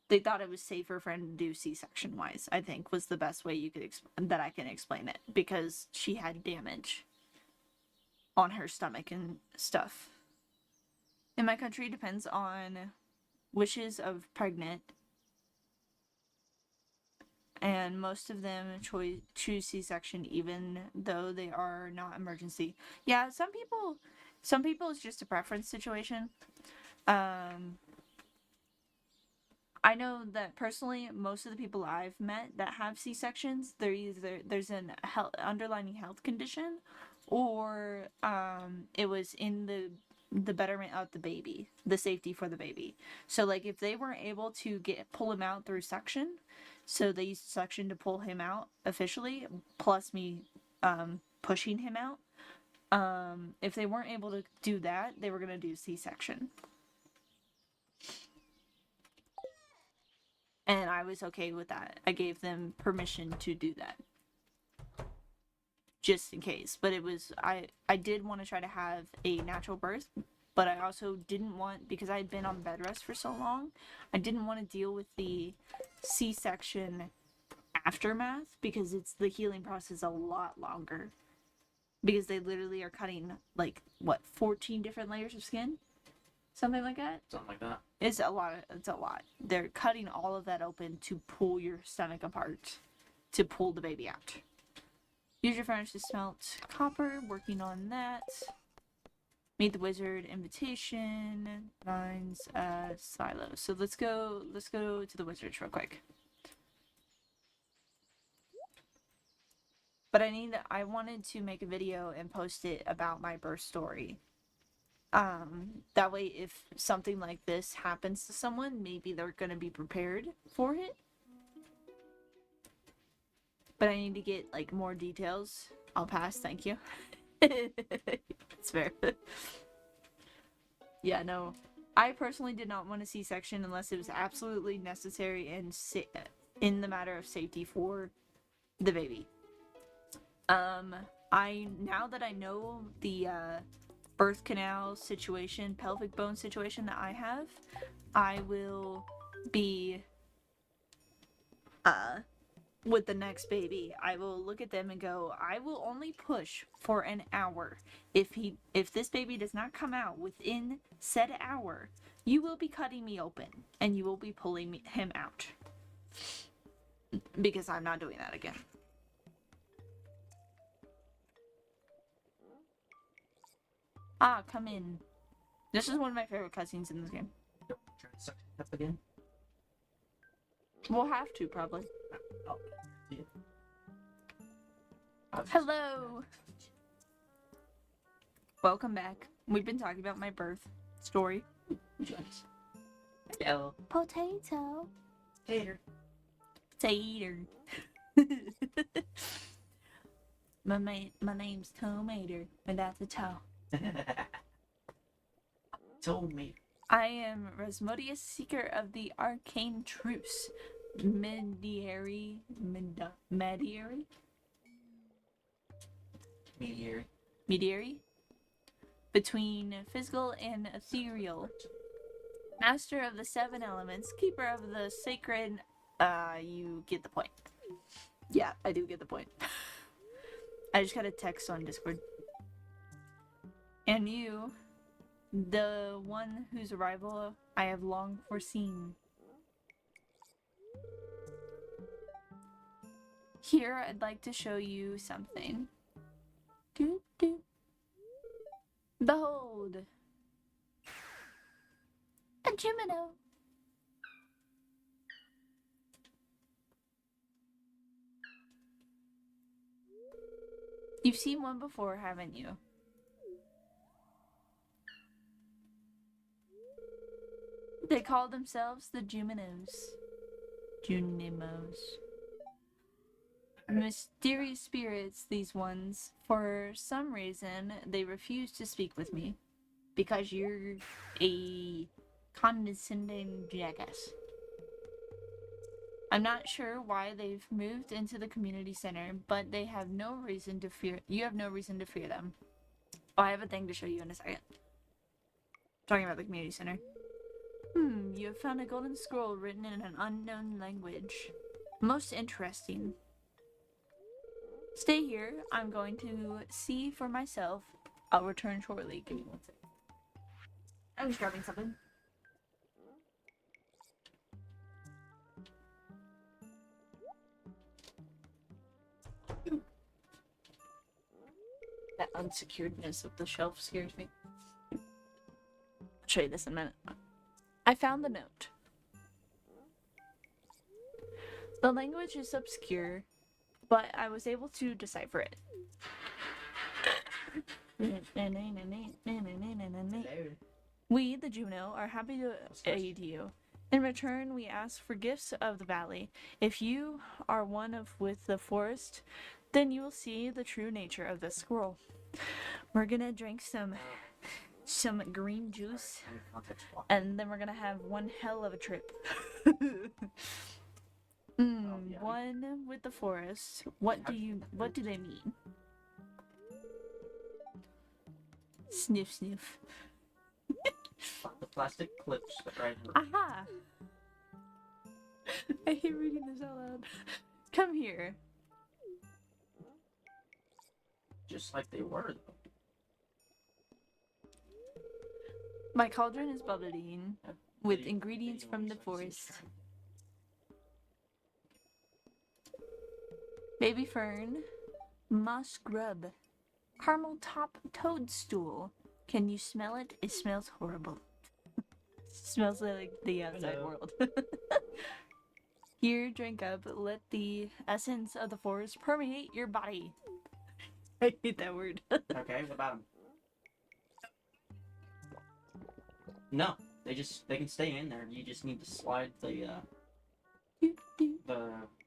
They thought it was safer for him to do C-section wise, I think was the best way you could that I can explain it, because she had damage on her stomach and stuff. In my country, it depends on wishes of pregnant, and most of them choose C-section even though they are not emergency. Yeah, some people it's just a preference situation. I know that personally, most of the people I've met that have C-sections, there's an underlying health condition, or it was in the betterment of the baby, the safety for the baby. So like if they weren't able to pull him out through suction, so they used suction to pull him out officially, plus me pushing him out. If they weren't able to do that, they were gonna do C-section. And I was okay with that. I gave them permission to do that. Just in case. But it was, I did want to try to have a natural birth, but I also didn't want, because I had been on bed rest for so long, I didn't want to deal with the C-section aftermath, because the healing process a lot longer. Because they literally are cutting, like, 14 different layers of skin? Something like that?
Something like that.
It's a lot. They're cutting all of that open to pull your stomach apart, to pull the baby out. Use your furnace to smelt copper, working on that. Meet the wizard, invitation, mines, silo. So let's go to the wizards real quick. But I wanted to make a video and post it about my birth story. That way if something like this happens to someone, maybe they're gonna be prepared for it. But I need to get like more details. I'll pass, thank you. It's fair. Yeah, no. I personally did not want a C-section unless it was absolutely necessary and in the matter of safety for the baby. Now that I know the birth canal situation, pelvic bone situation that I have, I will be with the next baby, I will look at them and go, I will only push for an hour. If this baby does not come out within said hour, you will be cutting me open and you will be pulling him out. Because I'm not doing that again. Ah, come in. This is one of my favorite cutscenes in this game.
Try to suck it up again.
We'll have to, probably.
Oh, yeah.
Hello! Welcome back. We've been talking about my birth story.
Nice. Hello.
Potato.
Tater.
Tater. my name's Tomater, and that's a toe.
Told me.
I am Rasmodius, seeker of the arcane truce. Mediary? Between physical and ethereal. Master of the 7 elements, keeper of the sacred. You get the point. Yeah, I do get the point. I just got a text on Discord. And you, the one whose arrival I have long foreseen. Here, I'd like to show you something. Behold! A Jimino! You've seen one before, haven't you? They call themselves the Juminos. Junimos. Mysterious spirits, these ones. For some reason, they refuse to speak with me. Because you're a condescending jackass. I'm not sure why they've moved into the community center, but they have no reason to fear. You have no reason to fear them. Oh, I have a thing to show you in a second. Talking about the community center. You have found a golden scroll written in an unknown language. Most interesting. Stay here. I'm going to see for myself. I'll return shortly. Give me 1 second. I'm just grabbing something. That unsecuredness of the shelf scares me. I'll show you this in a minute. I found the note. The language is obscure, but I was able to decipher it. We, the Juno, are happy to aid you. In return, we ask for gifts of the valley. If you are one of with the forest, then you will see the true nature of the scroll. We're gonna drink some green juice, and then we're gonna have one hell of a trip. One with the forest. What do they mean? Sniff, sniff.
The plastic clips right here.
Aha! I hate reading this out loud. Come here.
Just like they were, though.
My cauldron is bubbling with ingredients from the forest. Baby fern, moss grub, caramel top toadstool. Can you smell it? It smells horrible. Smells like the outside world. Here, drink up. Let the essence of the forest permeate your body. I hate that word.
Okay, what about them? No, they can stay in there. You just need to slide the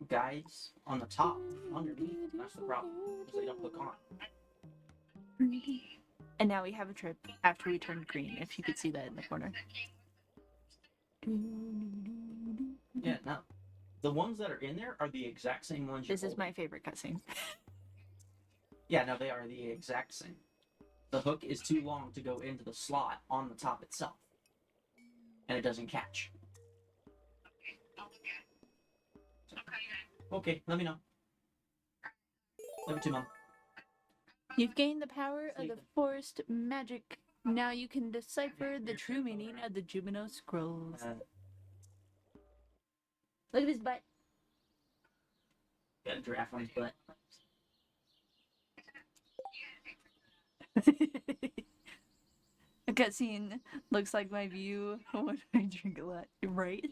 guides on the top underneath. That's the problem, because they don't hook on.
And now we have a trip after we turned green, if you could see that in the corner.
Yeah, no. The ones that are in there are the exact same ones.
This is my favorite cutscene.
Yeah, no, they are the exact same. The hook is too long to go into the slot on the top itself. And it doesn't catch. Okay, let me know. Love you too, Mom.
You've gained the power of the forest magic. Now you can decipher the true meaning of the Jumino scrolls. Look at his butt.
Got a giraffe on his butt.
A cutscene looks like my view when I drink a lot, right?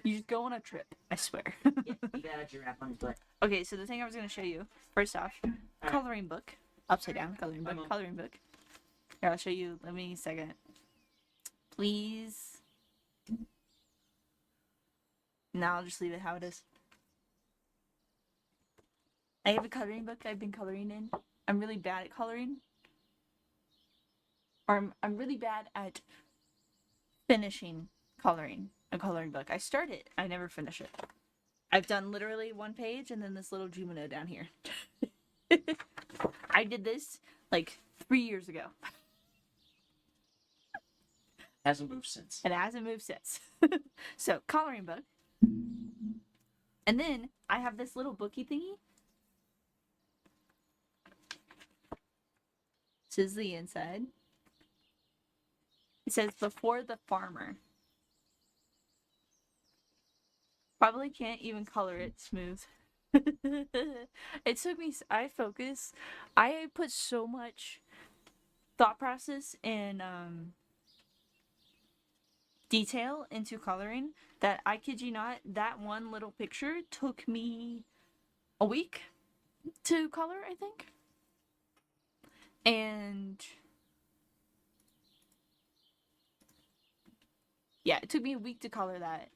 You just go on a trip, I swear.
Yeah, you got a giraffe on his butt.
Okay, so the thing I was going to show you, first off, coloring book. Upside down, coloring book, coloring book. Here, I'll show you. Let me a second. Please. Now I'll just leave it how it is. I have a coloring book I've been coloring in. I'm really bad at coloring. Or I'm really bad at finishing coloring a coloring book. I start it, I never finish it. I've done literally one page and then this little Jumino down here. I did this like 3 years ago.
Hasn't moved since.
And it hasn't moved since. So, coloring book. And then I have this little bookie thingy. This is the inside. It says before the farmer. Probably can't even color it smooth. It took me, I put so much thought process and detail into coloring that I kid you not, that one little picture took me a week to color, I think. And yeah, it took me a week to color that.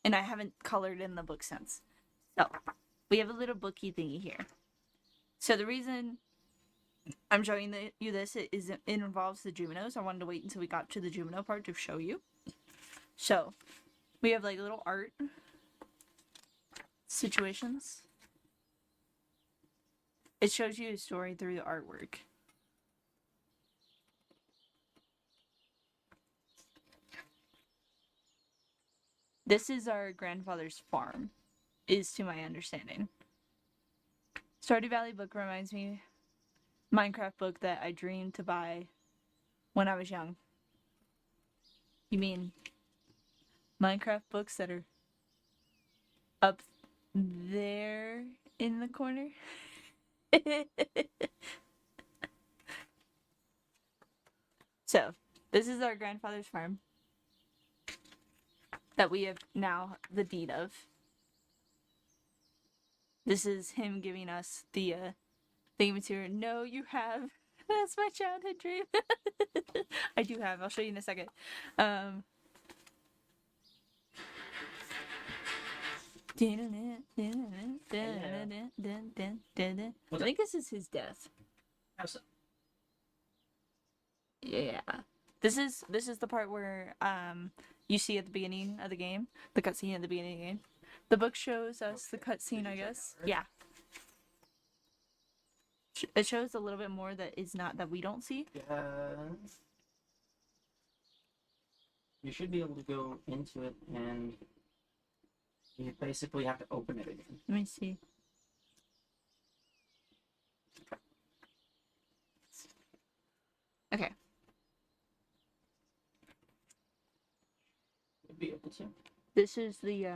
And I haven't colored in the book since. So, we have a little bookie thingy here. So the reason I'm showing you this is it involves the Juminos. I wanted to wait until we got to the Jumino part to show you. So, we have like little art situations. It shows you a story through the artwork. This is our grandfather's farm, is to my understanding. Stardew Valley book reminds me Minecraft book that I dreamed to buy when I was young. You mean Minecraft books that are up there in the corner? So, this is our grandfather's farm that we have now the deed of. This is him giving us the thing material. No, you have. That's my childhood dream. I do have. I'll show you in a second. I think this is his death.
How so?
Yeah. This is the part where you see at the beginning of the game, the cutscene at the beginning of the game. The book shows us the cutscene, I guess. Yeah. It shows a little bit more that is not that we don't see.
You should be able to go into it, and you basically have to open it again.
Let me see. Okay.
You'll be able to.
This is the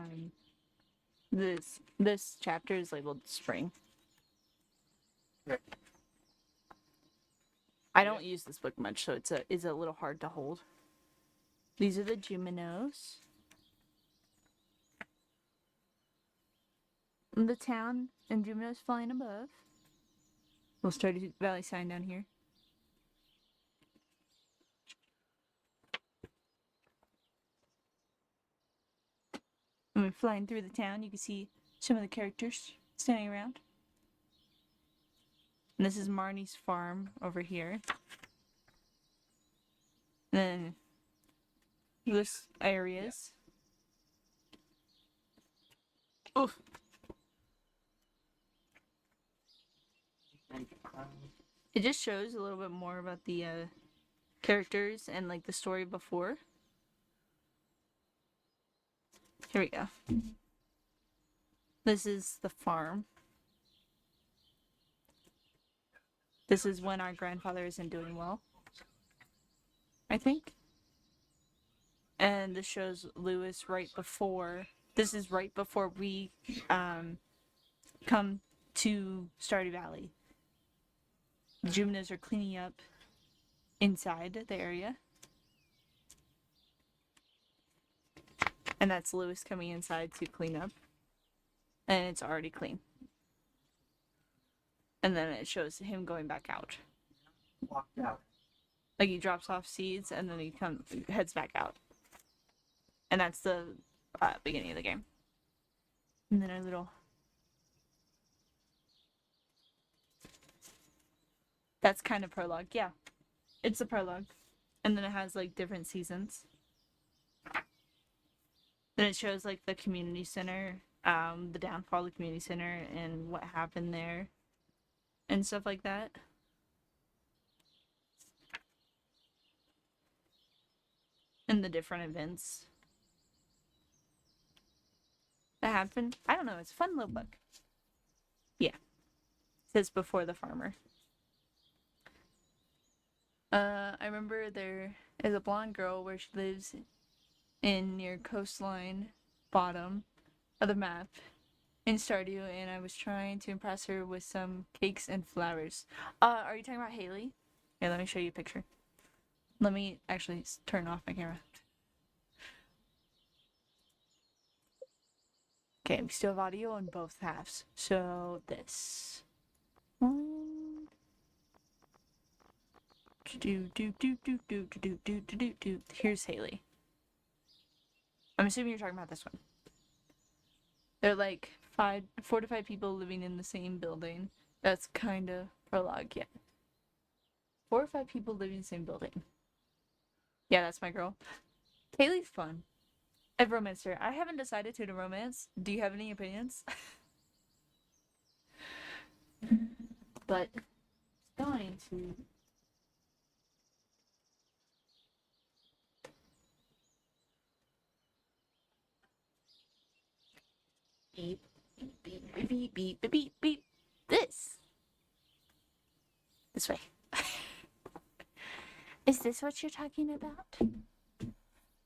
this chapter is labeled spring.
Right.
I don't use this book much, so it's a little hard to hold. These are the Juminos. The town and Juminos flying above. We'll start a Valley sign down here. When we're flying through the town, you can see some of the characters standing around. And this is Marnie's farm over here. Then this areas. Oof.
And,
It just shows a little bit more about the characters and like the story before. Here we go. This is the farm. This is when our grandfather isn't doing well, I think. And this shows Lewis right before. This is right before we come to Stardew Valley. The Juminos are cleaning up inside the area. And that's Lewis coming inside to clean up. And it's already clean. And then it shows him going back out.
walked out.
Like he drops off seeds and then he heads back out. And that's the beginning of the game. And then our little... That's kind of prologue, yeah. It's a prologue. And then it has like different seasons. Then it shows like the community center, the downfall of the community center and what happened there. And stuff like that. And the different events that happened. I don't know, it's a fun little book. Yeah. It says before the farmer. I remember there is a blonde girl where she lives in near coastline bottom of the map in Stardew, and I was trying to impress her with some cakes and flowers. Are you talking about Haley? Here, let me show you a picture. Let me actually turn off my camera. Okay, we still have audio on both halves. So this one. Here's Haley. I'm assuming you're talking about this one. They're like 4 to 5 people living in the same building. That's kind of prologue, yeah. 4 or 5 people living in the same building. Yeah, that's my girl. Haley's fun. I've romanced her. I haven't decided who to romance. Do you have any opinions? But going to. Beep, beep, beep, beep, beep, beep, beep, beep, beep. This way. Is this what you're talking about?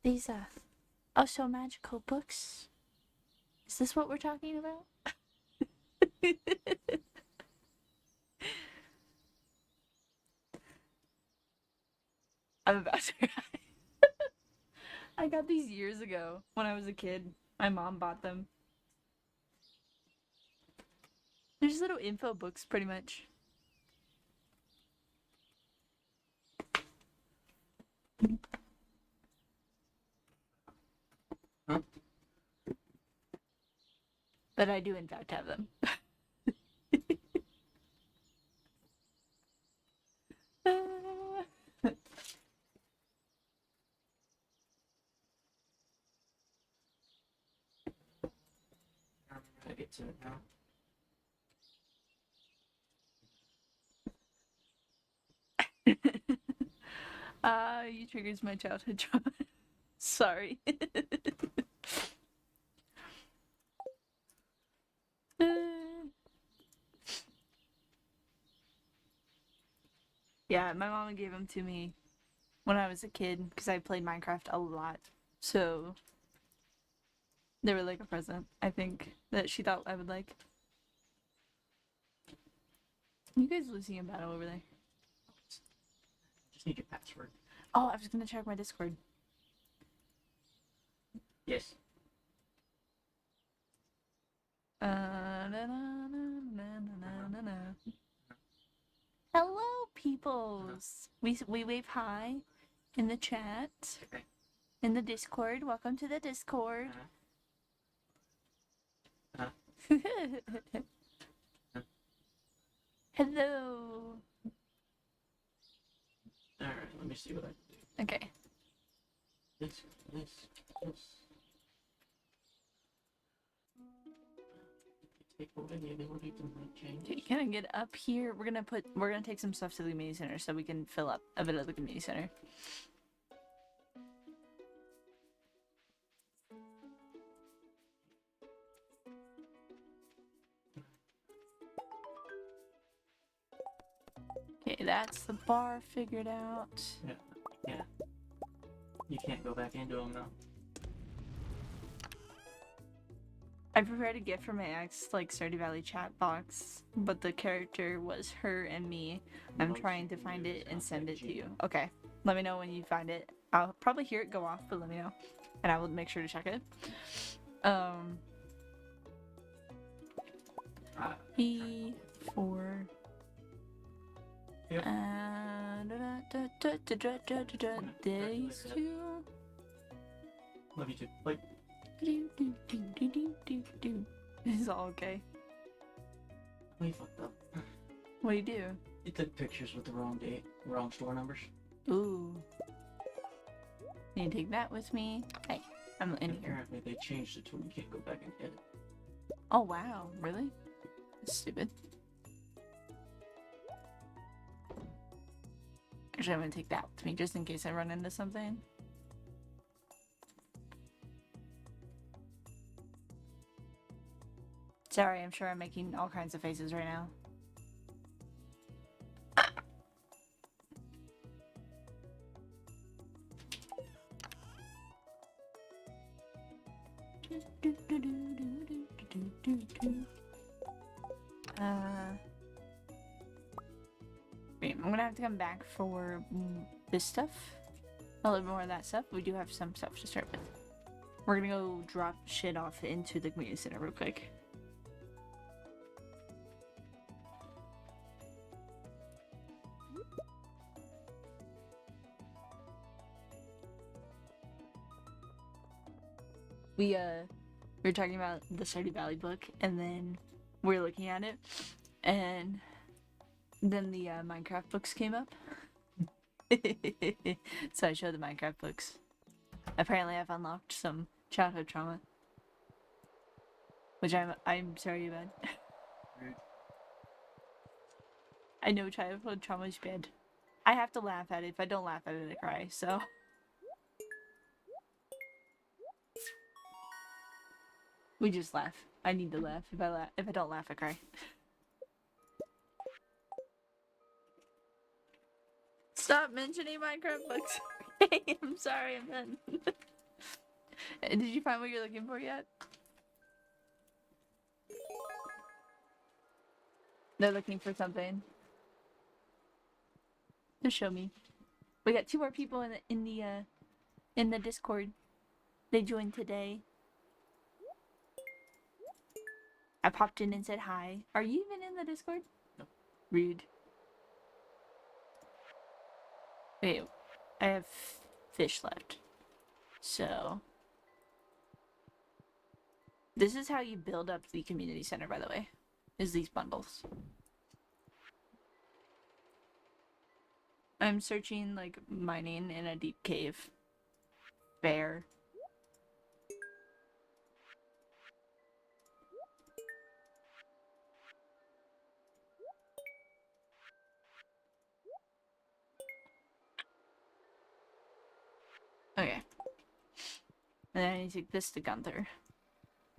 These oh so magical books? Is this what we're talking about? I'm about to cry. I got these years ago when I was a kid. My mom bought them. They're just little info books, pretty much.
Huh?
But I do, in fact, have them.
I'm gonna get to it now.
You triggers my childhood trauma. Sorry. Yeah, my mom gave them to me when I was a kid because I played Minecraft a lot. So they were like a present, I think, that she thought I would like. You guys losing a battle over there?
Just need your password.
Oh, I was gonna check my Discord.
Yes.
Na, na, na, na, na, na, na. Hello, peoples. We wave hi in the chat,
Okay.
in the Discord. Welcome to the Discord. Hello.
Alright, let me see what I can do.
Okay.
This. Take away the ability to make changes.
Okay, can I get up here? We're gonna take some stuff to the community center so we can fill up a bit of the community center. Okay, that's the bar figured out.
Yeah. You can't go back into them now.
I prepared a gift for my ex, like Stardew Valley chat box, but the character was her and me. I'm trying to find it and send it to you. Okay, let me know when you find it. I'll probably hear it go off, but let me know, and I will make sure to check it. E4.
Yep.
These two.
Love you too. Like,
It's all okay.
we fucked up.
What do you do?
You took pictures with the wrong date, wrong store numbers.
Ooh. Need to take that with me. Hey, I'm in here.
Apparently they changed it to where you can't go back and edit.
Oh wow, really? That's stupid. Actually, I'm gonna take that with me just in case I run into something. Sorry, I'm sure I'm making all kinds of faces right now. Wait, I'm gonna have to come back for this stuff. A little bit more of that stuff. We do have some stuff to start with. We're gonna go drop shit off into the community center real quick. We were talking about the Stardew Valley book, and then we were looking at it, and then the Minecraft books came up. So I showed the Minecraft books. Apparently I've unlocked some childhood trauma. Which I'm sorry about.
Rude.
I know childhood trauma is bad. I have to laugh at it. If I don't laugh at it, I cry, so. We just laugh. I need to laugh. If I don't laugh, I cry. Stop mentioning Minecraft books. Okay, I'm sorry, I'm done. Did you find what you're looking for yet? They're looking for something. Just show me. We got 2 more people in the Discord. They joined today. I popped in and said hi. Are you even in the Discord?
No.
Rude. Wait, I have fish left. So this is how you build up the community center, by the way. Is these bundles. I'm searching like mining in a deep cave. Bear. Okay. And then I need to take this to Gunther.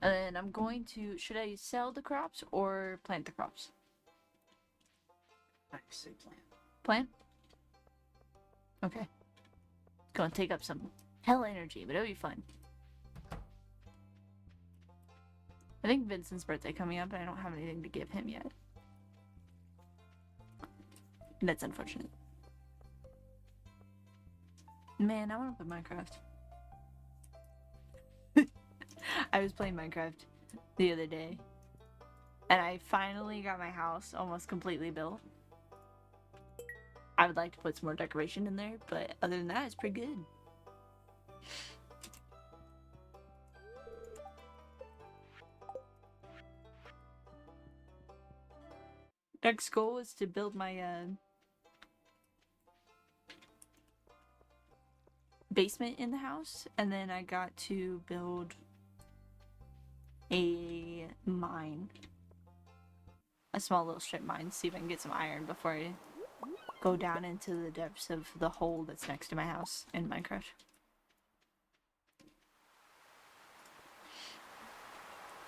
And then I'm going to... Should I sell the crops or plant the crops?
I say plant.
Plant? Okay. Gonna take up some hell energy, but it'll be fun. I think Vincent's birthday coming up, and I don't have anything to give him yet. That's unfortunate. Man, I want to play Minecraft. I was playing Minecraft the other day, and I finally got my house almost completely built. I would like to put some more decoration in there, but other than that, it's pretty good. Next goal is to build my basement in the house, and then I got to build a mine. A small little strip mine, see if I can get some iron before I go down into the depths of the hole that's next to my house in Minecraft.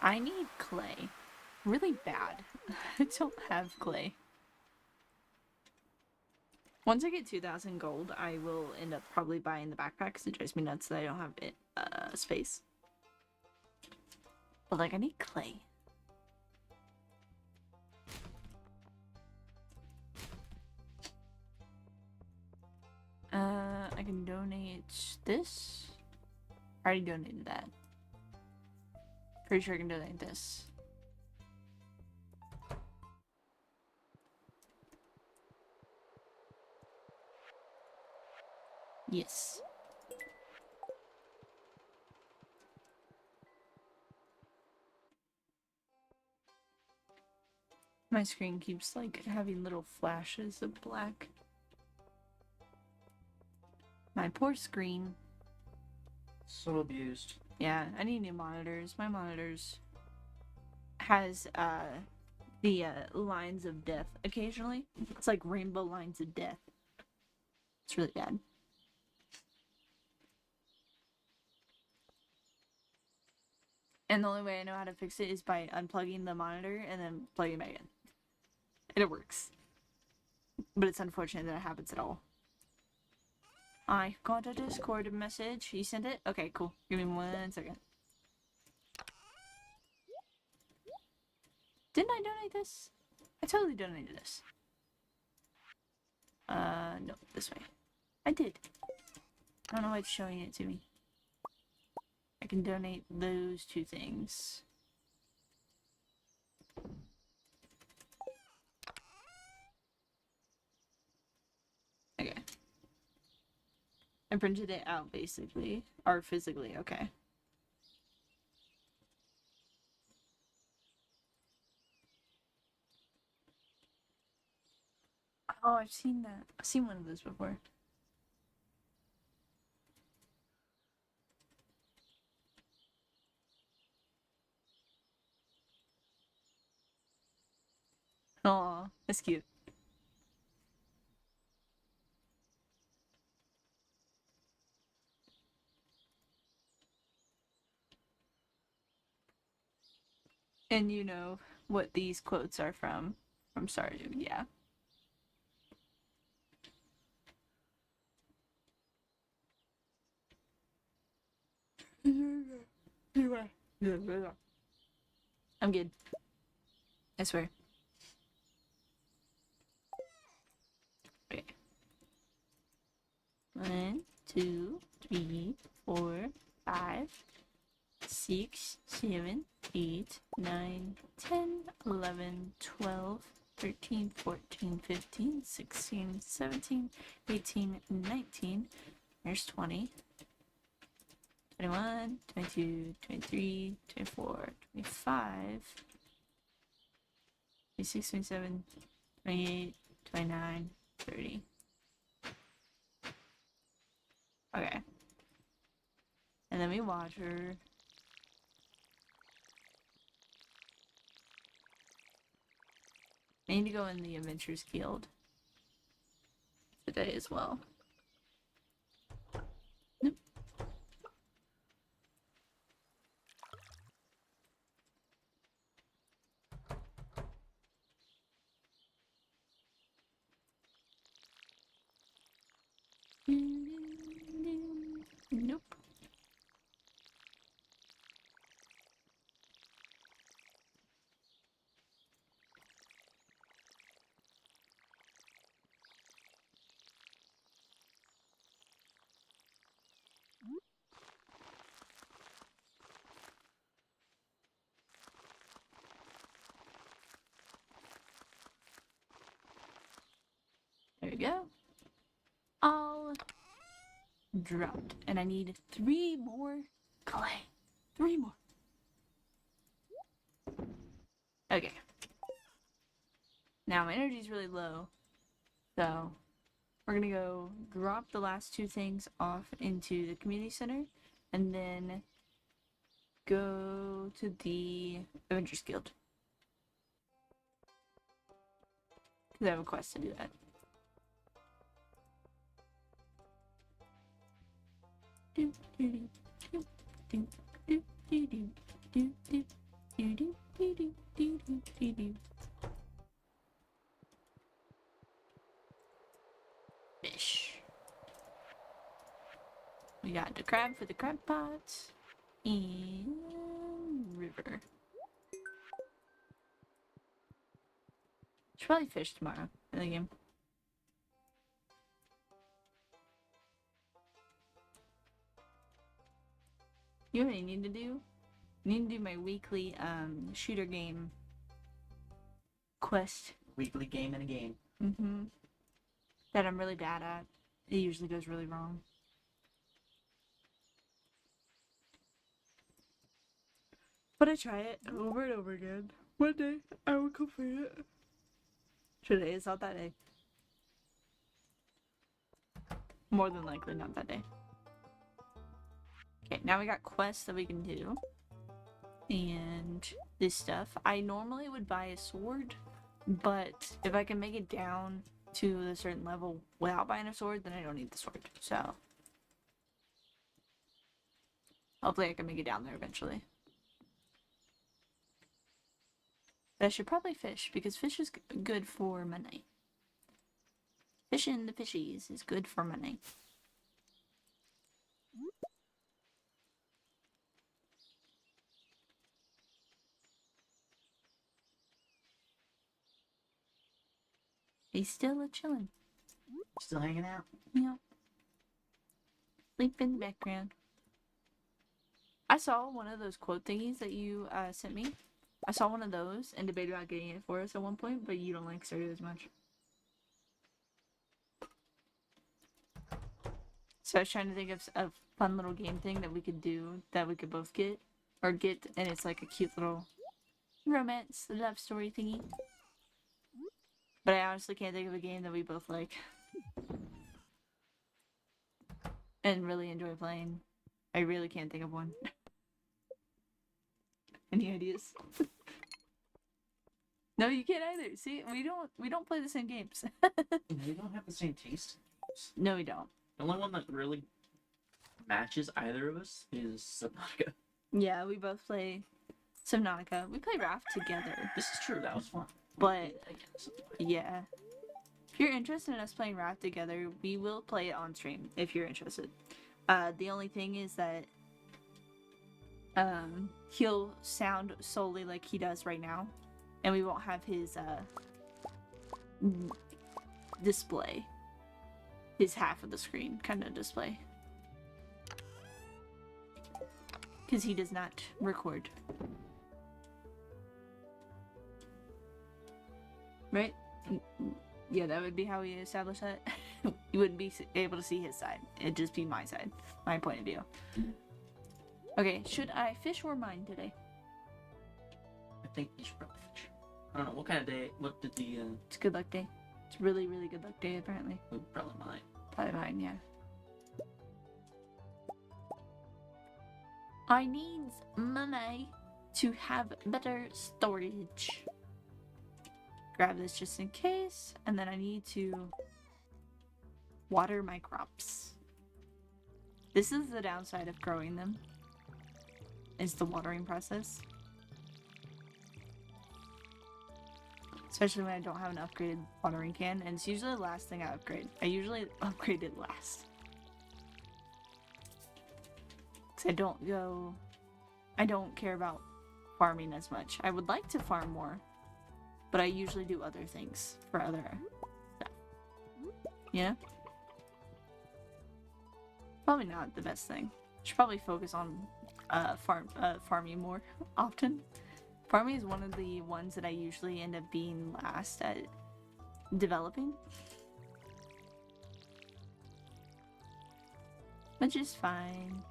I need clay. Really bad. I don't have clay. Once I get 2,000 gold, I will end up probably buying the backpack because it drives me nuts that I don't have it, space. But, like, I need clay. I can donate this. I already donated that. Pretty sure I can donate this. Yes. My screen keeps like having little flashes of black. My poor screen.
So abused.
Yeah, I need new monitors. My monitors has the lines of death occasionally. It's like rainbow lines of death. It's really bad. And the only way I know how to fix it is by unplugging the monitor and then plugging it back in. And it works. But it's unfortunate that it happens at all. I got a Discord message. You sent it? Okay, cool. Give me 1 second. Didn't I donate this? I totally donated this. No, this way. I did. I don't know why it's showing it to me. I can donate those 2 things. Okay. I printed it out basically. Or physically, okay. Oh, I've seen that. I've seen one of those before. Aw, that's cute. And you know what these quotes are from Stardew, yeah. I'm good. I swear. Okay. 1, 2, 3, 4, 5, 6, 7, 8, 9, 10, 11, 12, 13, 14, 15, 16, 17, 18, 19. There's 20. 21, 22, 23, 24, 25, 26, 27, 28, 29, 30. Okay. And then we watch her. I need to go in the Adventures Guild today as well. Nope. Nope. There we go. All dropped. And I need 3 more clay. 3 more. Okay. Now my energy's really low. So we're gonna go drop the last 2 things off into the community center and then go to the Avengers Guild. Because I have a quest to do that. Fish. We got the crab for the crab pots and river. Should probably fish tomorrow in the game. You know what I need to do? I need to do my weekly shooter game quest.
Weekly game in a game.
Mm-hmm. That I'm really bad at. It usually goes really wrong. But I try it over and over again. One day I will complete it. Today is not that day. More than likely not that day. Okay, now we got quests that we can do. And this stuff. I normally would buy a sword, but if I can make it down to a certain level without buying a sword, then I don't need the sword. So hopefully I can make it down there eventually. But I should probably fish, because fish is good for money. Fishing the fishies is good for money. He's still a chillin'.
Still hanging out?
Yeah. Sleep in the background. I saw one of those quote thingies that you sent me. I saw one of those and debated about getting it for us at one point, but you don't like Stardew as much. So I was trying to think of a fun little game thing that we could do that we could both get. Or get, and it's like a cute little romance, love story thingy. But I honestly can't think of a game that we both like. And really enjoy playing. I really can't think of one. Any ideas? No, you can't either. See, we don't play the same games.
We don't have the same taste.
No, we don't.
The only one that really matches either of us is Subnautica.
Yeah, we both play Subnautica. We play Raft together,
This is true. That was fun.
but
I guess.
yeah. If you're interested in us playing Raft together, we will play it on stream if you're interested. The only thing is that he'll sound solely like he does right now, and we won't have his display, his half of the screen kind of display, because he does not record. Right? Yeah, that would be how we establish that. You wouldn't be able to see his side. It'd just be my side, my point of view. Okay, should I fish or mine today?
I think you should probably fish. I don't know what kind of day. What did the?
It's a good luck day. It's a really, really good luck day, apparently.
We probably might.
Probably mine, yeah. I need money to have better storage. Grab this just in case, and then I need to water my crops. This is the downside of growing them, is the watering process. Especially when I don't have an upgraded watering can, and it's usually the last thing I upgrade. I usually upgrade it last. Because I don't care about farming as much. I would like to farm more, but I usually do other things for other stuff. Yeah? Probably not the best thing. Should probably focus on farming more often. Farming is one of the ones that I usually end up being last at developing. Which is fine.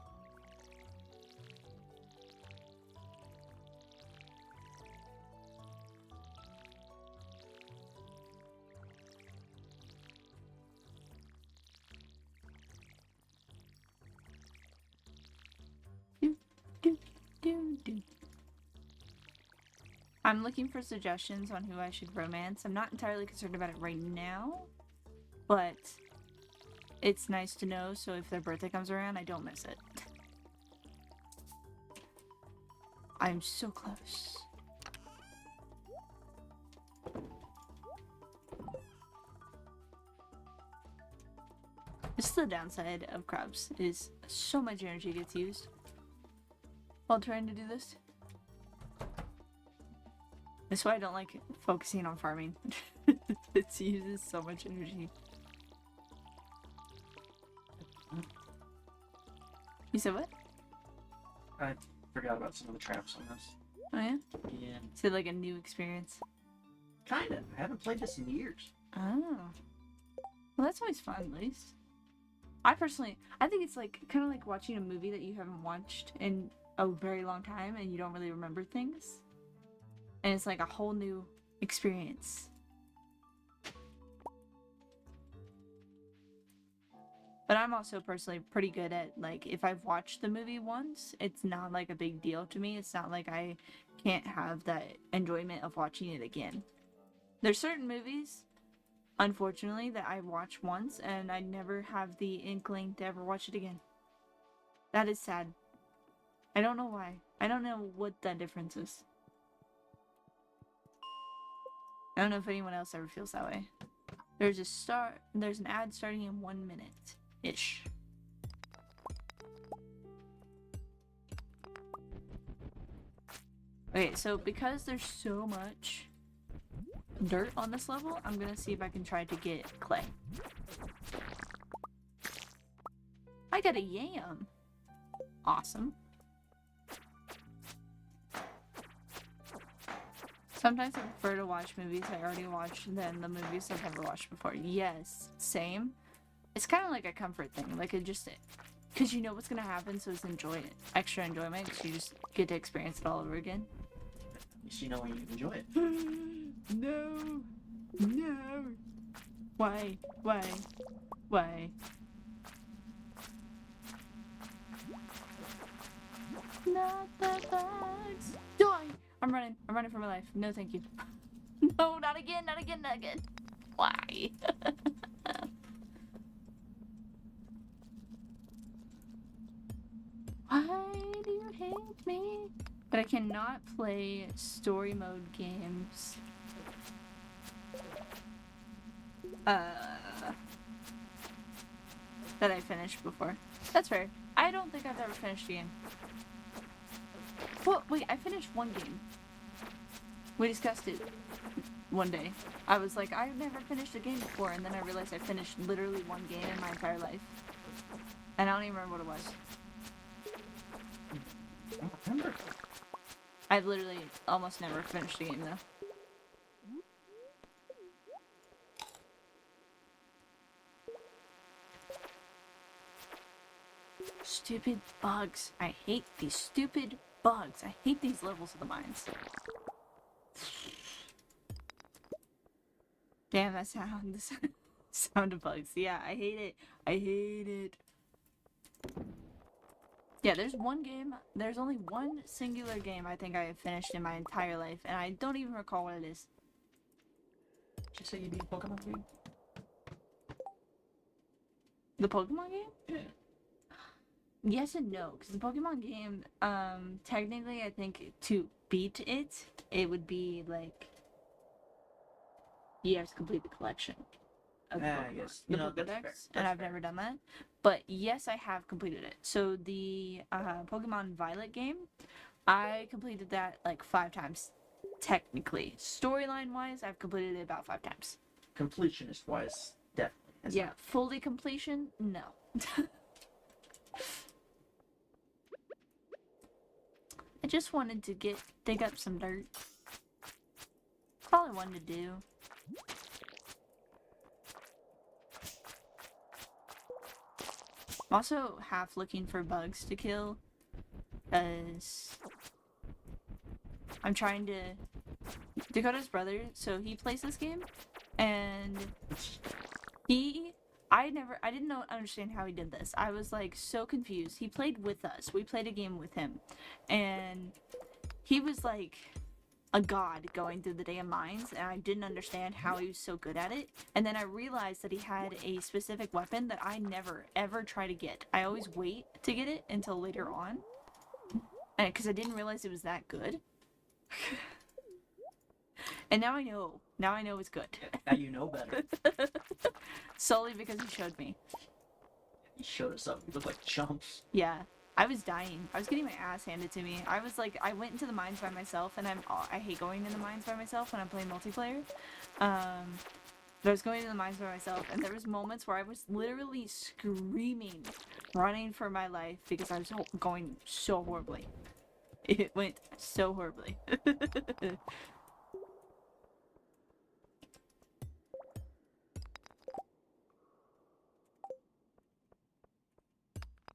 Do. I'm looking for suggestions on who I should romance. I'm not entirely concerned about it right now, but it's nice to know, so if their birthday comes around, I don't miss it. I'm so close. This is the downside of crabs, is so much energy gets used while trying to do this. That's why I don't like focusing on farming. It uses so much energy. You said what?
I forgot about some of the traps on this.
Oh yeah?
Yeah.
Is it like a new experience?
Kinda. I haven't played this in years.
Oh. Well, that's always fun, at least. I think it's like kind of like watching a movie that you haven't watched in a very long time and you don't really remember things. And it's like a whole new experience. But I'm also personally pretty good at, like, if I've watched the movie once, it's not like a big deal to me. It's not like I can't have that enjoyment of watching it again. There's certain movies, unfortunately, that I watch once and I never have the inkling to ever watch it again. That is sad. I don't know why. I don't know what that difference is. I don't know if anyone else ever feels that way. There's an ad starting in 1 minute-ish. Okay, so because there's so much dirt on this level, I'm gonna see if I can try to get clay. I got a yam. Awesome. Sometimes I prefer to watch movies I already watched than the movies I've never watched before. Yes, same. It's kind of like a comfort thing. Like, it just... Because you know what's going to happen, so it's extra enjoyment, because you just get to experience it all over again.
At least you know when you enjoy it.
No! No! Why? Why? Why? Not the bugs! Die! I'm running for my life. No, thank you. No, not again, not again, not again. Why? Why do you hate me? But I cannot play story mode games. That I finished before. That's fair. I don't think I've ever finished a game. Well, wait, I finished one game. We discussed it one day. I was like, I've never finished a game before, and then I realized I finished literally one game in my entire life. And I don't even remember what it was.
I don't remember.
I've literally almost never finished a game though. Stupid bugs. I hate these stupid bugs. I hate these levels of the mines. Damn, that sound. The sound of bugs. Yeah, I hate it. I hate it. Yeah, there's one game. There's only one singular game I think I have finished in my entire life, and I don't even recall what it is.
Did you say you beat Pokemon game?
The Pokemon game?
Yeah.
Yes and no, because the Pokemon game, technically, I think to beat it, it would be like you have to complete the collection of
Yeah, I
Pokemon,
guess.
the
You know, that's
Pokedex,
fair.
and
That's
I've
fair.
never done that. But yes, I have completed it. So the Pokemon Violet game, I completed that like 5 times, technically. Storyline wise, I've completed it about 5 times.
Completionist wise, definitely. Has
Yeah, fully completion, no. I just wanted to dig up some dirt. That's all I wanted to do. I'm also half looking for bugs to kill, as I'm trying to. Dakota's brother, so he plays this game, and I didn't understand how he did this. I was like so confused. He played with us. We played a game with him, and he was like a god going through the damn mines, and I didn't understand how he was so good at it. And then I realized that he had a specific weapon that I never ever try to get. I always wait to get it until later on, and because I didn't realize it was that good. And now I know. Now I know it's good.
Now you know better.
Solely because he showed me.
He showed us up. We look like chumps.
Yeah. I was dying. I was getting my ass handed to me. I was like, I went into the mines by myself, and I hate going in the mines by myself when I'm playing multiplayer. But I was going to the mines by myself, and there was moments where I was literally screaming, running for my life because I was going so horribly. It went so horribly.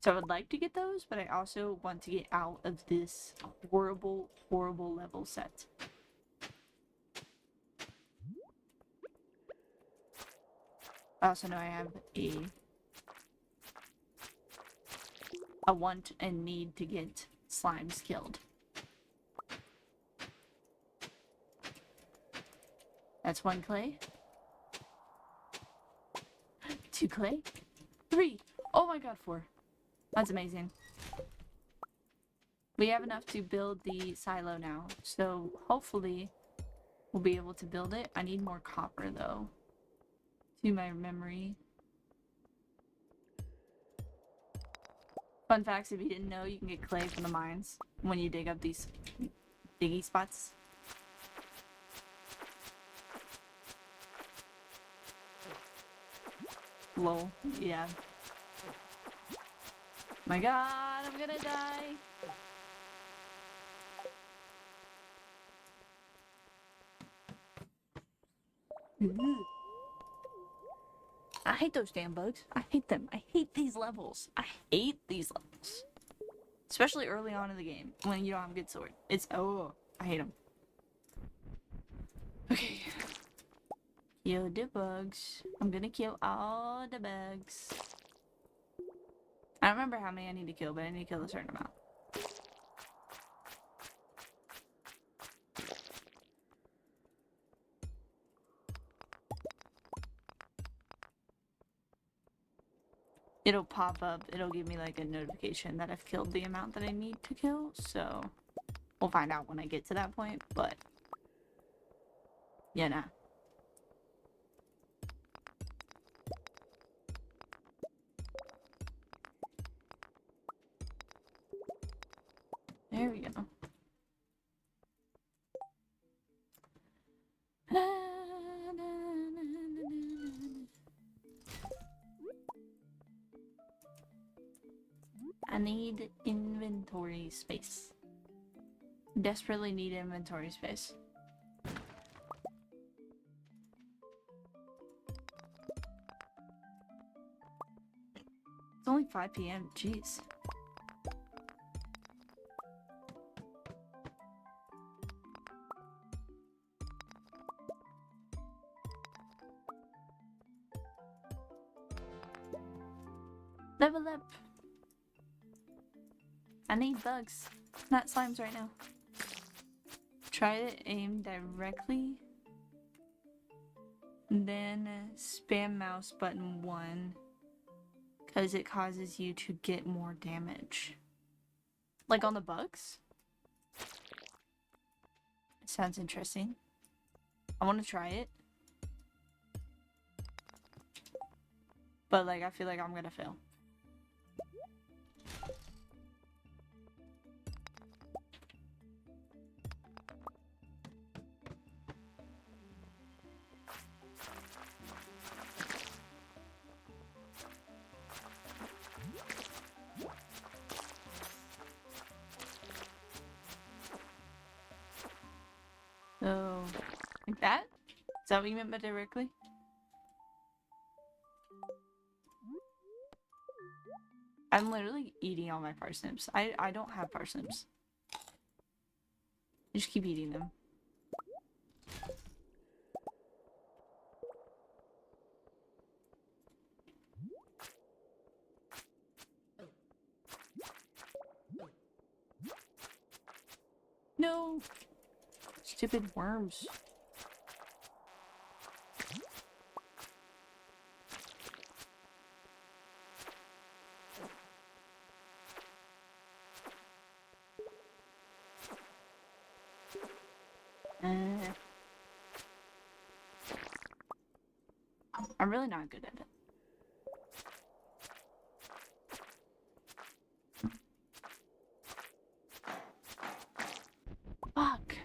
So I would like to get those, but I also want to get out of this horrible, horrible level set. I also know I have a want and need to get slimes killed. That's 1 clay. 2 clay. 3. Oh my god, 4. That's amazing. We have enough to build the silo now, so hopefully we'll be able to build it. I need more copper though, to my memory. Fun facts, if you didn't know, you can get clay from the mines when you dig up these diggy spots. Lol, yeah. My god, I'm gonna die. I hate those damn bugs. I hate them. I hate these levels. I hate these levels. Especially early on in the game when you don't have a good sword. Oh, I hate them. Okay. Kill the bugs. I'm gonna kill all the bugs. I don't remember how many I need to kill, but I need to kill a certain amount. It'll pop up, it'll give me like a notification that I've killed the amount that I need to kill, so We'll find out when I get to that point, but yeah, nah. There we go. I need inventory space. Desperately need inventory space. It's only 5 p.m. Jeez. Level up. I need bugs, not slimes right now. Try to aim directly. Then spam mouse button 1. Because it causes you to get more damage. Like on the bugs? Sounds interesting. I want to try it. But like, I feel like I'm gonna fail. So, like that? Is that what you meant by directly? I'm literally eating all my parsnips. I don't have parsnips. I just keep eating them. No! Stupid worms. I'm really not good at it. Fuck.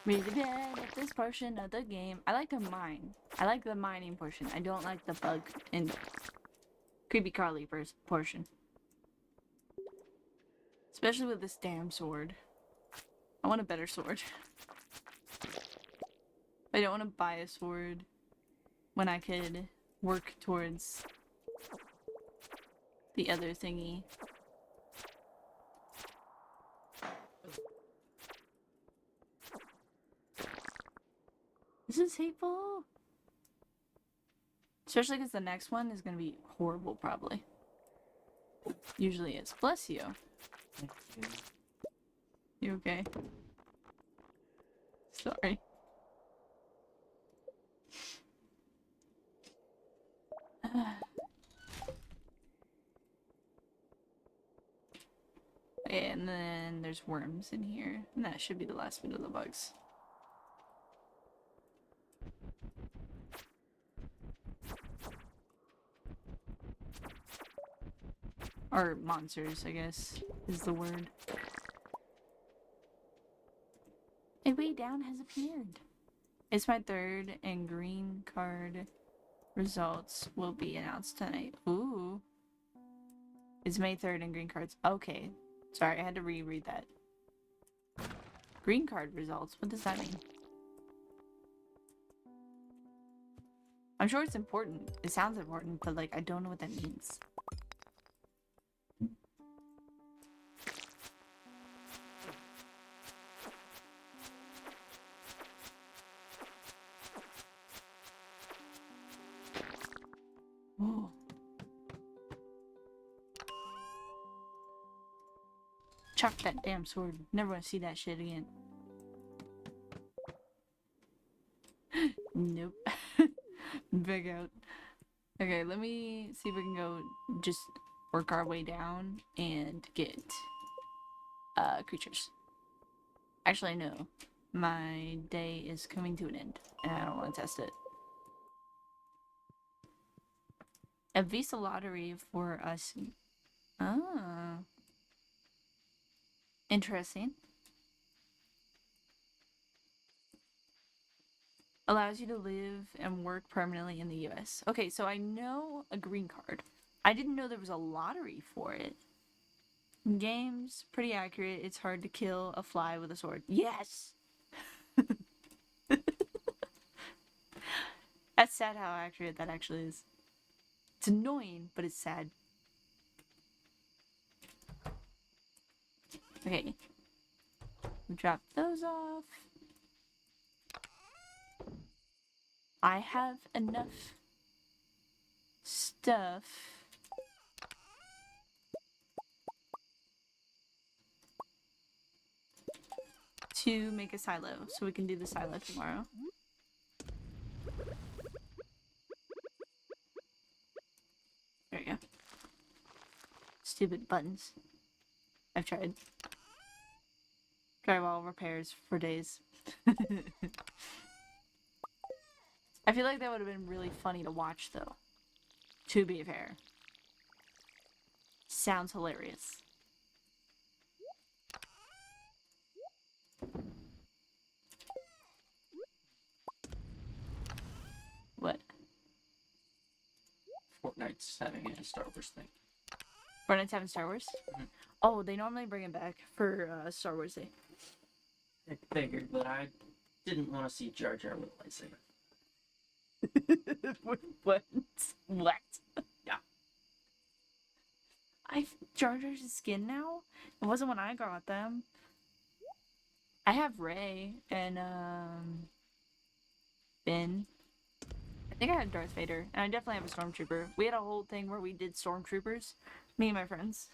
Really bad at this portion of the game. I like to mine. I like the mining portion. I don't like the bug and creepy crawly portion. Especially with this damn sword. I want a better sword. I don't want to buy a sword when I could work towards the other thingy. This is hateful. Especially because the next one is going to be horrible, probably. Usually is. Bless you. You okay? Sorry. And then there's worms in here. And that should be the last bit of the bugs. Or monsters, I guess, is the word. A way down has appeared. It's my third, and green card results will be announced tonight. Ooh. It's May 3rd and green cards. Okay. Sorry, I had to reread that. Green card results? What does that mean? I'm sure it's important. It sounds important, but like, I don't know what that means. Whoa. Chuck that damn sword. Never want to see that shit again. Nope. Big out. Okay, let me see if we can go just work our way down and get creatures. Actually, no. My day is coming to an end, and I don't want to test it. A Visa lottery for us. Ah. Interesting. Allows you to live and work permanently in the US. Okay, so I know a green card. I didn't know there was a lottery for it. Games, pretty accurate. It's hard to kill a fly with a sword. Yes! That's sad how accurate that actually is. It's annoying, but it's sad. Okay. We drop those off. I have enough stuff to make a silo, so we can do the silo tomorrow. There you go. Stupid buttons. I've tried. Drywall repairs for days. I feel like that would have been really funny to watch, though. To be fair. Sounds hilarious. What?
Fortnite's having a Star Wars thing.
Fortnite's having Star Wars?
Mhm.
Oh, they normally bring it back for Star Wars Day.
I figured, but I didn't want to see Jar Jar with a lightsaber.
What? What?
Yeah.
Jar Jar's skin now? It wasn't when I got them. I have Rey and Finn. I think I have Darth Vader, and I definitely have a Stormtrooper. We had a whole thing where we did Stormtroopers, me and my friends.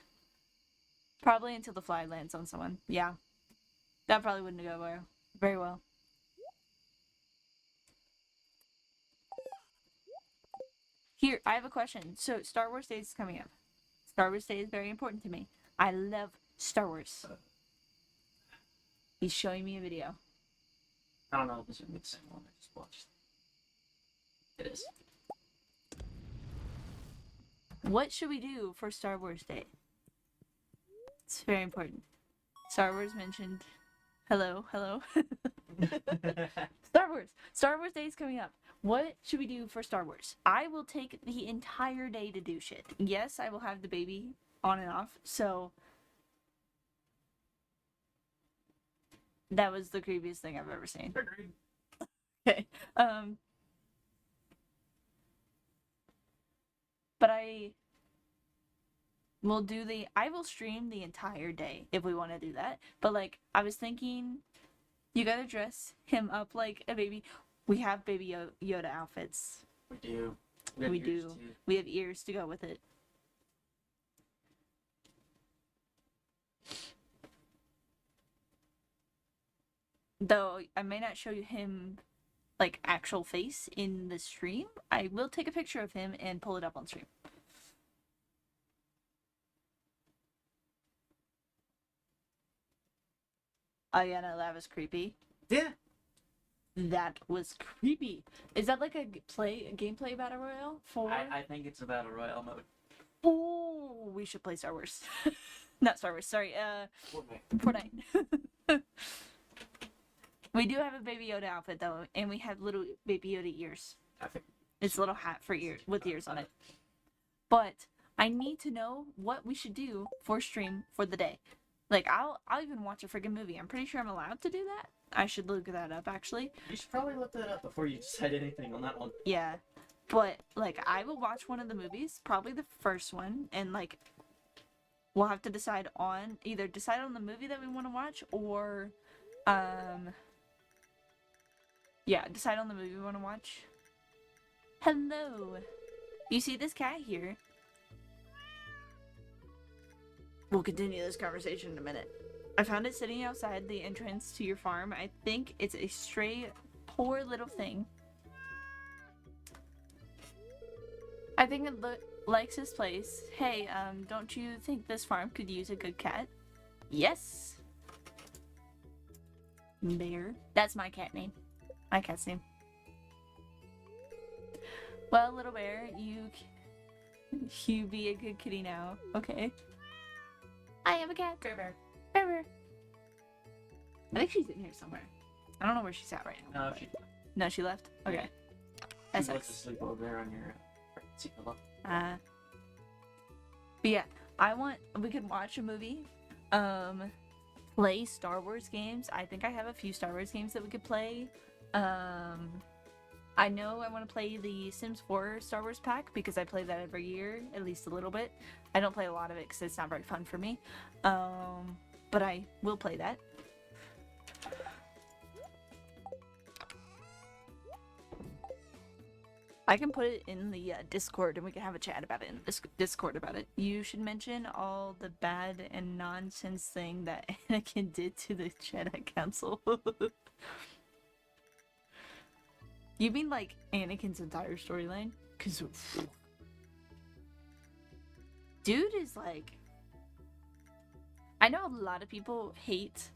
Probably until the fly lands on someone. Yeah. That probably wouldn't go very well. Here, I have a question. So, Star Wars Day is coming up. Star Wars Day is very important to me. I love Star Wars. He's showing me a video.
I don't know if this would be the same one I just watched. It is.
What should we do for Star Wars Day? It's very important. Star Wars mentioned. Hello. Star Wars. Star Wars Day is coming up. What should we do for Star Wars? I will take the entire day to do shit. Yes, I will have the baby on and off, so that was the creepiest thing I've ever seen.
Agreed.
Okay. But I will stream the entire day if we want to do that. But like I was thinking you gotta dress him up like a baby. We have baby Yoda outfits.
We do.
We do. We have ears to go with it. Though I may not show you him like actual face in the stream, I will take a picture of him and pull it up on stream. Oh yeah, no, that was creepy.
Yeah.
That was creepy. Is that like a gameplay battle royale for?
I think it's a battle royale mode.
Oh, we should play Star Wars. Not Star Wars. Sorry.
Fortnite.
Fortnite. We do have a Baby Yoda outfit though, and we have little Baby Yoda ears.
I think.
It's a little hat for ears with ears on it. But I need to know what we should do for stream for the day. Like I'll even watch a freaking movie. I'm pretty sure I'm allowed to do that. I should look that up actually.
You should probably look that up before you decide anything on that one.
Yeah. But like I will watch one of the movies, probably the first one, and like we'll have to decide on the movie that we want to watch or decide on the movie we want to watch. Hello. You see this cat here? We'll continue this conversation in a minute. I found it sitting outside the entrance to your farm. I think it's a stray, poor little thing. I think it likes his place. Hey, don't you think this farm could use a good cat? Yes. Bear. That's my cat name. My cat's name. Well, little bear, you be a good kitty now. Okay. I have a cat. Bear, bear. Bear, bear. I think she's in here somewhere. I don't know where she's at right now.
No,
but-
she
No, she left? Okay. That
went to
sucks.
sleep over there on your seat below.
But yeah, we could watch a movie, play Star Wars games. I think I have a few Star Wars games that we could play. I know I want to play the Sims 4 Star Wars pack because I play that every year, at least a little bit. I don't play a lot of it because it's not very fun for me. But I will play that. I can put it in the Discord and we can have a chat about it in the Discord about it. You should mention all the bad and nonsense thing that Anakin did to the Jedi Council. You mean like Anakin's entire storyline? Cause dude is like, I know a lot of people hate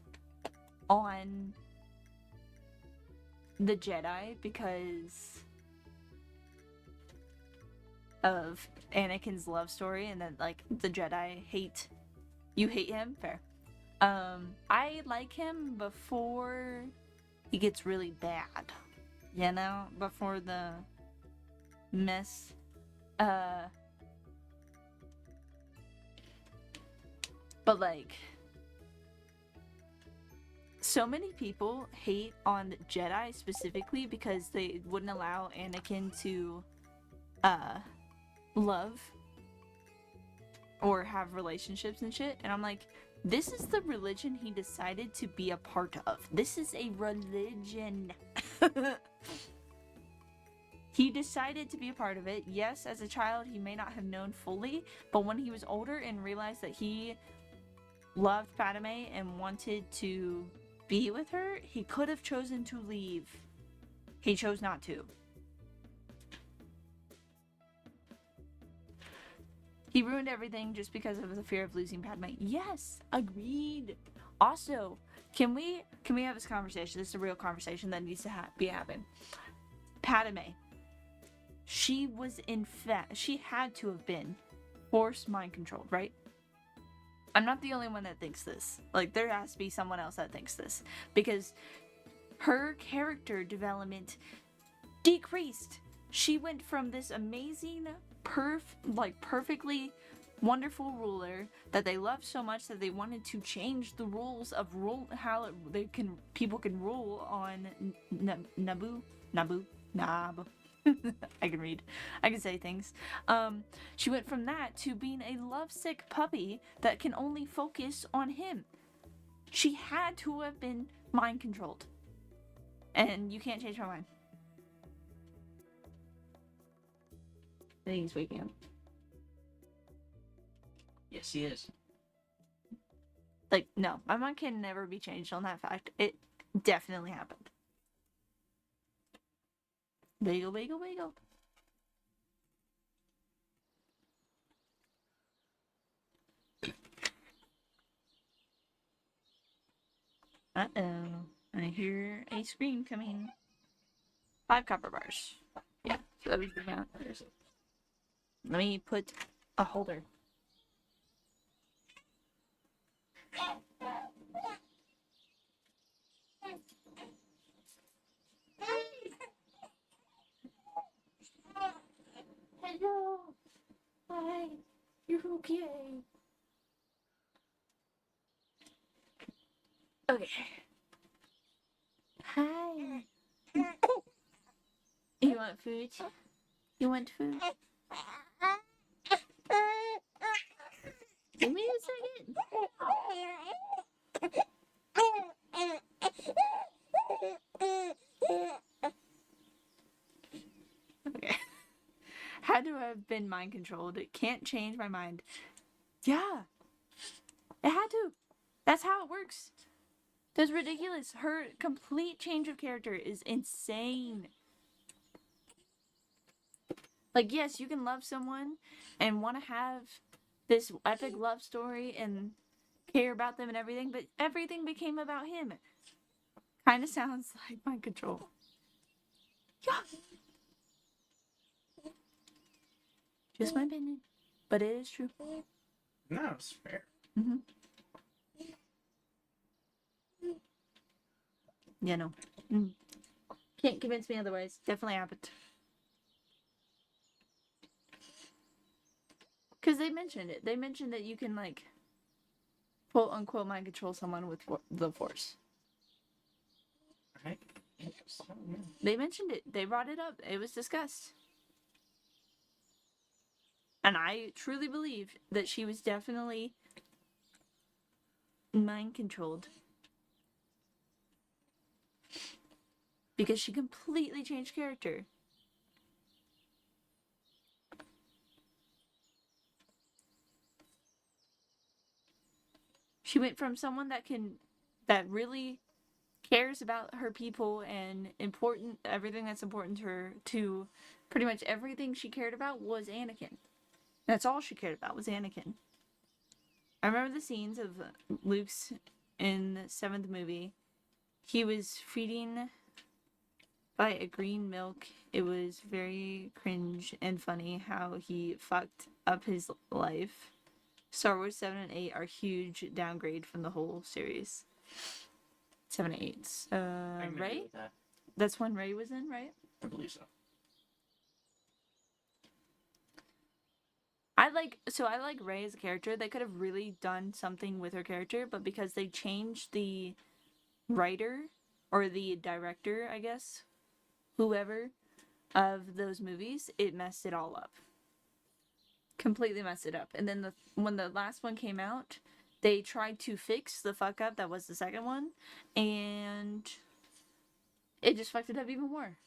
on the Jedi because of Anakin's love story, and then like the Jedi hate him. Fair. I like him before he gets really bad, you know, before the mess. But like, so many people hate on Jedi specifically because they wouldn't allow Anakin to love or have relationships and shit, and I'm like, this is the religion he decided to be a part of. This is a religion. He decided to be a part of it. Yes, as a child he may not have known fully, but when he was older and realized that he loved Padme and wanted to be with her, he could have chosen to leave. He chose not to. He ruined everything just because of the fear of losing Padme. Yes, agreed. Also, can we have this conversation? This is a real conversation that needs to be happening. Padme, she was she had to have been force mind controlled, right? I'm not the only one that thinks this. Like, there has to be someone else that thinks this, because her character development decreased. She went from this amazing, perfectly wonderful ruler that they loved so much that they wanted to change the rules of how people can rule on Naboo. I can read. I can say things. She went from that to being a lovesick puppy that can only focus on him. She had to have been mind controlled. And you can't change my mind. I think he's waking up.
Yes, he is.
Like, no, my mind can never be changed on that fact. It definitely happened. Bagel, bagel, bagel. Uh-oh. I hear a scream coming. 5 copper bars. Yeah, so that was the amount. Let me put a holder. Hello. Hi. You're okay. Okay. Hi. You want food? You want food? Give me a second. Okay. Had to have been mind controlled. It can't change my mind. Yeah. It had to. That's how it works. That's ridiculous. Her complete change of character is insane. Like, yes, you can love someone and want to have this epic love story and care about them and everything, but everything became about him. Kind of sounds like mind control. Yeah. Just my opinion, but it is true.
No, it's fair.
Mm-hmm. Yeah, no. Can't convince me otherwise. Definitely happened. Because they mentioned it. They mentioned that you can, like, quote unquote, mind control someone with the Force.
Right?
They mentioned it. They brought it up. It was discussed. And I truly believe that she was definitely mind controlled. Because she completely changed character. She went from someone that really cares about her people and everything that's important to her, to pretty much everything she cared about was Anakin. That's all she cared about was Anakin. I remember the scenes of Luke's in the 7th movie. He was feeding by a green milk. It was very cringe and funny how he fucked up his life. Star Wars 7 and 8 are huge downgrade from the whole series. 7 and 8.
I can agree
Rey?
with that.
That's when Rey was in, right?
I believe so.
I like Rey as a character. They could have really done something with her character, but because they changed the writer or the director, I guess, whoever of those movies, it messed it all up. Completely messed it up. And then when the last one came out, they tried to fix the fuck up that was the second one, and it just fucked it up even more.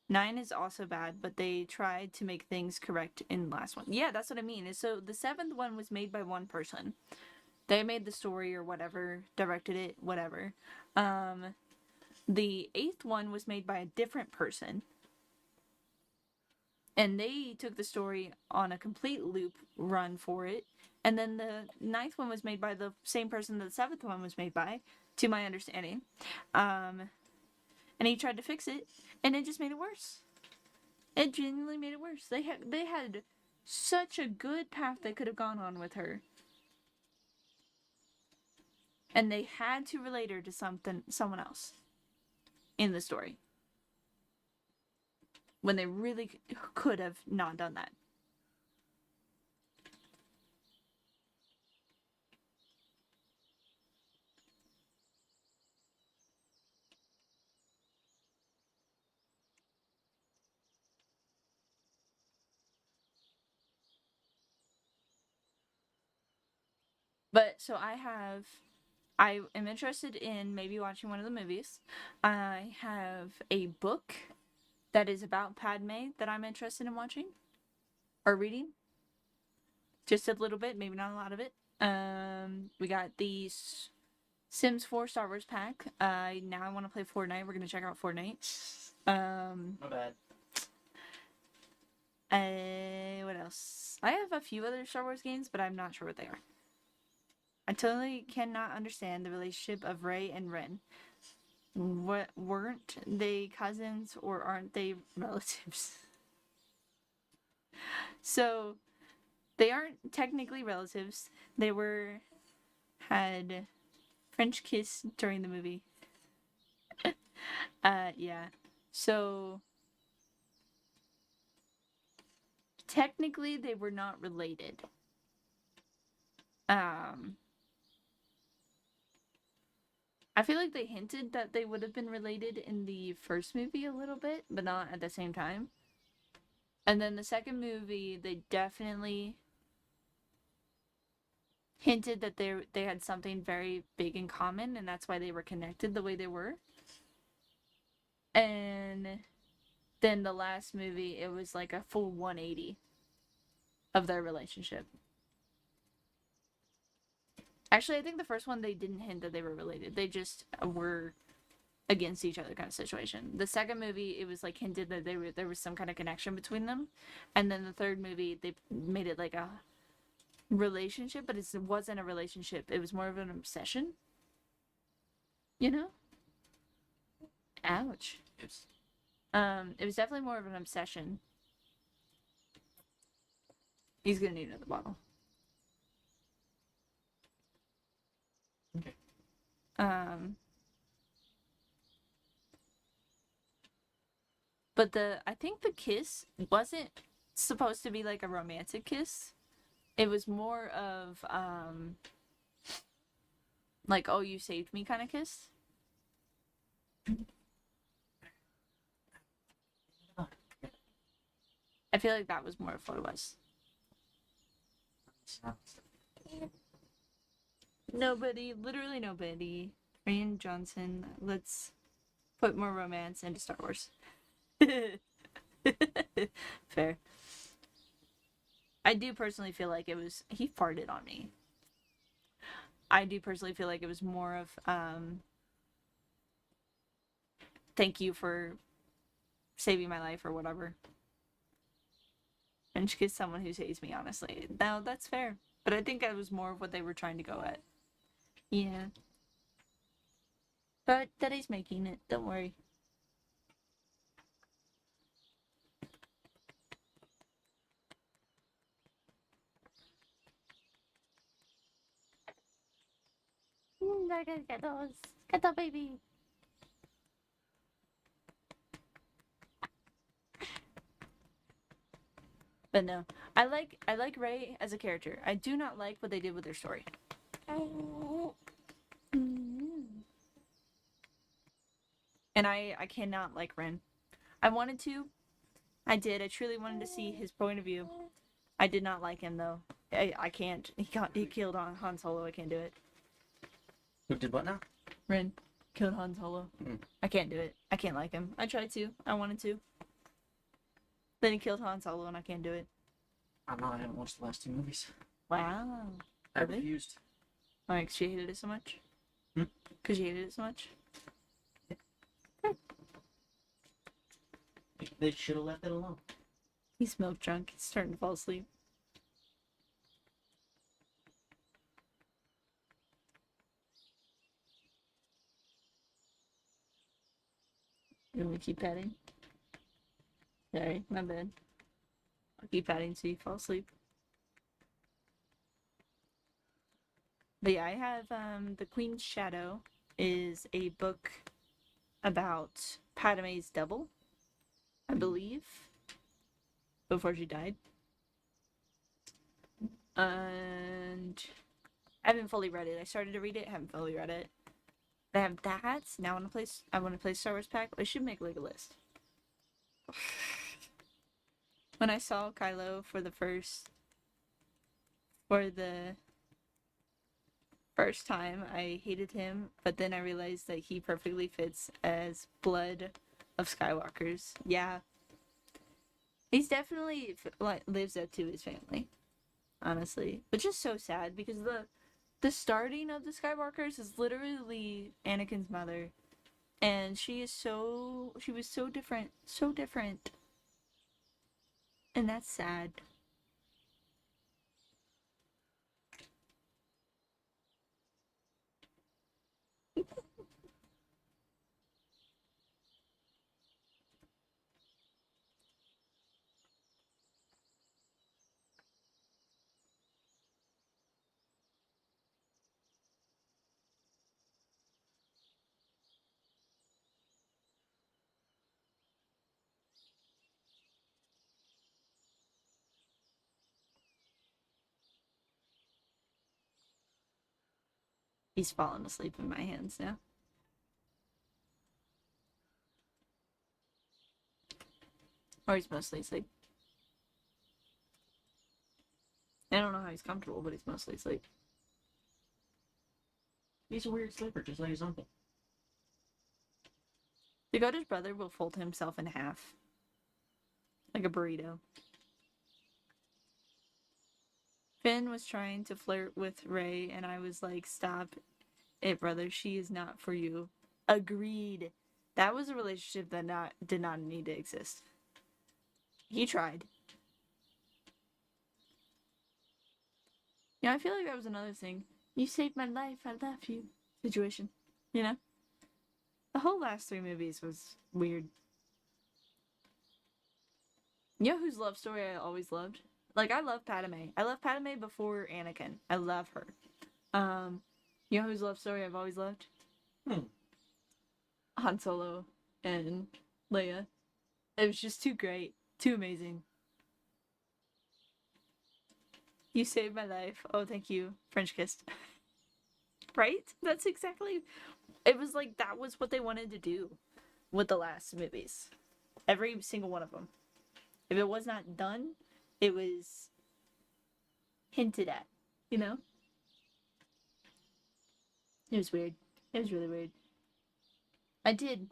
9 is also bad, but they tried to make things correct in the last one. Yeah, that's what I mean. So the 7th one was made by one person. They made the story or whatever, directed it, whatever. The 8th one was made by a different person. And they took the story on a complete loop run for it. And then the 9th one was made by the same person that the 7th one was made by, to my understanding. And he tried to fix it, and it just made it worse. It genuinely made it worse. They had such a good path they could have gone on with her. And they had to relate her to someone else in the story. When they really could have not done that. But so I am interested in maybe watching one of the movies. I have a book that is about Padme that I'm interested in watching or reading. Just a little bit, maybe not a lot of it. We got the Sims 4 Star Wars pack. Now I want to play Fortnite. We're gonna check out Fortnite.
My bad.
What else? I have a few other Star Wars games, but I'm not sure what they are. I totally cannot understand the relationship of Rey and Ren. What, weren't they cousins or aren't they relatives? So they aren't technically relatives. They had French kiss during the movie. Yeah. So technically they were not related. I feel like they hinted that they would have been related in the first movie a little bit, but not at the same time. And then the second movie, they definitely hinted that they had something very big in common, and that's why they were connected the way they were. And then the last movie, it was like a full 180 of their relationship. Actually, I think the first one they didn't hint that they were related. They just were against each other kind of situation. The second movie, it was like hinted that there was some kind of connection between them, and then the third movie they made it like a relationship, but it wasn't a relationship. It was more of an obsession. You know? Ouch.
It's
It was definitely more of an obsession. He's gonna need another bottle.
Okay.
But I think the kiss wasn't supposed to be like a romantic kiss. It was more of like, oh, you saved me kind of kiss. I feel like that was more of what it was. Nobody, literally nobody. Rian Johnson, let's put more romance into Star Wars. Fair. I do personally feel like it was, he farted on me. I do personally feel like it was more of thank you for saving my life or whatever. And she kissed someone who saves me, honestly. No, that's fair. But I think that was more of what they were trying to go at. Yeah. But Daddy's making it, don't worry. Get baby. But no, I like Rey as a character. I do not like what they did with their story. And I cannot like Ren. I wanted to. I did. I truly wanted to see his point of view. I did not like him though. I can't. He killed Han Solo. I can't do it.
Who did what now?
Ren killed Han Solo.
Mm.
I can't do it. I can't like him. I tried to. I wanted to. Then he killed Han Solo and I can't do it.
I know I haven't watched the last two movies.
Wow.
I
Really?
refused.
Like, she hated it so much?
Hmm?
Because she hated it so much?
They should have left it alone.
He's milk drunk. He's starting to fall asleep. You want me to keep patting? Sorry, my bad. I'll keep patting so you fall asleep. But yeah, I have The Queen's Shadow is a book about Padme's double, I believe, before she died. And I haven't fully read it. I started to read it, haven't fully read it. I have that. Now I want to play Star Wars pack. I should make like a list. When I saw Kylo for the first time, I hated him, but then I realized that he perfectly fits as blood of Skywalkers. Yeah. He's definitely like lives up to his family. Honestly. Which is so sad because the starting of the Skywalkers is literally Anakin's mother. And she was so different, so different. And that's sad. He's fallen asleep in my hands now. Or he's mostly asleep. I don't know how he's comfortable, but he's mostly asleep.
He's a weird sleeper, just like his uncle.
Dakota's brother will fold himself in half. Like a burrito. Finn was trying to flirt with Rey, and I was like, stop it, brother. She is not for you. Agreed. That was a relationship that did not need to exist. He tried. Yeah, I feel like that was another thing. You saved my life, I love you situation. You know? The whole last 3 movies was weird. You know whose love story I always loved? Like, I love Padme. I love Padme before Anakin. I love her. You know whose love story I've always loved? Han Solo and Leia. It was just too great. Too amazing. You saved my life. Oh, thank you. French kissed. Right? That's exactly... It was like, that was what they wanted to do with the last movies. Every single one of them. If it was not done, it was hinted at, you know? It was weird. It was really weird. I did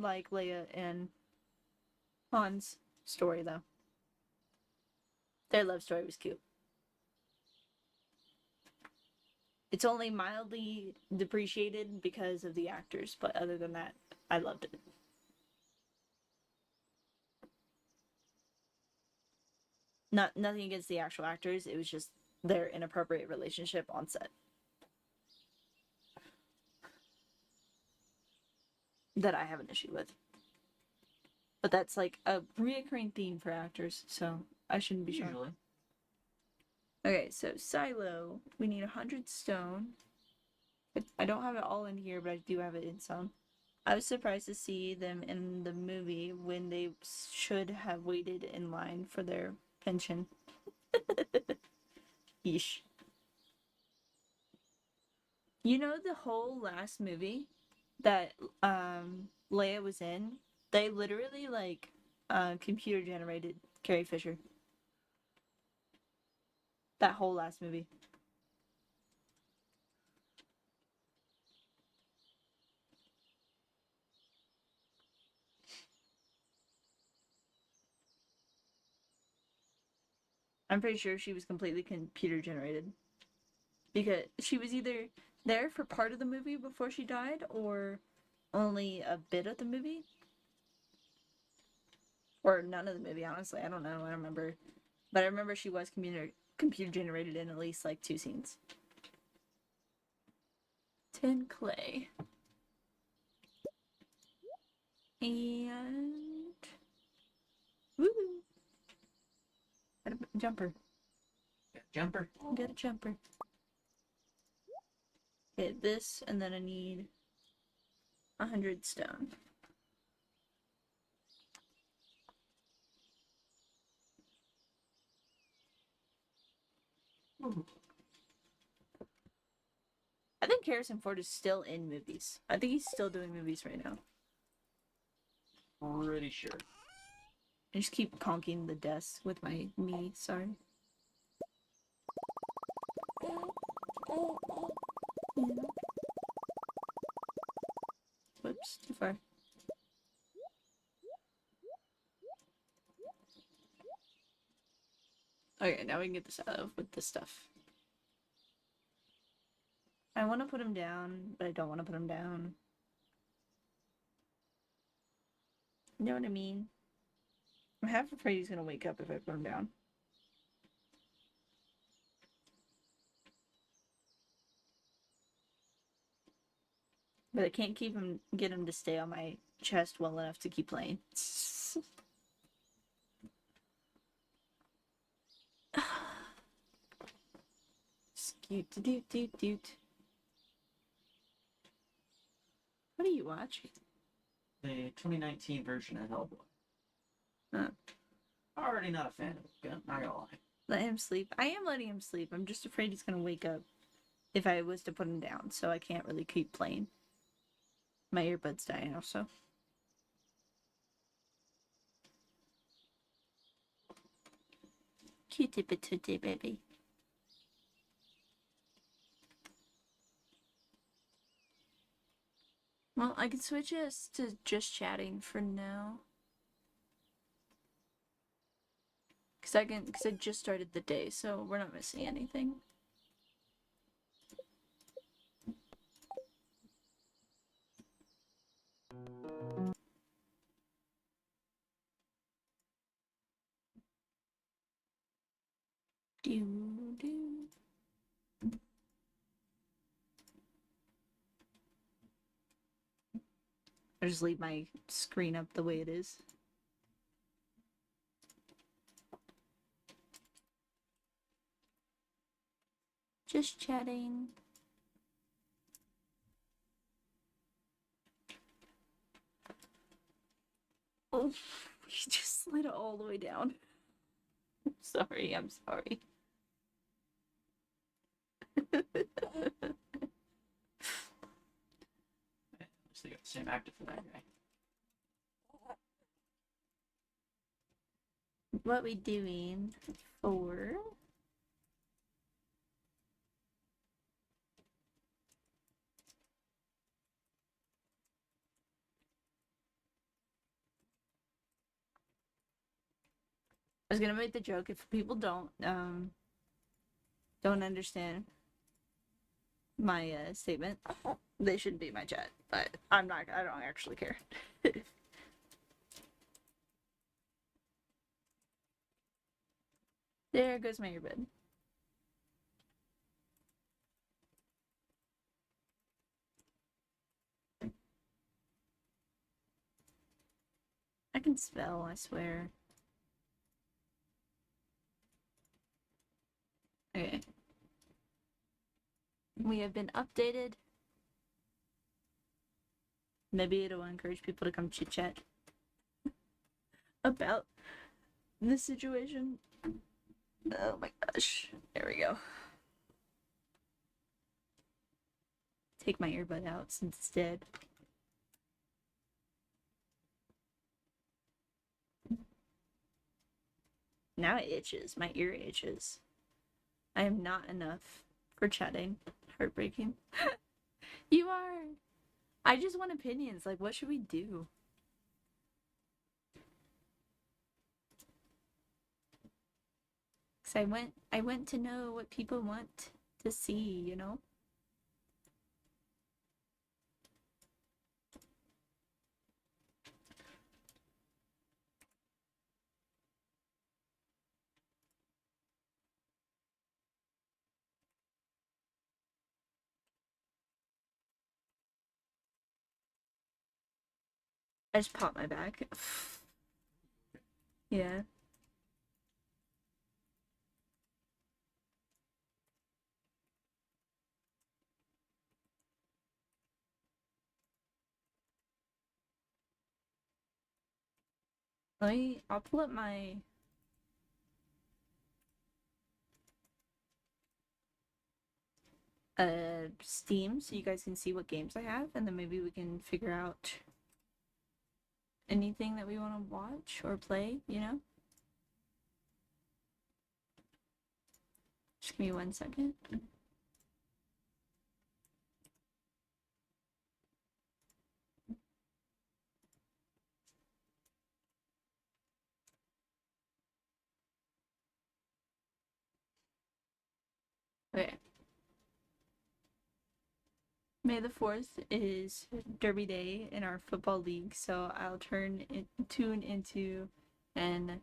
like Leia and Han's story, though. Their love story was cute. It's only mildly depreciated because of the actors, but other than that, I loved it. Nothing against the actual actors, it was just their inappropriate relationship on set. That I have an issue with. But that's like a reoccurring theme for actors, so I shouldn't be shocked.
Usually.
Okay, so silo, we need 100 stone. I don't have it all in here, but I do have it in some. I was surprised to see them in the movie when they should have waited in line for their pension. Yeesh. You know the whole last movie that Leia was in? They literally like computer generated Carrie Fisher. That whole last movie. I'm pretty sure she was completely computer generated. Because she was either there for part of the movie before she died, or only a bit of the movie. Or none of the movie, honestly. I don't know. I don't remember. But I remember she was computer generated in at least like 2 scenes. 10 clay. And woo! Got a jumper.
Jumper.
Get a jumper. Okay, this, and then I need 100 stone.
Ooh.
I think Harrison Ford is still in movies. I think he's still doing movies right now.
Pretty sure.
I just keep conking the desk with my knee, sorry. Whoops, too far. Okay, now we can get this out of with this stuff. I want to put him down, but I don't want to put him down. You know what I mean? I'm half afraid he's gonna wake up if I put him down. But I can't get him to stay on my chest well enough to keep playing. Scoot doot doot doot. What are you watching?
The 2019 version of Hellboy.
Huh.
Already not a fan of it, not gonna lie.
Let him sleep. I am letting him sleep. I'm just afraid he's gonna wake up if I was to put him down, so I can't really keep playing. My earbuds dying also. Cutie patootie baby. Well, I can switch us to just chatting for now. Cause I just started the day, so we're not missing anything. Do, do. I just leave my screen up the way it is. Just chatting. Oh, you just slid it all the way down. Sorry, I'm sorry.
At least they got the same active for that guy.
What we doing for? I was gonna make the joke if people don't understand my statement, they shouldn't be my chat, but I don't actually care. There goes my earbud. I can spell, I swear. Okay. We have been updated. Maybe it'll encourage people to come chit chat about this situation. Oh my gosh. There we go. Take my earbud out since it's dead. Now it itches. My ear itches. I am not enough for chatting. Heartbreaking. You are. I just want opinions. Like, what should we do? Cause I went to know what people want to see, you know? I just popped my back. Yeah. I'll pull up my Steam so you guys can see what games I have, and then maybe we can figure out anything that we want to watch or play, you know? Just give me 1 second. Okay. May the 4th is Derby Day in our football league, so I'll tune into an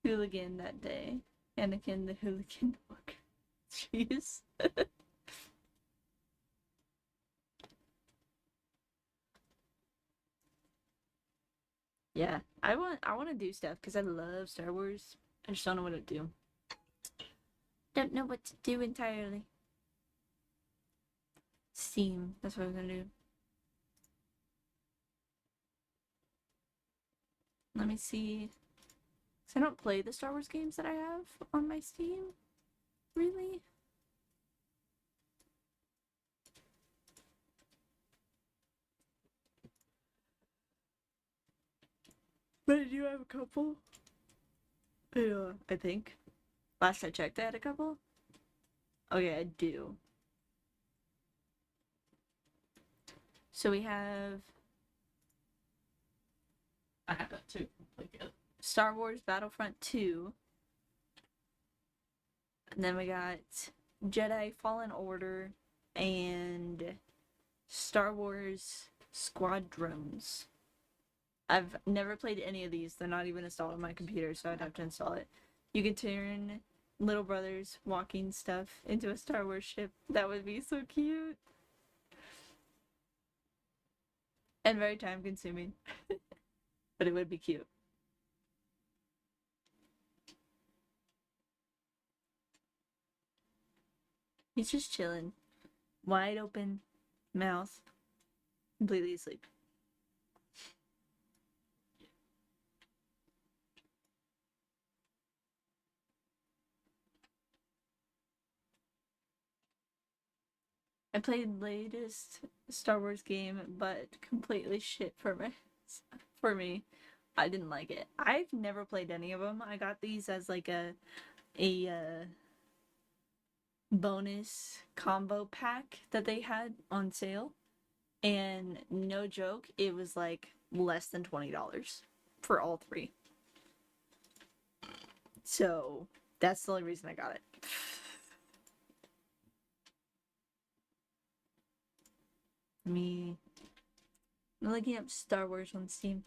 hooligan that day. Anakin the hooligan book. Jeez. Yeah, I want to do stuff because I love Star Wars. I just don't know what to do. Don't know what to do entirely. Steam. That's what I'm gonna do. Let me see. Cause I don't play the Star Wars games that I have on my Steam. Really? But I do have a couple. Yeah, I think. Last I checked, I had a couple. Okay, I do. So we have
I have that too. Like,
Star Wars Battlefront 2. And then we got Jedi Fallen Order and Star Wars Squadrons. I've never played any of these. They're not even installed on my computer, so I'd have to install it. You can turn little brothers walking stuff into a Star Wars ship. That would be so cute. And very time consuming. But it would be cute. He's just chilling. Wide open mouth. Completely asleep. I played latest Star Wars game, but completely shit for me. I didn't like it. I've never played any of them. I got these as like a bonus combo pack that they had on sale, and no joke, it was like less than $20 for all three. So that's the only reason I got it. I'm looking up Star Wars on Steam.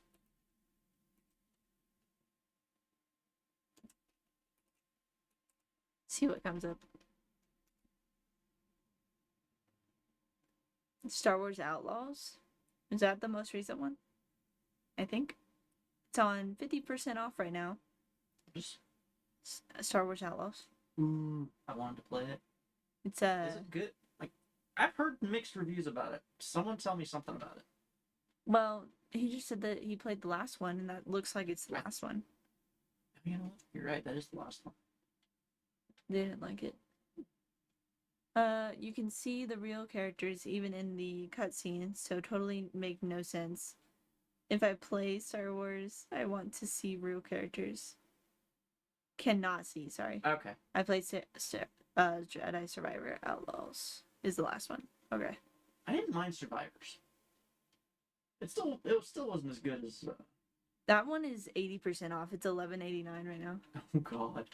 See what comes up. Star Wars Outlaws. Is that the most recent one? I think. It's on 50% off right now.
Just,
Star Wars Outlaws.
I wanted to play it.
It's
Is it good? Like, I've heard mixed reviews about it. Someone tell me something about it.
well, he just said that he played the last one, and that looks like it's the last one.
You know what? You're right. That is the last one.
They didn't like it. You can see the real characters even in the cutscenes, so totally make no sense. If I play Star Wars, I want to see real characters. Cannot see, sorry.
Okay.
I played Jedi Survivor Outlaws is the last one. Okay.
I didn't mind Survivors. It still wasn't as good as.
That one is 80% off. It's $11.89 right now.
Oh God.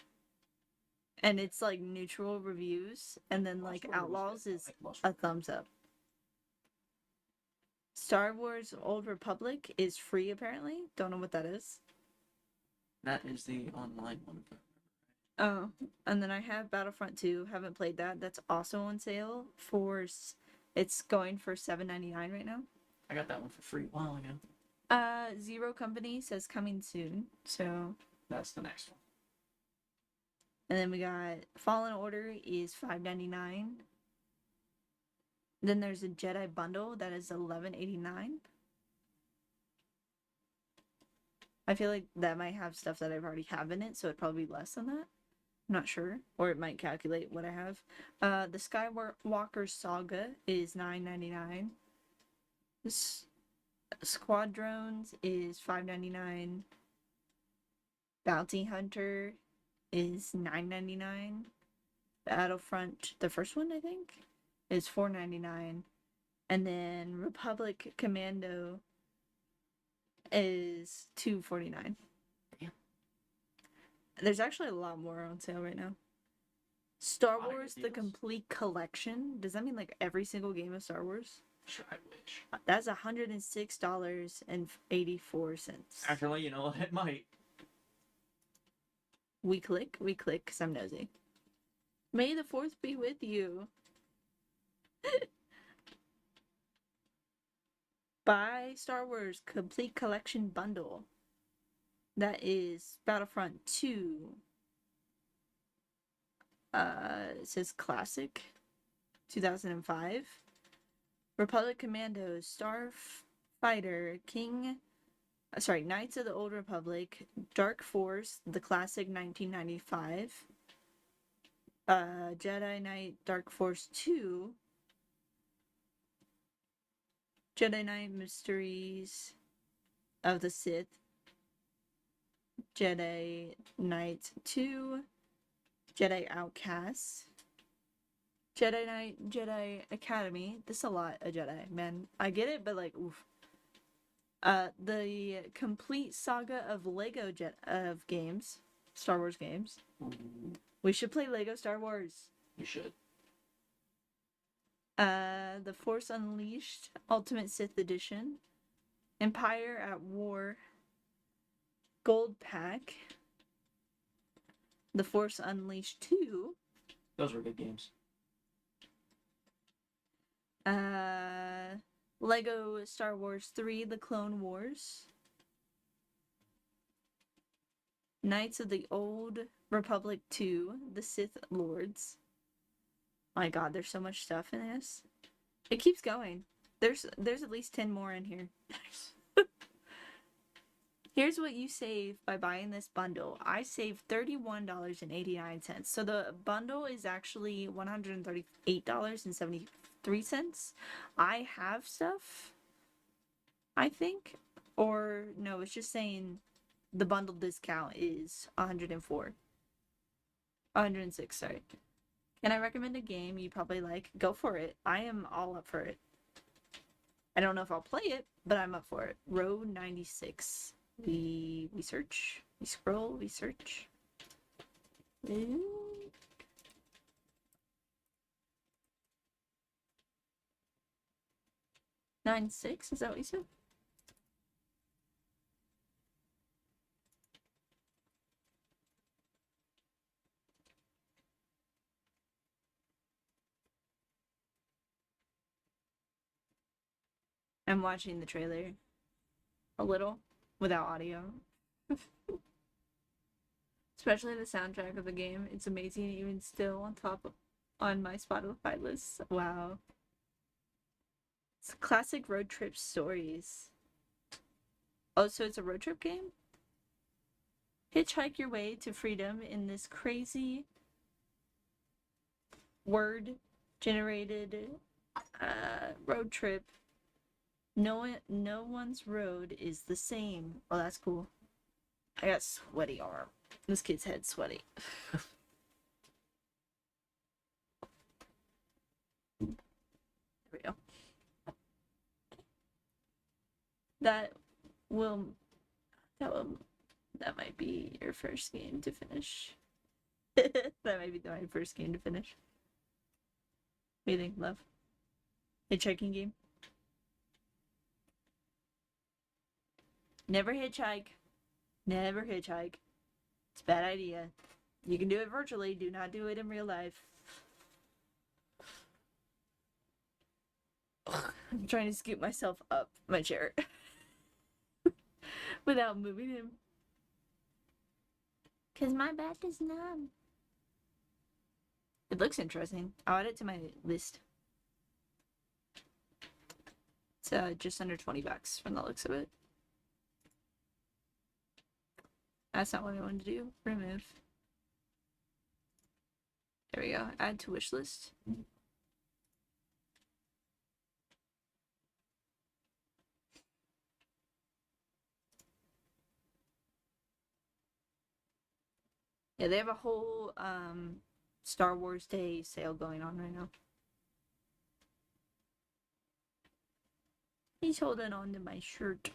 And it's like neutral reviews, and then like
Lost World was
Outlaws
good. I
is
like Lost
a
World.
thumbs up. Star Wars Old Republic is free apparently. Don't know what that is.
That is the online one.
Oh, and then I have Battlefront 2. Haven't played that. That's also on sale for. It's going for $7.99 right now.
I got that one for free a while ago.
Zero Company says coming soon. So,
That's the next one.
and then we got Fallen Order is $5.99. Then there's a Jedi bundle that is $11.89. I feel like that might have stuff that I've already have in it, so it'd probably be less than that. I'm not sure, or it might calculate what I have. The Skywalker Saga is $9.99. This Squadrons is $5.99. Bounty Hunter is $9.99. Battlefront, the first one I think, is $4.99. And then Republic Commando is $2.49.
Damn.
There's actually a lot more on sale right now. Star
Lot of
Wars
good
The
deals.
Complete Collection. Does that mean like every single game of Star Wars?
Sure, I wish.
That's $106.84.
Actually, you know what? It might.
We click because I'm nosy. May the 4th be with you. Buy Star Wars Complete Collection Bundle. That is Battlefront 2. It says Classic 2005. Republic Commandos, Starfighter, Knights of the Old Republic, Dark Force, the Classic 1995. Jedi Knight Dark Force 2. Jedi Knight Mysteries of the Sith. Jedi Knight 2. Jedi Outcasts. Jedi Knight, Jedi Academy. This is a lot of Jedi, man. I get it, but like, oof. The complete saga of Lego of games, Star Wars games.
Ooh,
We should play Lego Star Wars.
you should.
The Force Unleashed Ultimate Sith Edition. Empire at War. Gold Pack. The Force Unleashed 2.
Those were good games.
Lego Star Wars 3: The Clone Wars. Knights of the Old Republic 2: The Sith Lords. My god, there's so much stuff in this. It keeps going. There's at least 10 more in here. Here's what you save by buying this bundle. I saved $31.89. So the bundle is actually $138.73. I have stuff, I think. Or no, it's just saying the bundle discount is 106, sorry. Can I recommend a game you probably like? Go for it. I am all up for it. I don't know if I'll play it, but I'm up for it. Row 96. We search, we scroll, we search. 96, is that what you said? I'm watching the trailer a little without audio. Especially the soundtrack of the game. It's amazing even still on my Spotify list. Wow. It's classic road trip stories. Oh, so it's a road trip game? Hitchhike your way to freedom in this crazy word generated road trip. No one's road is the same. Oh, that's cool. I got sweaty arm. This kid's head's sweaty. There we go. That might be your first game to finish. That might be my first game to finish. What do you think, love? Hitchhiking game? Never hitchhike. Never hitchhike. It's a bad idea. You can do it virtually. Do not do it in real life. I'm trying to scoop myself up my chair without moving him. Because my back is numb. It looks interesting. I'll add it to my list. It's just under $20 from the looks of it. That's not what I wanted to do. Remove. There we go. Add to wish list. Yeah, they have a whole Star Wars Day sale going on right now. He's holding on to my shirt.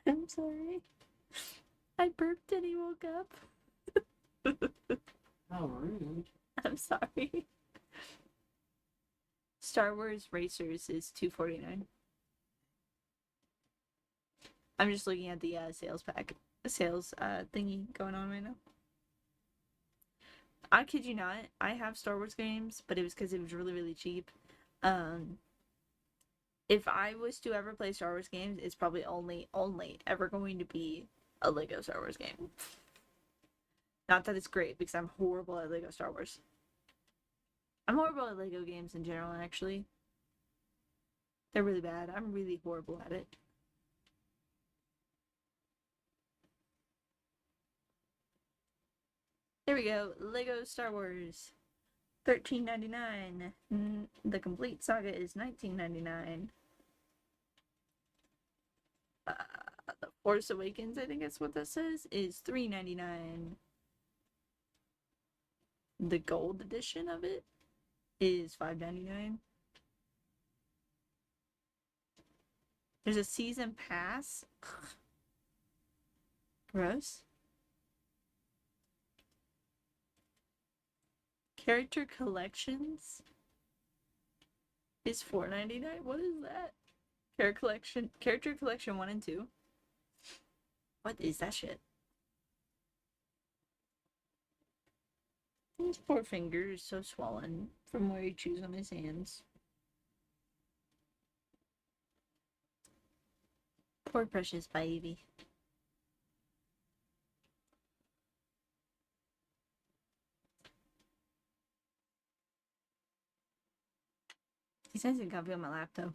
I'm sorry. I burped and he woke up.
How rude.
I'm sorry. Star Wars Racers is $249. I'm just looking at the sales thingy going on right now. I kid you not, I have Star Wars games, but it was because it was really, really cheap. If I was to ever play Star Wars games, it's probably only ever going to be a Lego Star Wars game. Not that it's great, because I'm horrible at Lego Star Wars. I'm horrible at Lego games in general, actually. They're really bad. I'm really horrible at it. There we go. Lego Star Wars. $13.99. The complete saga is $19.99. The Force Awakens, I think that's what that says, is $3.99. The gold edition of it is $5.99. There's a season pass. Gross. Character collections. is $4.99. What is that? Character collection 1 and 2. What is that shit? His poor finger is so swollen from where he chews on his hands. Poor precious baby. He's nice and comfy on my lap though.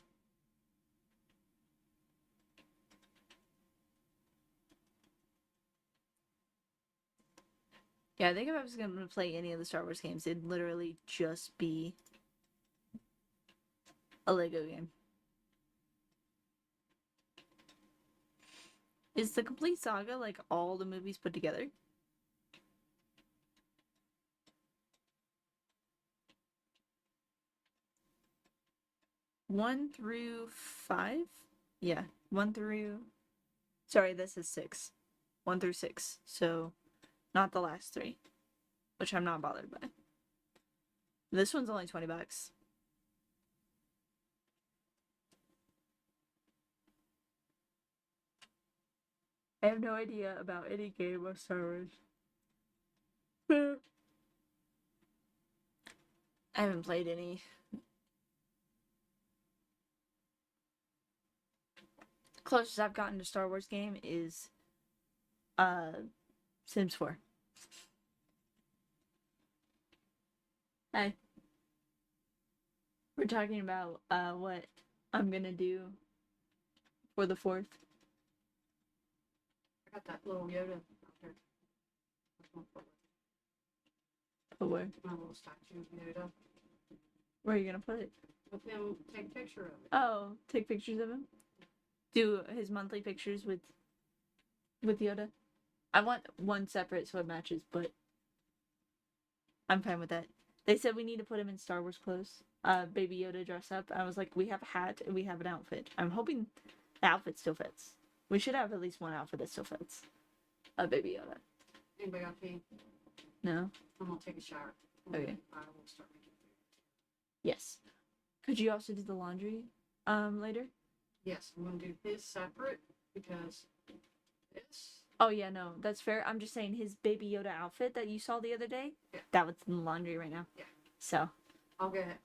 Yeah, I think if I was gonna play any of the Star Wars games, it'd literally just be a Lego game. Is the complete saga like all the movies put together? One through 5? Yeah, 1 through. Sorry, this is 6. 1 through 6. So, not the last 3, which I'm not bothered by. This one's only $20. I have no idea about any game of Star Wars. I haven't played any. Closest I've gotten to Star Wars game is Sims 4. Hi. We're talking about what I'm gonna do for the 4th.
I got that little Yoda out there.
Oh, where?
My little statue of Yoda.
Where are you gonna put it?
With him, take a picture of it.
Oh, take pictures of him? Do his monthly pictures with Yoda? I want one separate so it matches, but I'm fine with that. They said we need to put him in Star Wars clothes. Baby Yoda dress up. I was like, we have a hat and we have an outfit. I'm hoping the outfit still fits. We should have at least one outfit that still fits. Baby Yoda.
Anybody got pee?
No?
I'm gonna take a shower.
Okay.
I will start making food.
Yes. Could you also do the laundry later?
Yes, I'm gonna do his separate because this.
Oh yeah, no, that's fair. I'm just saying his Baby Yoda outfit that you saw the other day,
Yeah.
that was in the laundry right now.
Yeah.
So,
I'll get it.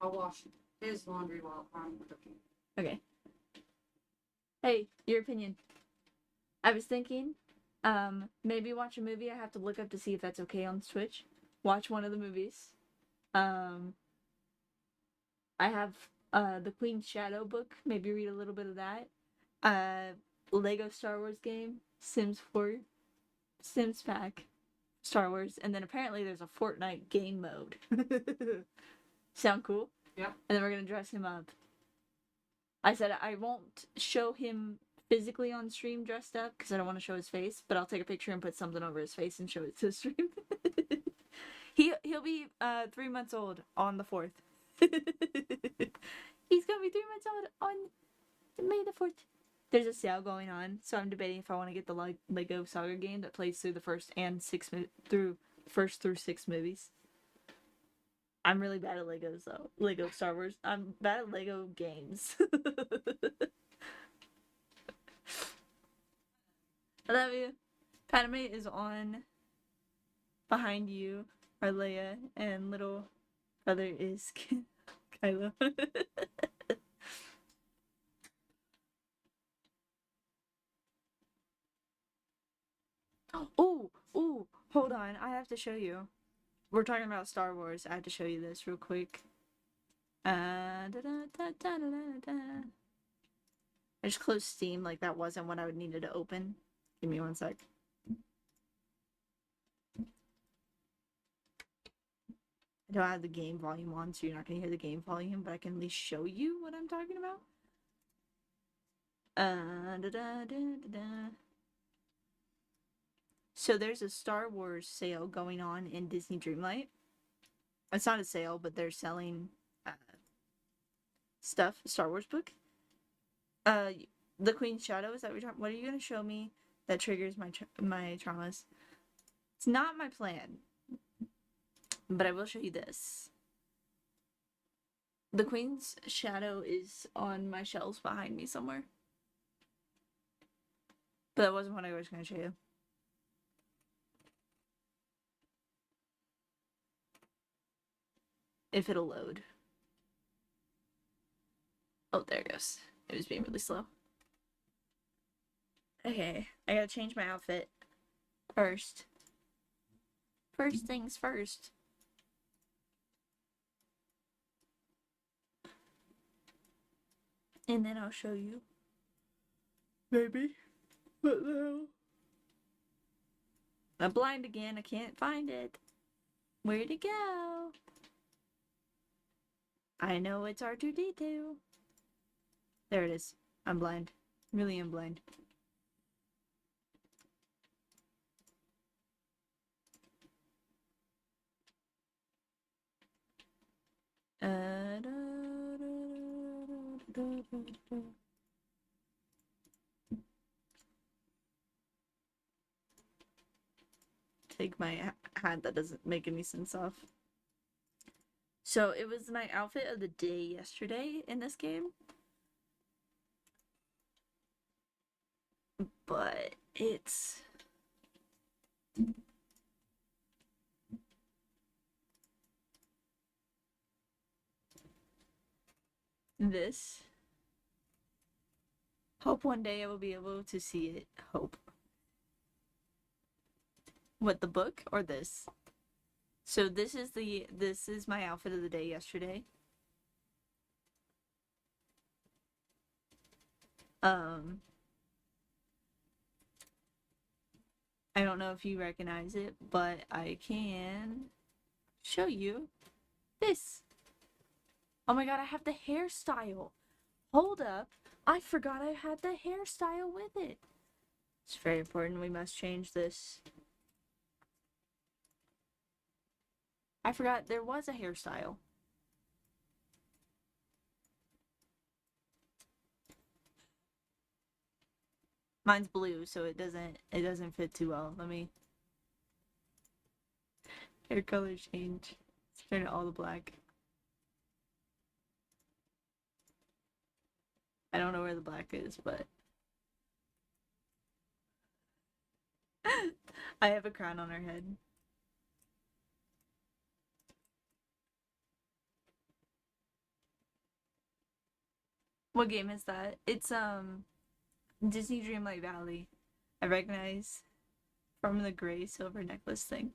I'll wash his laundry while I'm cooking.
okay. Hey, your opinion. I was thinking, maybe watch a movie. I have to look up to see if that's okay on Switch. Watch one of the movies. I have the Queen's Shadow book. Maybe read a little bit of that. Lego Star Wars game, Sims 4, Sims pack, Star Wars, and then apparently there's a Fortnite game mode. Sound cool?
Yep.
And then we're gonna dress him up. I said I won't show him physically on stream dressed up because I don't want to show his face, but I'll take a picture and put something over his face and show it to the stream. He'll be 3 months old on the 4th. He's gonna be 3 months old on May the 4th. There's a sale going on, so I'm debating if I want to get the Lego Saga game that plays through the first through 6 movies. I'm really bad at Legos though. Lego Star Wars. I'm bad at Lego games. I love you. Padme is on behind you, are Leia, and little brother is Kylo. Ooh, hold on. I have to show you. We're talking about Star Wars. I have to show you this real quick. I just closed Steam, like that wasn't what I would needed to open. Give me one sec. I don't have the game volume on, so you're not gonna hear the game volume, but I can at least show you what I'm talking about. So there's a Star Wars sale going on in Disney Dreamlight. It's not a sale, but they're selling stuff. Star Wars book. The Queen's Shadow. Is that what are you gonna show me that triggers my traumas? It's not my plan, but I will show you this. The queen's shadow is on my shelves behind me somewhere. But that wasn't what I was going to show you. If it'll load. Oh, there it goes. It was being really slow. Okay, I gotta change my outfit first. First things first. And then I'll show you. Maybe. What the hell? I'm blind again. I can't find it. Where'd it go? I know it's R2D2. There it is. I'm blind. Really am blind. Take my hat that doesn't make any sense off. So it was my outfit of the day yesterday in this game. But it's this. Hope one day I will be able to see it. Hope. What, the book or this? So this is my outfit of the day yesterday. I don't know if you recognize it, but I can show you this. Oh my god, I have the hairstyle. Hold up. I forgot I had the hairstyle with it. It's very important. We must change this. I forgot there was a hairstyle. Mine's blue, so it doesn't fit too well. Let me hair color change. Let's turn it all to black. I don't know where the black is, but I have a crown on her head. What game is that? It's Disney Dreamlight Valley. I recognize from the gray silver necklace thing.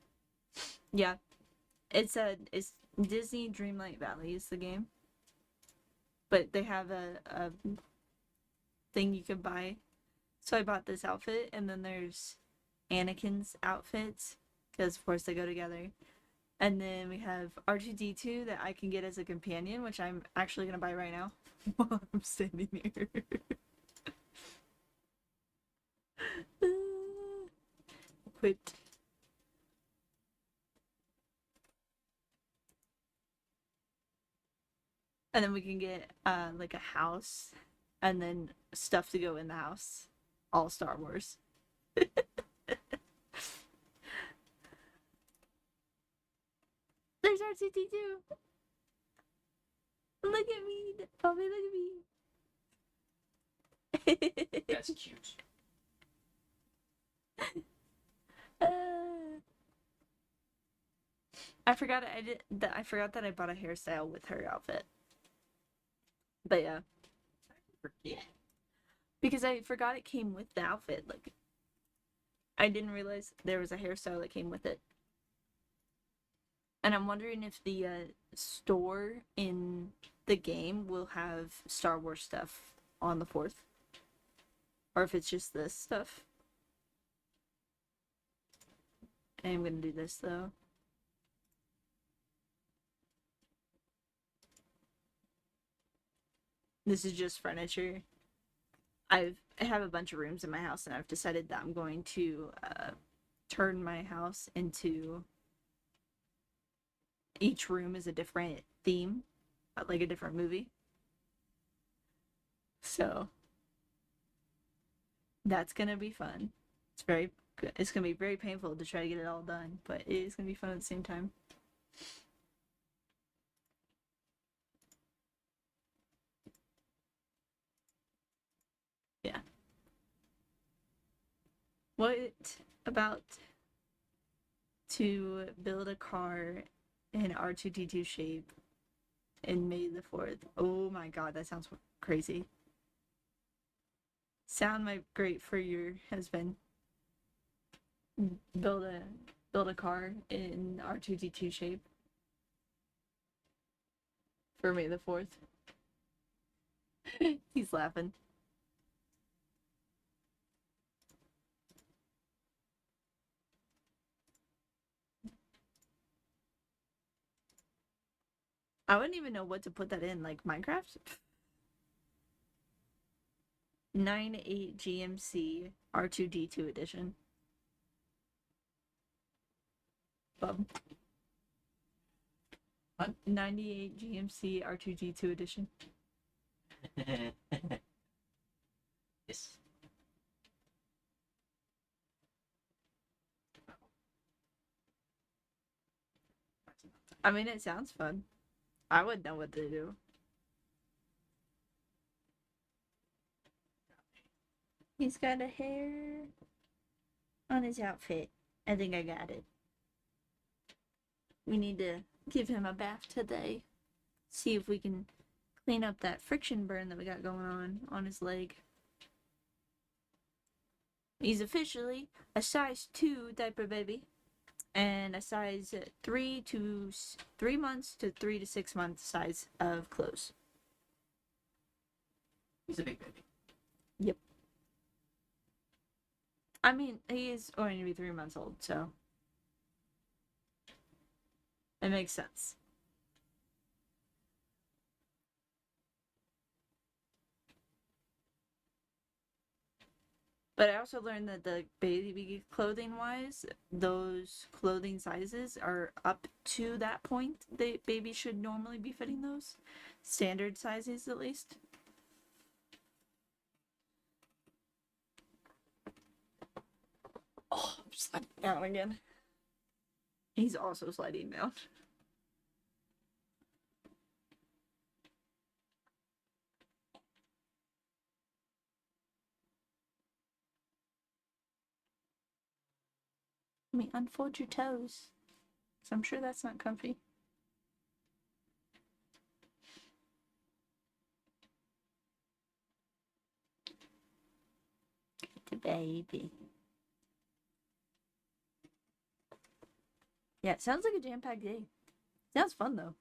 Yeah. It's Disney Dreamlight Valley is the game. But they have a thing you could buy. So I bought this outfit, and then there's Anakin's outfits, because of course they go together. And then we have R2D2 that I can get as a companion, which I'm actually gonna buy right now while I'm standing here. Equipped. And then we can get like a house and then stuff to go in the house. All Star Wars. There's R2D2. Look at me. Bobby, look at me.
That's cute.
I forgot that I bought a hairstyle with her outfit. But yeah.
Forget.
Because I forgot it came with the outfit. Like, I didn't realize there was a hairstyle that came with it. And I'm wondering if the store in the game will have Star Wars stuff on the 4th. Or if it's just this stuff. I am gonna do this though. This is just furniture. I have a bunch of rooms in my house, and I've decided that I'm going to turn my house into each room is a different theme, like a different movie. So that's gonna be fun. It's gonna be very painful to try to get it all done, but it is gonna be fun at the same time. What about to build a car in R2D2 shape in May the 4th? Oh my god, that sounds crazy. Sound might great for your husband. Build a car in R2D2 shape for May the 4th. He's laughing. I wouldn't even know what to put that in, like Minecraft? 9.8 GMC R2D2 edition. Bub.
What?
98 GMC R2D2 edition.
Yes.
I mean, it sounds fun. I would know what to do. He's got a hair on his outfit. I think I got it. We need to give him a bath today. See if we can clean up that friction burn that we got going on his leg. He's officially a size 2 diaper baby. And a size 3 months to 3 to 6 months size of clothes.
He's a big baby.
I mean, he is going to be 3 months old, so it makes sense. But I also learned that the baby clothing wise, those clothing sizes are up to that point. The baby should normally be fitting those standard sizes at least. Oh, I'm sliding down again. He's also sliding down. Let me unfold your toes. Because I'm sure that's not comfy. The baby. Yeah, it sounds like a jam-packed day. Sounds fun though.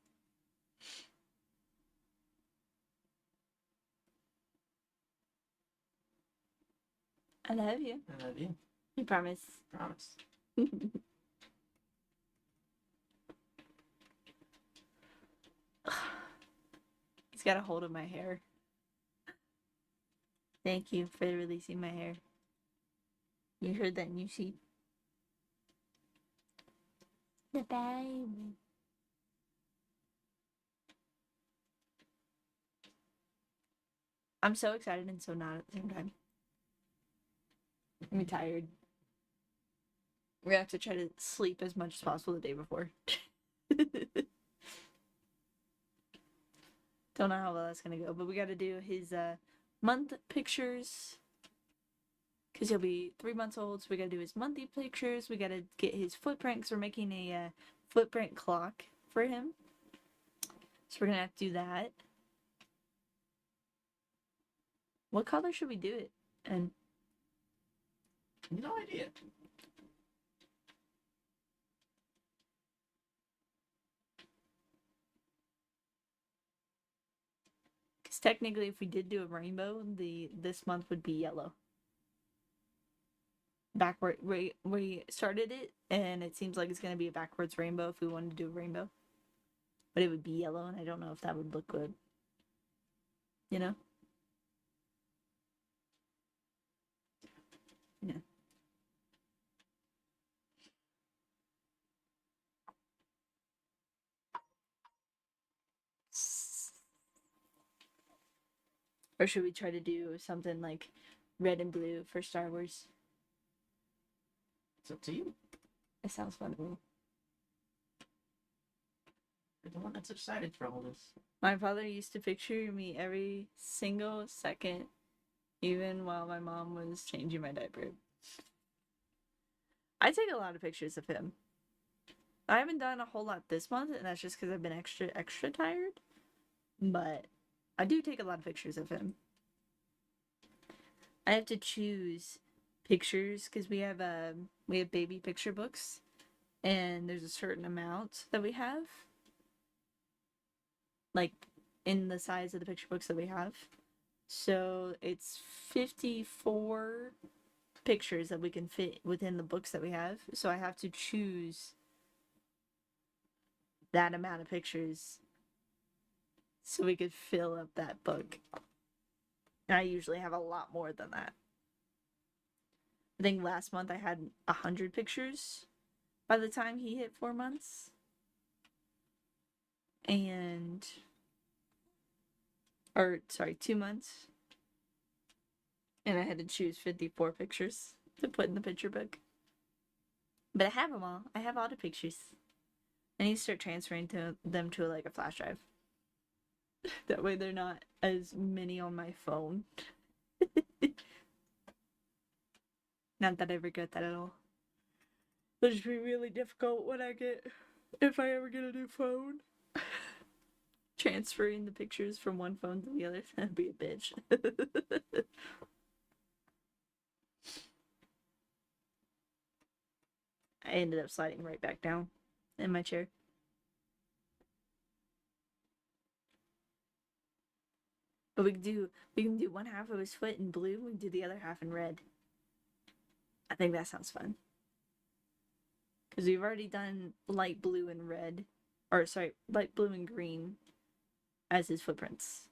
I love you.
I love you.
You promise.
Promise.
He's got a hold of my hair. Thank you for releasing my hair. You heard that, you see? The baby. I'm so excited and so not at the same time. I'm tired. We're gonna have to try to sleep as much as possible the day before. Don't know how well that's gonna go, but we gotta do his month pictures. Because he'll be 3 months old, so we gotta do his monthly pictures. We gotta get his footprint, because we're making a footprint clock for him. So we're gonna have to do that. What color should we do it? And
No idea.
because technically, if we did do a rainbow, this month would be yellow. Backward, we started it, and it seems like it's gonna be a backwards rainbow if we wanted to do a rainbow. But it would be yellow, and I don't know if that would look good. You know? Yeah. Or should we try to do something like red and blue for Star Wars?
It's up to you.
It sounds fun to me.
You're the one that's excited for all this.
My father used to picture me every single second, even while my mom was changing my diaper. I take a lot of pictures of him. I haven't done a whole lot this month, and that's just because I've been extra tired. But I do take a lot of pictures of him. I have to choose pictures because we have baby picture books, and there's a certain amount that we have, like in the size of the picture books that we have. So it's 54 pictures that we can fit within the books that we have. So I have to choose that amount of pictures so we could fill up that book. And I usually have a lot more than that. I think last month I had 100 pictures by the time he hit 4 months. And, 2 months. And I had to choose 54 pictures to put in the picture book. But I have them all. I have all the pictures. I need to start transferring them to like a flash drive. That way they're not as many on my phone. Not that I regret that at all. It'll just be really difficult if I ever get a new phone. Transferring the pictures from one phone to the other, that'd be a bitch. I ended up sliding right back down in my chair. But we can do one half of his foot in blue, we can do the other half in red. I think that sounds fun. Because we've already done light blue and red. Light blue and green as his footprints.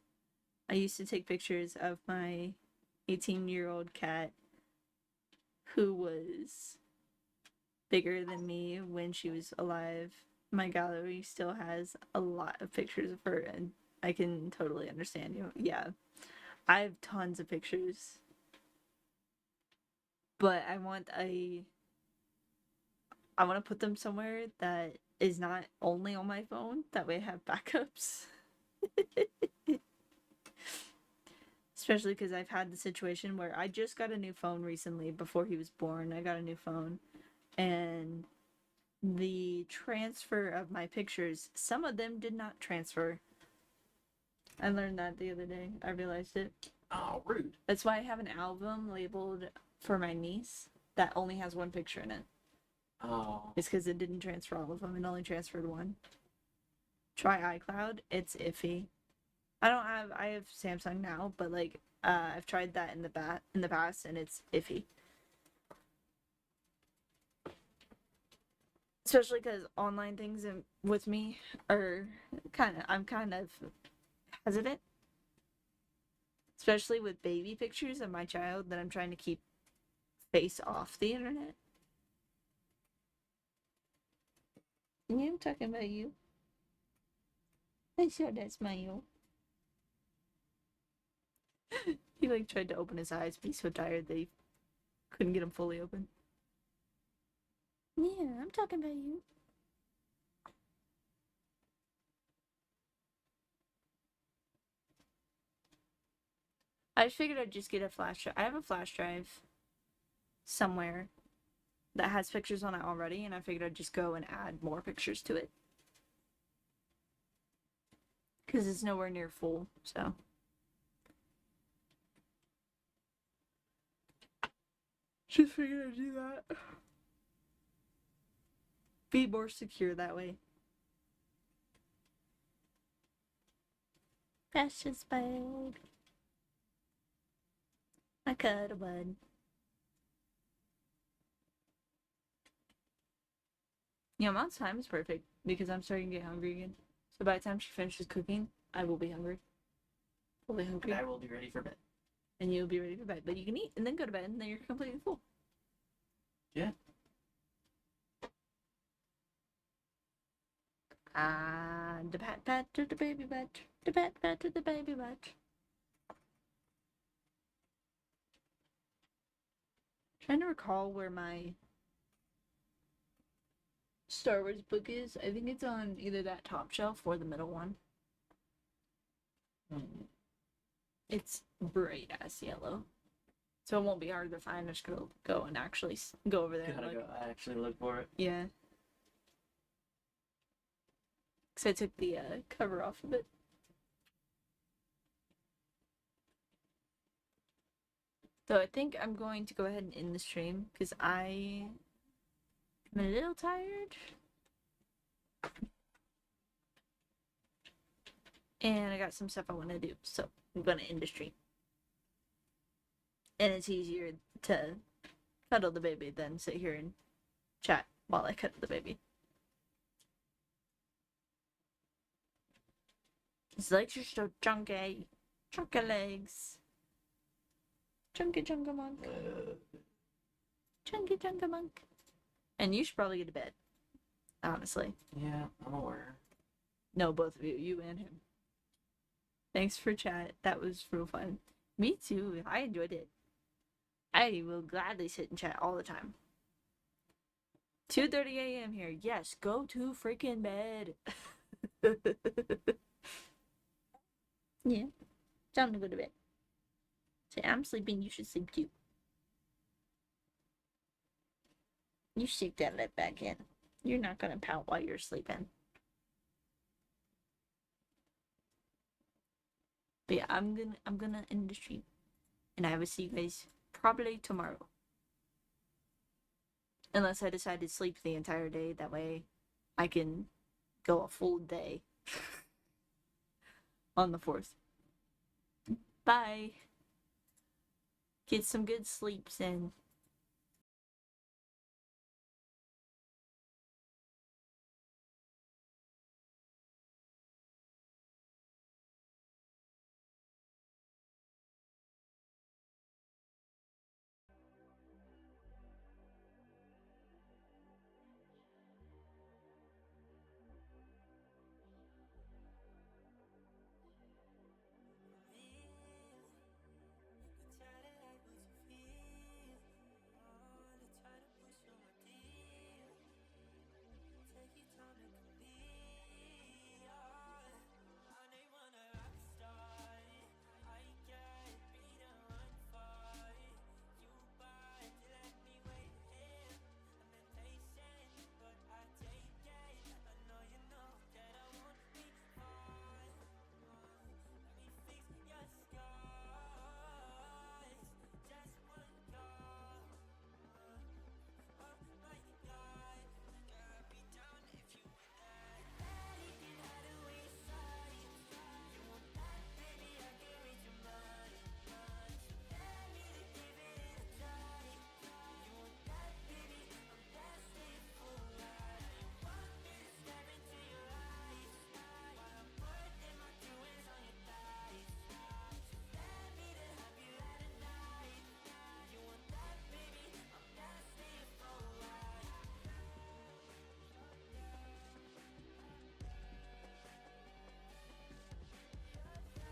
I used to take pictures of my 18-year-old cat who was bigger than me when she was alive. My gallery still has a lot of pictures of her, and I can totally understand you. Yeah. I have tons of pictures. But I want to put them somewhere that is not only on my phone. That way I have backups. Especially because I've had the situation where I just got a new phone recently. Before he was born, I got a new phone. And the transfer of my pictures, some of them did not transfer. I learned that the other day. I realized it.
Oh, rude.
That's why I have an album labeled for my niece that only has one picture in it.
Oh.
It's because it didn't transfer all of them. It only transferred one. Try iCloud. It's iffy. I have Samsung now, but like I've tried that in the past, and it's iffy. Especially because online things with me are I'm kind of hesitant. Especially with baby pictures of my child that I'm trying to keep face off the internet. Yeah, I'm talking about you. I saw that smile. He like tried to open his eyes, but he's so tired that he couldn't get them fully open. Yeah, I'm talking about you. I figured I'd just get a flash drive. I have a flash drive somewhere that has pictures on it already, and I figured I'd just go and add more pictures to it. Because it's nowhere near full, so. Just figured I'd do that. Be more secure that way. Precious bird. I cut a bud. Yeah, Mom's time is perfect because I'm starting to get hungry again. So by the time she finishes cooking, I will be hungry. Fully hungry.
And I will be ready for bed.
And you'll be ready for bed. But you can eat and then go to bed and then you're completely full.
Yeah.
The pat to the baby butt. The pat to the baby butt. Trying to recall where my Star Wars book is. I think it's on either that top shelf or the middle one. It's bright ass yellow. So it won't be hard to find. I'm just gonna go and actually go over there and
Gotta
look.
go actually look for it.
Yeah. Because I took the cover off of it. So I think I'm going to go ahead and end the stream because I'm a little tired. And I got some stuff I want to do. So I'm going to end the stream. And it's easier to cuddle the baby than sit here and chat while I cuddle the baby. His legs are so chunky. Chunky legs. Chunky monk. Chunky monk. And you should probably get to bed. Honestly.
Yeah, I'm aware.
No, both of you. You and him. Thanks for chat. That was real fun. Me too. I enjoyed it. I will gladly sit and chat all the time. 2:30 a.m. here. Yes, go to freaking bed. Yeah. Time to go to bed. Say, I'm sleeping, you should sleep too. You stick that lip back in. You're not gonna pout while you're sleeping. But yeah, I'm gonna end the stream. And I will see you guys probably tomorrow. Unless I decide to sleep the entire day, that way I can go a full day on the 4th. Bye. Get some good sleeps in.